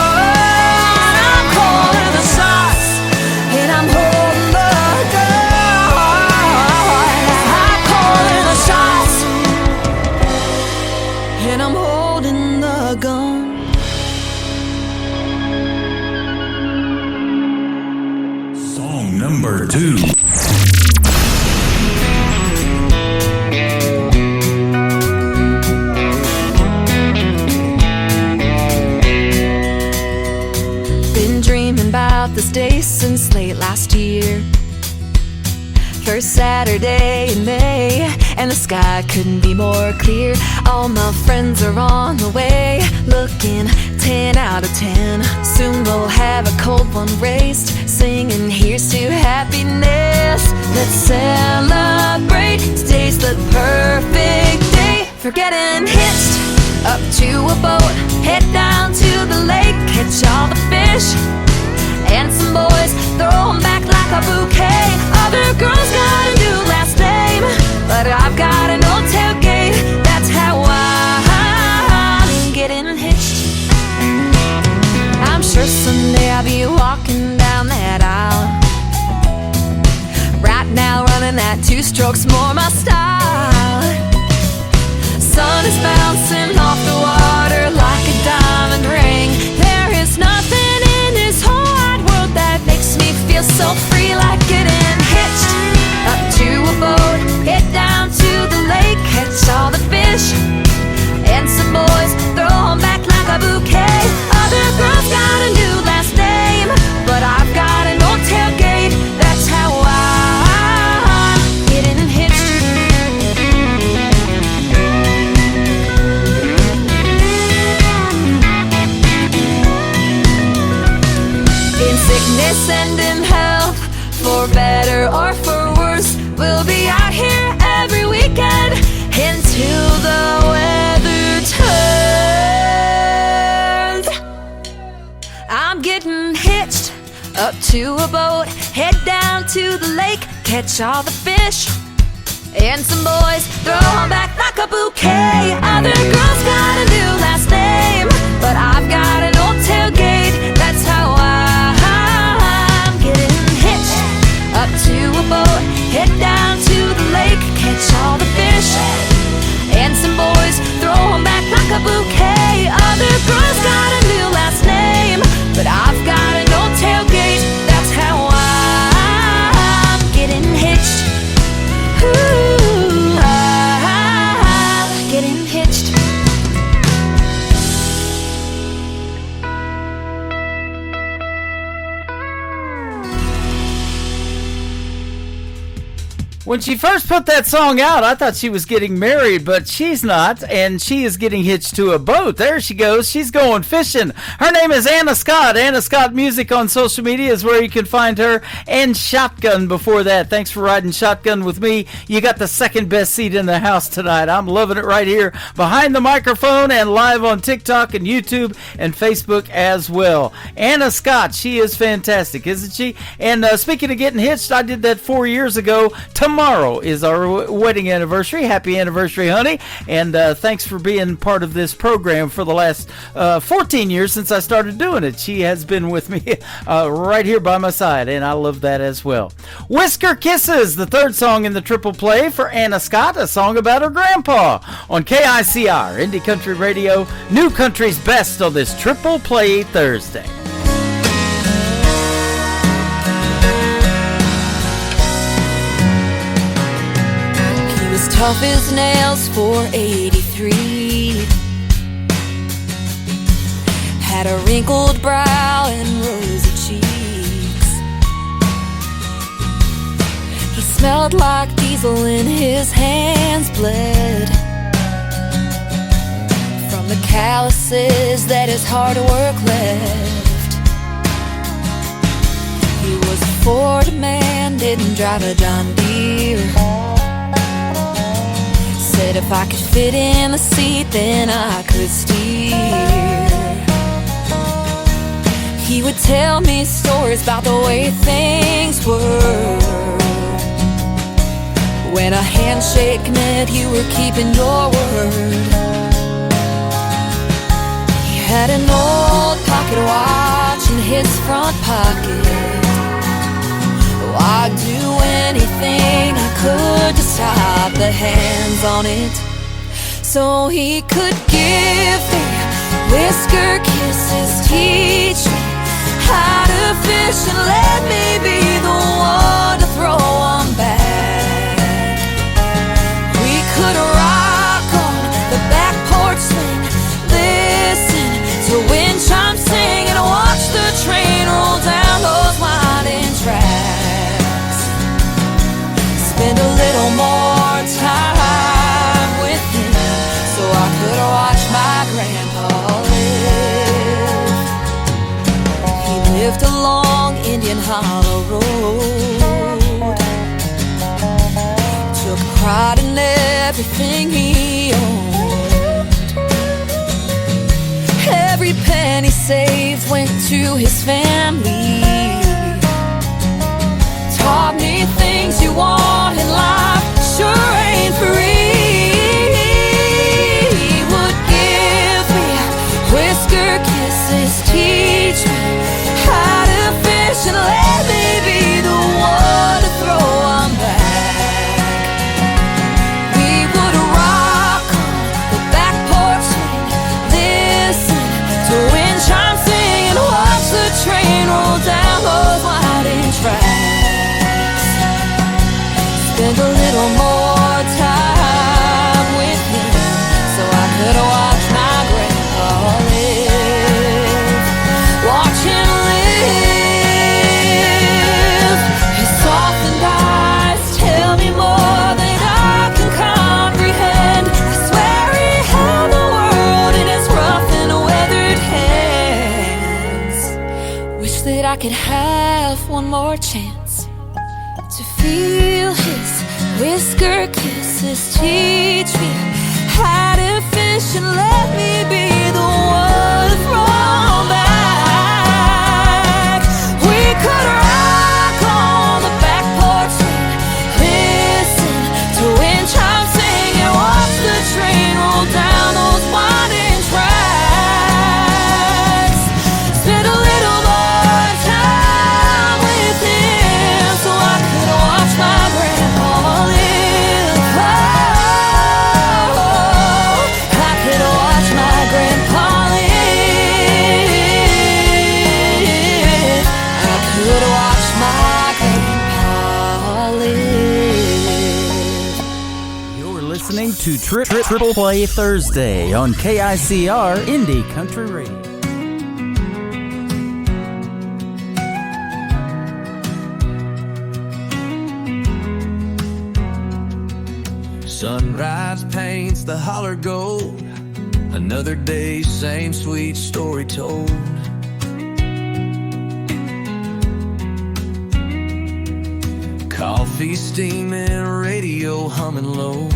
I'm calling the shots and I'm holding the gun. I'm calling the shots and I'm holding the gun. Song number 2. Been dreaming about this day since late last year. First Saturday in May, and the sky couldn't be more clear. All my friends are on the way, looking 10 out of 10. Soon we'll have a cold one raised, singing here's to happiness. Let's celebrate, today's the perfect day for getting hitched up to a boat. Head down to the lake, catch all the fish, and some boys throw 'em back like a bouquet. Other girls got a new last name, but I've got an old tailgate. That's how I'm getting hitched. I'm sure someday I'll be walking down that aisle. Right now running that 2 strokes more my style. Sun is bouncing off the water like a diamond ring. There is nothing in this whole wide world that makes me feel so free, like getting hitched up to a boat. Head down to the lake, catch all the fish, and some boys throw 'em back like a bouquet. Other girls got a new last name, but I've got an old tailgate. That's how I'm getting hitched. In sickness and in health, for better or for worse, we'll be out here every weekend until the weather turns. I'm getting hitched up to a boat, head down to the lake, catch all the fish, and some boys throw 'em back like a bouquet. Other girls got a new last name, but I've got an old tailgate. That's how I'm getting hitched When she first put that song out, I thought she was getting married, but she's not, and she is getting hitched to a boat. There she goes. She's going fishing. Her name is Anna Scott. Anna Scott Music on social media is where you can find her, and Shotgun before that. Thanks for riding Shotgun with me. You got the second best seat in the house tonight. I'm loving it right here behind the microphone and live on TikTok and YouTube and Facebook as well. Anna Scott, she is fantastic, isn't she? And speaking of getting hitched, I did that 4 years ago. Tomorrow is our wedding anniversary. Happy anniversary, honey. And thanks for being part of this program for the last 14 years since I started doing it. She has been with me right here by my side, and I love that as well. Whisker Kisses, the third song in the triple play for Anna Scott, a song about her grandpa on KICR, Indie Country Radio, New Country's Best on this triple play Thursday. Tough as nails for 83. Had a wrinkled brow and rosy cheeks. He smelled like diesel and his hands bled from the calluses that his hard work left. He was a Ford man, didn't drive a John Deere. Said if I could fit in the seat, then I could steer. He would tell me stories about the way things were, when a handshake meant you were keeping your word. He had an old pocket watch in his front pocket. Oh, I'd do anything I could to stop the hands on it, so he could give me whisker kisses, teach me how to fish, and let me be the one to throw them back. We could rock on the back porch swing, listen to wind chimes sing, and watch the train roll down those winding tracks. Spend a little more time with him, so I could watch my grandpa live. He lived along Indian Hollow Road, took pride in everything he owned. Every penny saved went to his family. Taught me things you want in life sure ain't free. He would give me whisker kisses, teach me how to fish, and let me be the one to throw them back. We would rock on the back porch swing, listen to wind chimes sing, and watch the train roll down those winding tracks. Spend a little more time with him, so I could watch my grandpa live. Watch him live. His softened eyes tell me more than I can comprehend. I swear he held the world in his rough and weathered hands. Wish that I could have one more chance to feel his whisker kisses, teach me how to fish, and let me be the one to throw back. We could rock on the back porch swing, listen to wind chimes sing, and watch the train roll down those winding tracks. Spend a little more time with him, so I could watch my grandpa live. Oh, I could watch my grandpa live. I could watch my grandpa live. You're listening to Triple Play Thursday on KICR Indie Country Radio. Sunrise paints the holler gold. Another day, same sweet story told. Coffee steaming, radio humming low.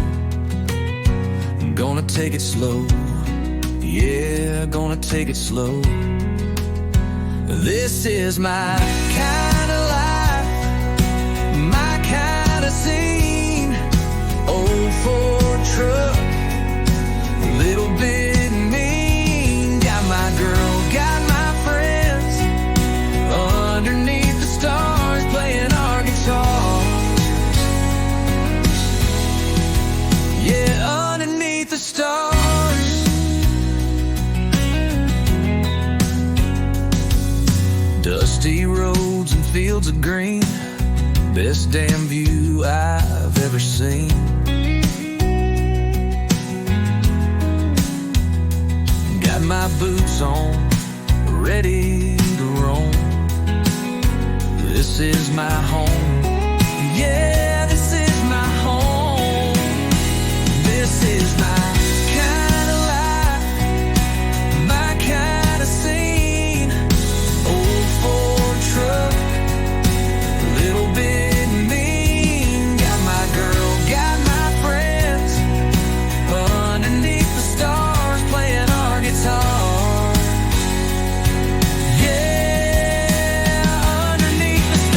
Gonna take it slow. Yeah, gonna take it slow. This is my kind of life, my kind of scene. Old Ford truck, a little bit mean. Got my girl, got my friends, underneath the stars playing our guitar. Yeah, underneath the stars. Dusty roads and fields of green, best damn view I've ever seen. Got my boots on, ready to roam. This is my home. Yeah, this is my home. This is my kind of life, my kind of scene. Old Ford truck, a little bit mean. Got my girl, got my friends, underneath the stars playing our guitar. Yeah, underneath the stars.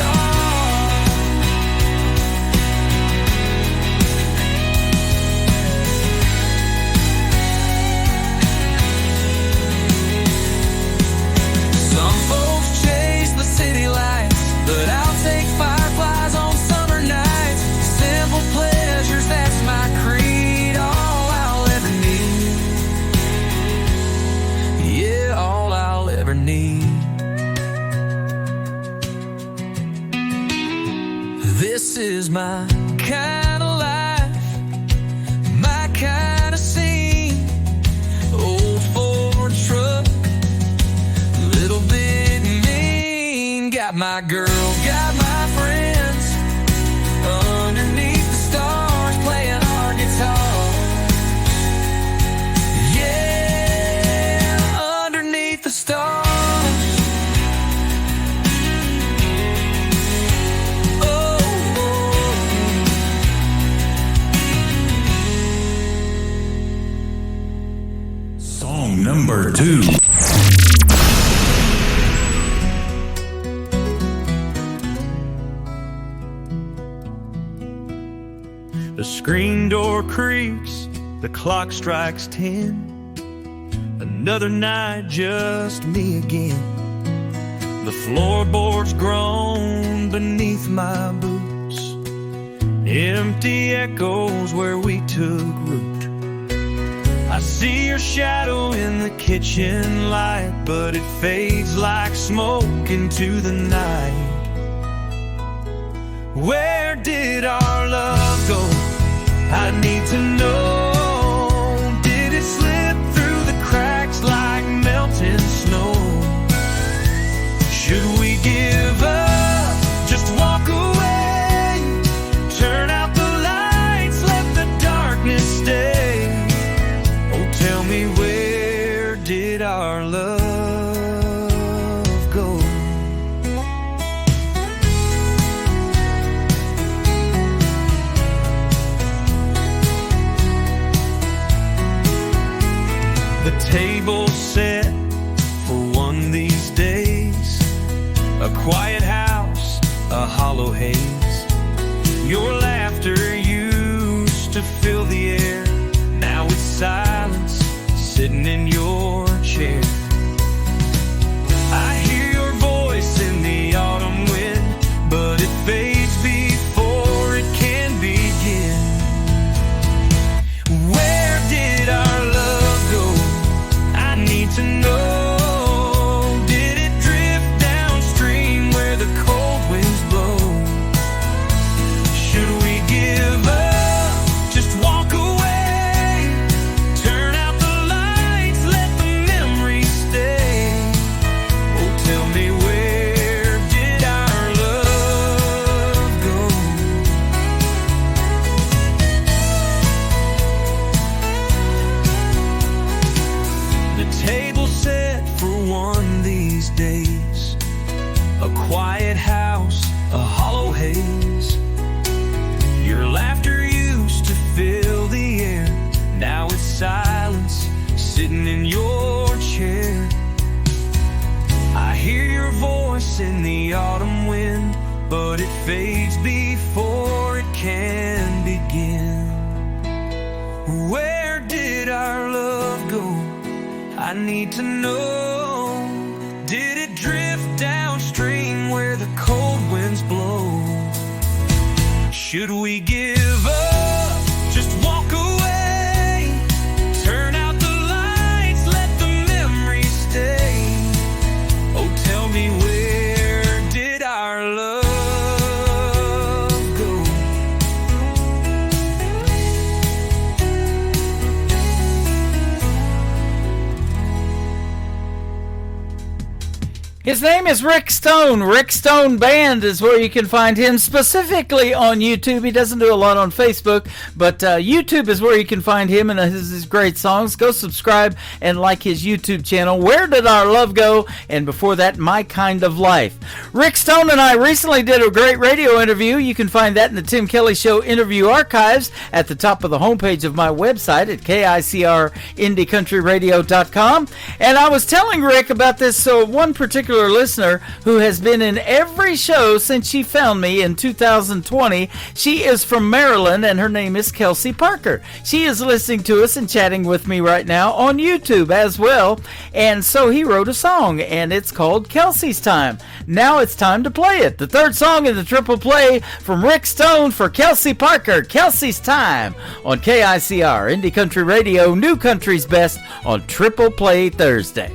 Some folks chase the city lights, but I'll take fireflies on summer nights. Simple pleasures, that's my creed. All I'll ever need. Yeah, all I'll ever need. This is my kind of life, my kind of scene. Old Ford truck, little bit mean. Got my girl, got my friends, underneath the stars playing our guitar. Yeah, underneath the stars. Song number 2. The screen door creaks, the clock strikes 10. Another night, just me again. The floorboards groan beneath my boots. Empty echoes where we took root. I see your shadow in the kitchen light, but it fades like smoke into the night. Where did our love go? I need to know. Did it slip through the cracks like melting snow? Should we give up? Just walk away. Turn out the lights, let the darkness stay. Oh, tell me, where did our love go? The table set for one these days. A quiet house, a hollow haze. Your laughter used to fill the air. Now it's silence, sitting in your chair. I hear your voice in the autumn wind, but it fades before it can begin. Where did our love go? I need to know. Did it drift downstream where the cold winds blow? Should we give a hollow haze. Your laughter used to fill the air. Now it's silence sitting in your chair. I hear your voice in the autumn wind, but it fades before it can begin. Where did our love go? I need to know. Did it drift downstream where the cold winds blow? Should we give up? Just walk away. Turn out the lights, let the memories stay. Oh, tell me, where did our love go? His name is Rick Stone. Rick Stone Band is where you can find him, specifically on YouTube. He doesn't do a lot on Facebook, but YouTube is where you can find him and his great songs. Go subscribe and like his YouTube channel, Where Did Our Love Go? And before that, My Kind of Life. Rick Stone and I recently did a great radio interview. You can find that in the Tim Kelly Show interview archives at the top of the homepage of my website at KICRIndieCountryRadio.com. And I was telling Rick about this one particular listener who has been in every show since she found me in 2020. She is from Maryland, and her name is Kelsey Parker. She is listening to us and chatting with me right now on YouTube as well. And so he wrote a song, and it's called Kelsey's Time. Now it's time to play it. The third song in the triple play from Rick Stone for Kelsey Parker, Kelsey's Time, on KICR Indie Country Radio, New Country's Best, on Triple Play Thursday.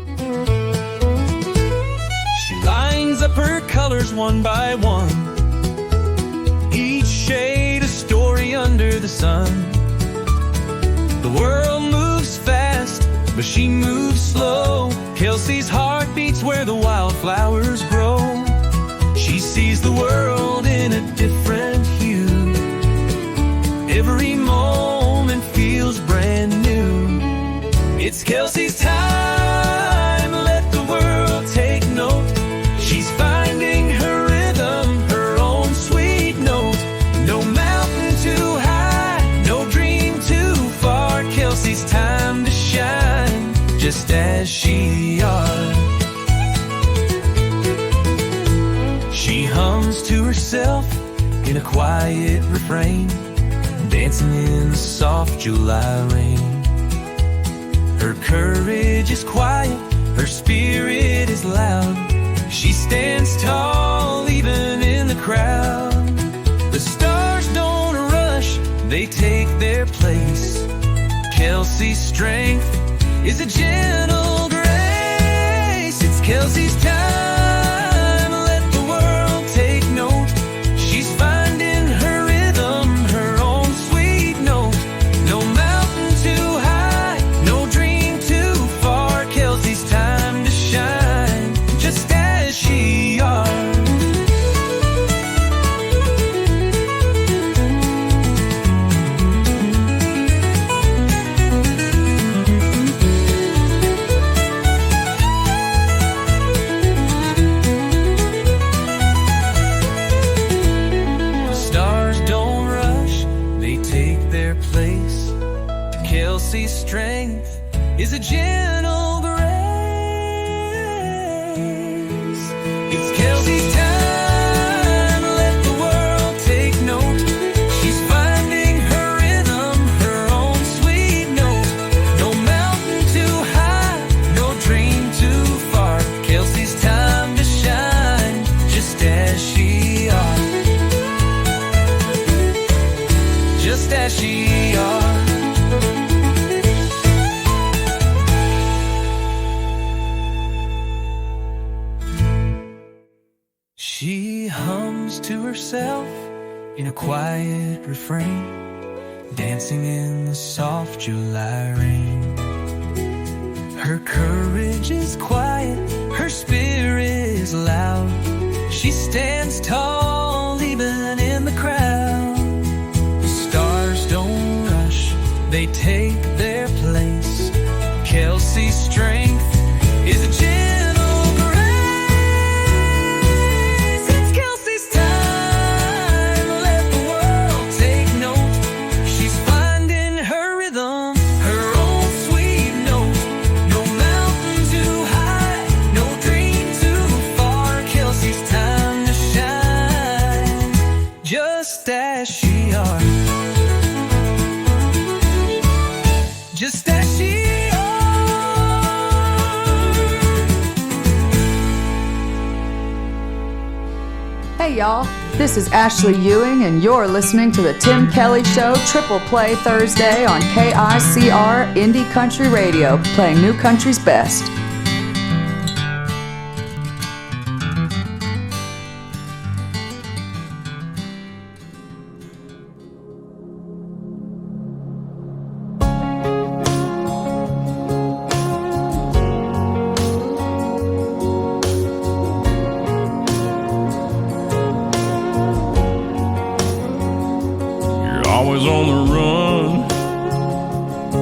Lines up her colors one by one, each shade a story under the sun. The world moves fast, but she moves slow. Kelsey's heart beats where the wildflowers grow. She sees the world in a different hue. Every moment feels brand new. It's Kelsey's time, let the world take note. She's finding her rhythm, her own sweet note. No mountain too high, no dream too far. Kelsey's time to shine, just as she are. She hums to herself in a quiet refrain, dancing in the soft July rain. Her courage is quiet, her spirit is loud. She stands tall even in the crowd. The stars don't rush, they take their place. Kelsey's strength is a gentle grace. It's Kelsey's time, let the world take note. She's finding her rhythm, her own sweet note. No mountain too high, no dream too far. Kelsey's time to shine, just as she are. The stars don't rush, they take their place. Kelsey's strength is a gentle grace. It's Kelsey's time, let the world take note. She's finding her rhythm, her own sweet note. No mountain too high, no dream too far. Kelsey's time to shine, just as she are. Just as she are. She hums to herself in a quiet refrain, dancing in the soft July rain. Her courage is quiet, her spirit is loud. She stands tall even in the crowd. The stars don't rush, they take their place. Kelsey's strength is a gentle grace. It's Kelsey's time. Hey y'all, this is Ashley Ewing and you're listening to the Tim Kelly Show Triple Play Thursday on KICR Indie Country Radio, playing new country's best. Always on the run,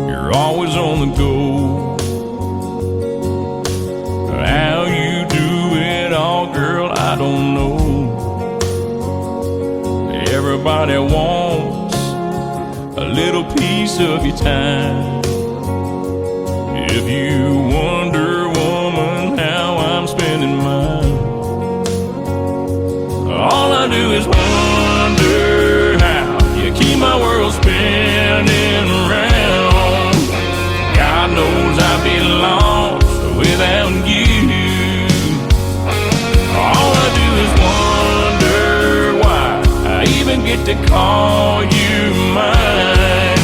you're always on the go. How you do it all, girl, I don't know. Everybody wants a little piece of your time. If you wonder, woman, how I'm spending mine, all I do is wonder how you keep my world spinning around. God knows I'd be lost without you. All I do is wonder why I even get to call you mine.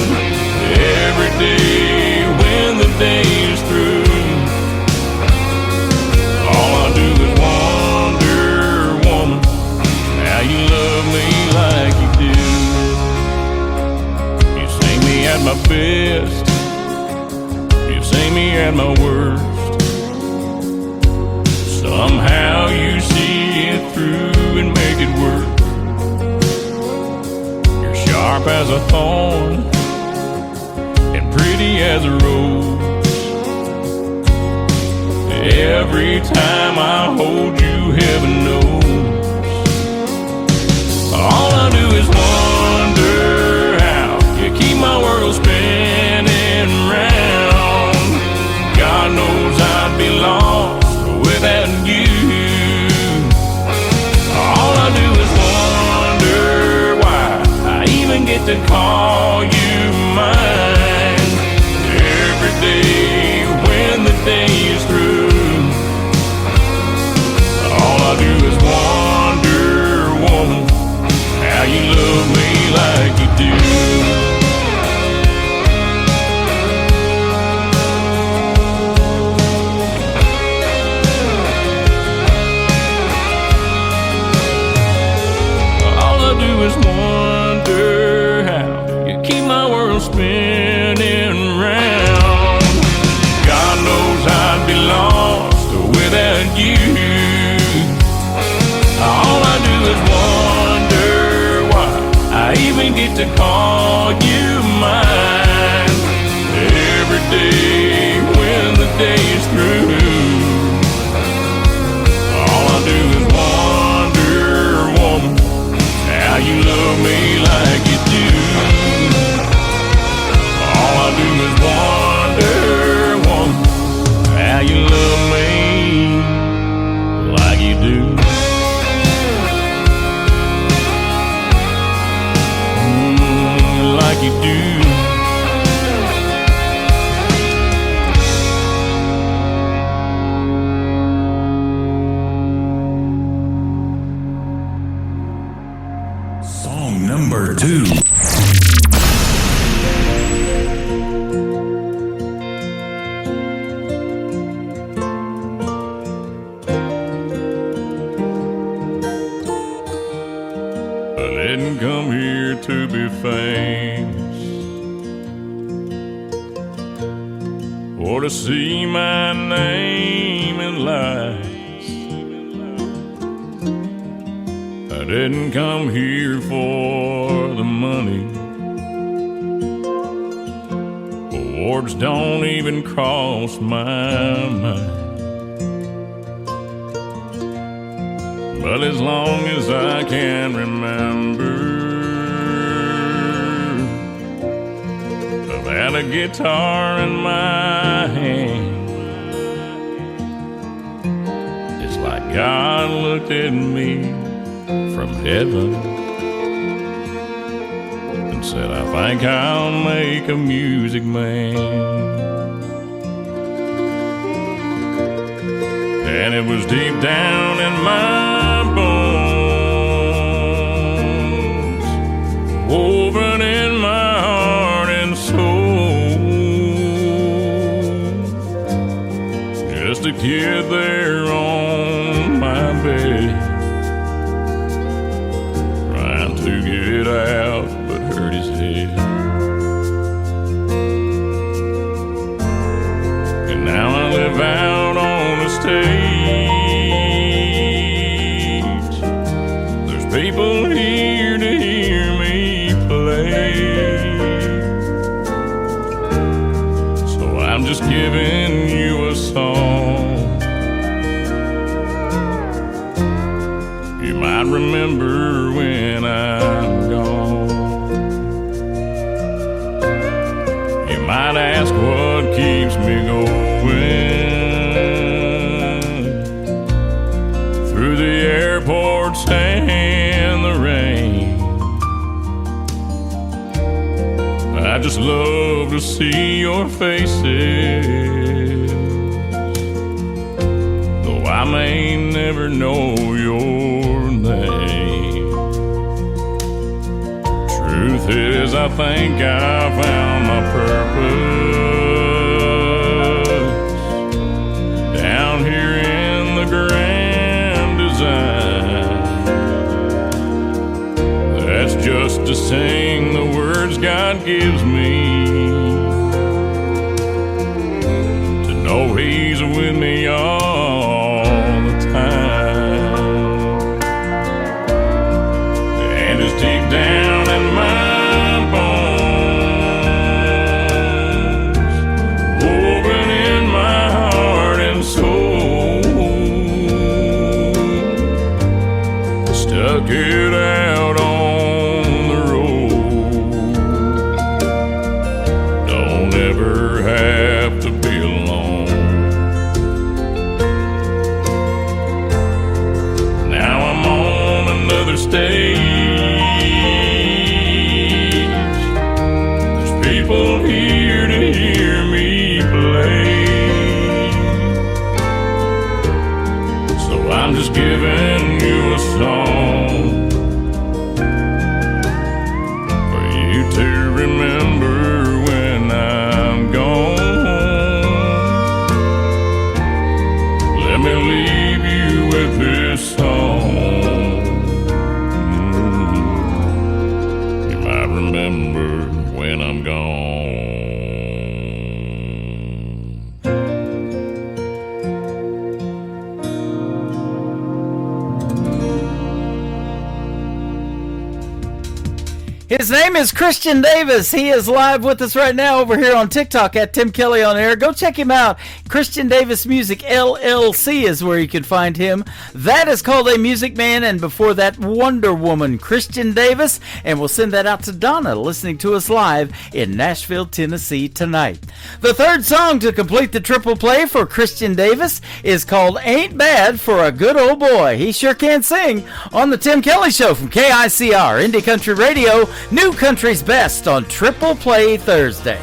Every day when the day is through, all I do is wonder, woman, how you love me like you do. At my best, you see me at my worst. Somehow you see it through and make it work. You're sharp as a thorn and pretty as a rose. Every time I hold you, heaven knows, all I do is wonder keep my world spinning round. God knows I'd be lost without you. All I do is wonder why I even get to call you mine. Every day when the day is through, all I do is wonder, woman, how you love me like you do. Is wonder how you keep my world spinning round. God knows I'd be lost without you. All I do is wonder why I even get to call you mine. Every day when the day is through, all I do is wonder, woman, how you love me like you do. All I do is wonder, woman, how you love me like you do. Like you do. Number 2. I didn't come here to be famous or to see my name in lights. I didn't come here for the money. Awards don't even cross my mind. But as long as I can remember, I've had a guitar in my hand. It's like God looked at me from heaven and said, I think I'll make a music man. And it was deep down in my bones it out but hurt his head. And now I live out on the stage. There's people here to hear me play. So I'm just giving you a song you might remember when I'm gone. You might ask what keeps me going through the airports and the rain. I just love to see your faces, though I may never know your name. Truth is, I think I found my purpose down here in the grand design. That's just to sing the words God gives me, to know He's with me all the time. And it's deep down in my bones, woven in my heart and soul, stuck it out on the road. Don't ever have to be alone. Now I'm on another stage. There's people here to hear me play. So I'm just giving you a song for you to remember when I'm gone. Let me leave you with this song. You might remember when I'm gone. His name is Christian Davis. He is live with us right now over here on TikTok at Tim Kelly on Air. Go check him out. Christian Davis Music LLC is where you can find him. That is called A Music Man, and before that, Wonder Woman, Christian Davis. And we'll send that out to Donna, listening to us live in Nashville, Tennessee tonight. The third song to complete the triple play for Christian Davis is called Ain't Bad for a Good Old Boy. He sure can sing on the Tim Kelly Show from KICR, Indie Country Radio, New Country's Best on Triple Play Thursday.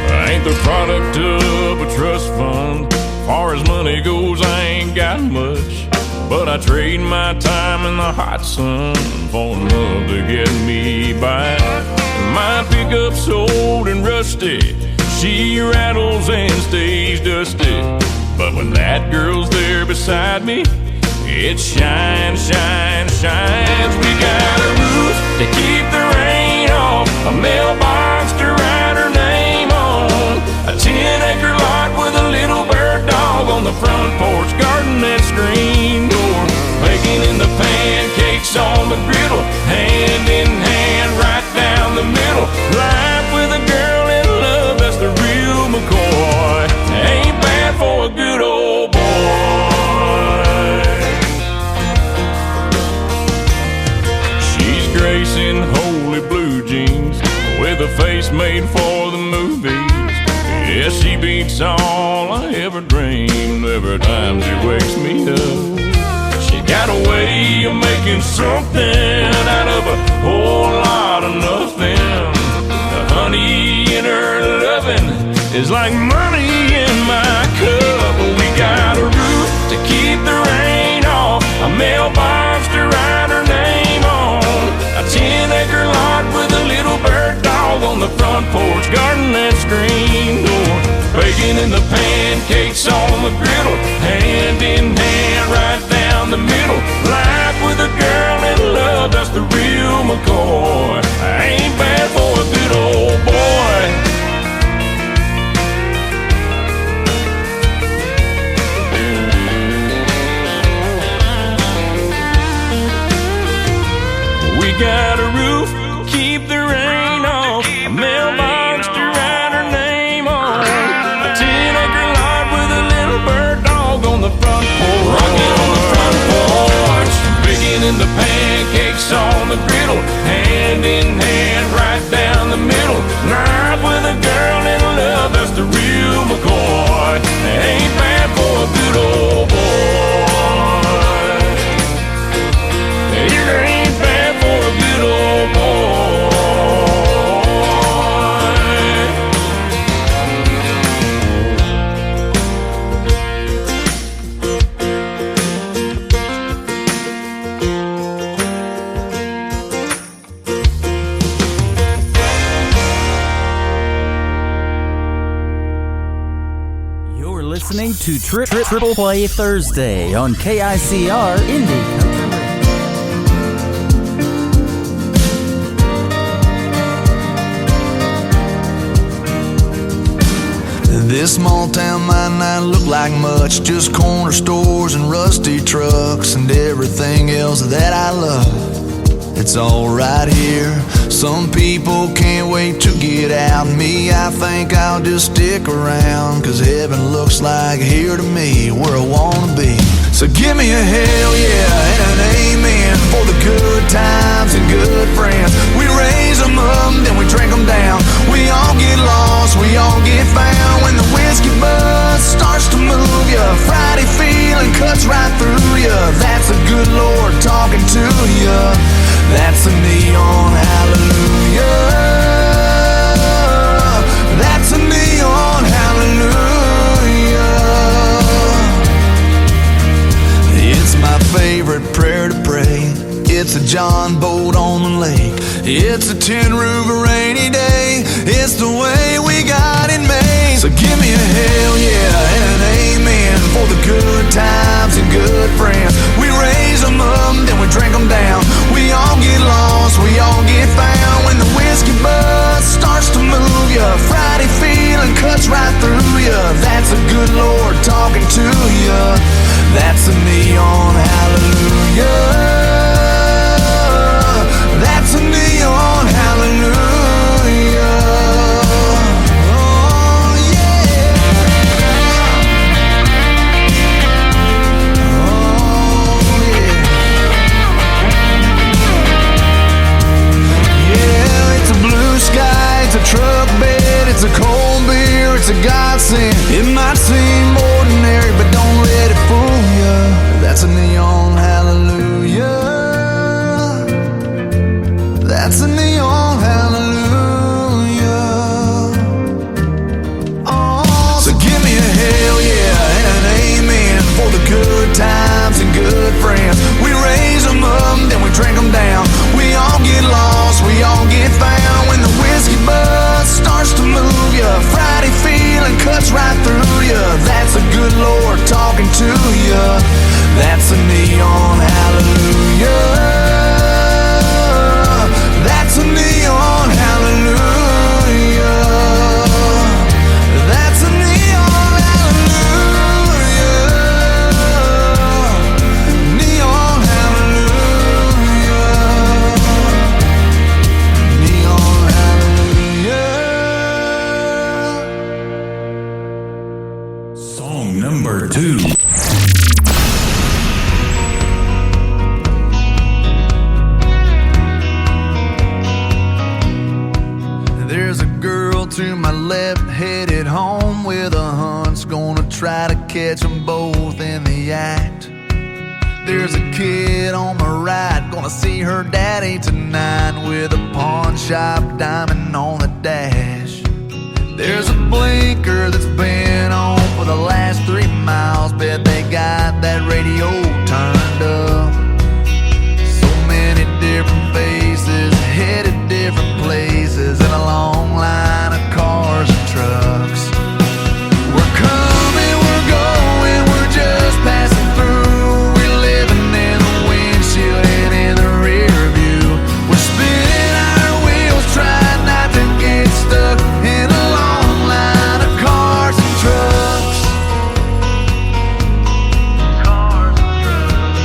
I ain't the product of a trust fund. Far as money goes, I ain't got much, but I trade my time in the hot sun for love to get me by. My pickup's old and rusty, she rattles and stays dusty, but when that girl's there beside me, it shines, shines, shines. We got a roof to keep the rain off, a mailbox to write her name on, a 10-acre lot with a little bird dog on the front porch, garden and screen door, baking in the pancakes on the griddle, hand in hand right down the middle. Life with a girl in love, that's the real McCoy. Ain't bad for a good old boy. Gracing holy blue jeans with a face made for the movies. Yeah, she beats all I ever dreamed every time she wakes me up. She got a way of making something out of a whole lot of nothing. The honey in her loving is like money in my cup. We got a roof to keep the rain off, a mailbox to write her name on, a 10-acre lot with a little bird dog on the front porch, garden and screen door, baking in the pancakes on the griddle, hand in hand right down the middle. Life with a girl in love, that's the real got a roof, keep the rain off, a mailbox to write her name on, a 10-acre lot with a little bird dog on the front porch. Rocking on the front porch, baking in the pancakes on the griddle, hand in hand right down the middle. Night with a girl in love, that's the real McCoy. Ain't bad for a good old boy. It ain't bad for a good old boy. You're listening to Triple Play Thursday on KICR Indie Country. This small town might not look like much, just corner stores and rusty trucks and everything else that I love. It's all right here. Some people can't wait to get out. Me, I think I'll just stick around, 'cause heaven looks like here to me, where I wanna be. So give me a hell yeah and an amen for the good times and good friends. We raise them up, then we drink them down. We all get lost, we all get found. When the whiskey buzz starts to move ya, Friday feeling cuts right through ya. That's a good Lord talking to ya. That's a neon hallelujah. That's a neon hallelujah. It's my favorite prayer to pray. It's a John boat on the lake. It's a tin roof a rainy day. It's the way we got it made. So give me a hell yeah and an amen for the good times and good friends. We raise them up, then we drink them down. We all get lost, we all get found. When the whiskey buzz starts to move ya, Friday feeling cuts right through ya. That's a good Lord talking to ya. That's a neon hallelujah. That's a neon hallelujah. Oh yeah. Oh yeah. Yeah, it's a blue sky, it's a truck bed, it's a cold beer, it's a godsend. It might seem ordinary, but don't let it fool ya. That's a neon hallelujah. That's a neon hallelujah. Oh, so give me a hell yeah and an amen for the good times and good friends. We raise them up, then we drink them down. We all get lost, we all get found. When the whiskey buzz starts to move ya, Friday feeling cuts right through ya. That's a good Lord talking to ya. That's a neon hallelujah. That's a neon hallelujah. That's a neon hallelujah. Neon hallelujah. Neon hallelujah. Song number 2. To my left, headed home with a hunch, gonna try to catch them both in the act. There's a kid on my right, gonna see her daddy tonight with a pawn shop diamond on the dash. There's a blinker that's been on for the last 3 miles, bet they got that radio turned up. So many different faces, headed different places, and a long line of cars and trucks. We're coming, we're going, we're just passing through. We're living in the windshield and in the rear view. We're spinning our wheels, trying not to get stuck in a long line of cars and trucks. Cars and trucks.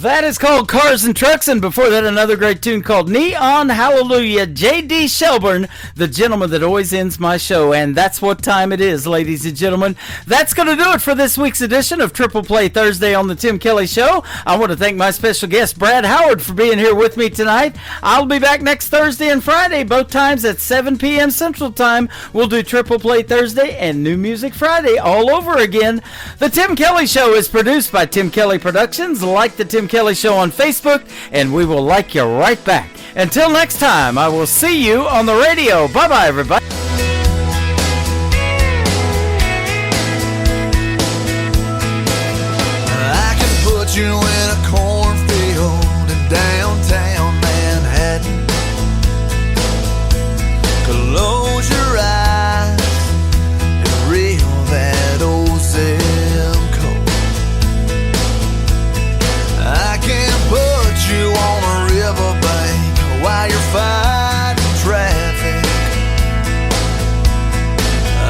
That is called Cars and Trucks, and before that, another great tune called Neon Hallelujah. J.D. Shelburne, the gentleman that always ends my show, and that's what time it is, ladies and gentlemen. That's going to do it for this week's edition of Triple Play Thursday on the Tim Kelly Show. I want to thank my special guest, Brad Howard, for being here with me tonight. I'll be back next Thursday and Friday, both times at 7 p.m. Central Time. We'll do Triple Play Thursday and New Music Friday all over again. The Tim Kelly Show is produced by Tim Kelly Productions. Like the Tim Kelly Show on Facebook, and we will like you right back. Until next time, I will see you on the radio. Bye-bye, everybody. I can put you in a cornfield in downtown Manhattan. Close your eyes and reel that old zip code. I can put you on a riverbank while you're fighting traffic.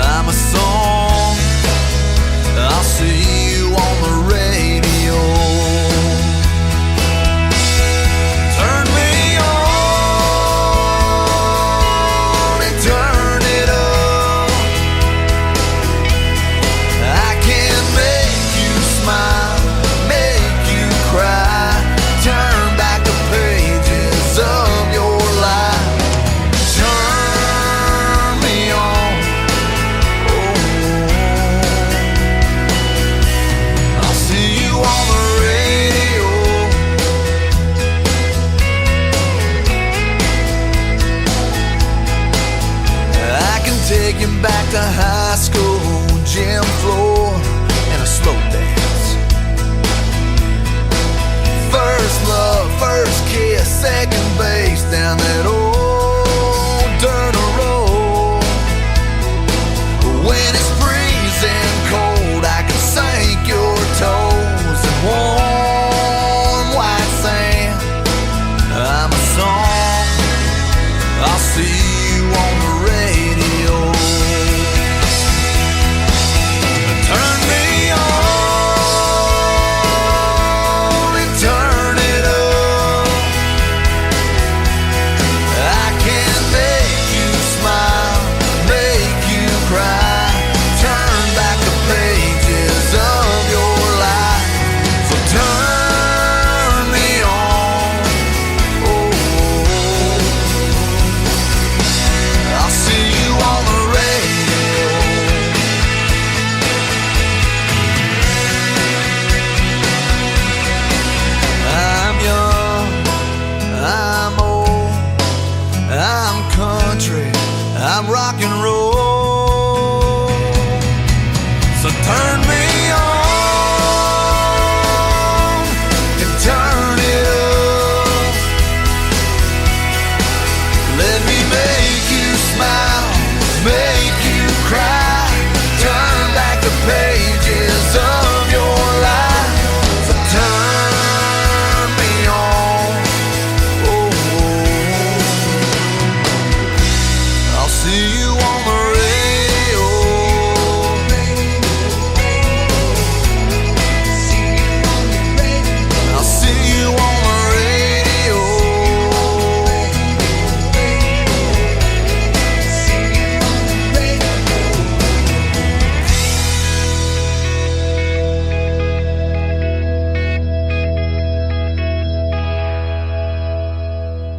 I'm a song, I'll see you on the radio. Turn me on and turn it up. I can make you smile, make you cry, turn back the pages of your life. Turn me on, I'll see you on the radio. I can take you back to high school, gym floor, and a slow dance. First love, first kiss, second base down that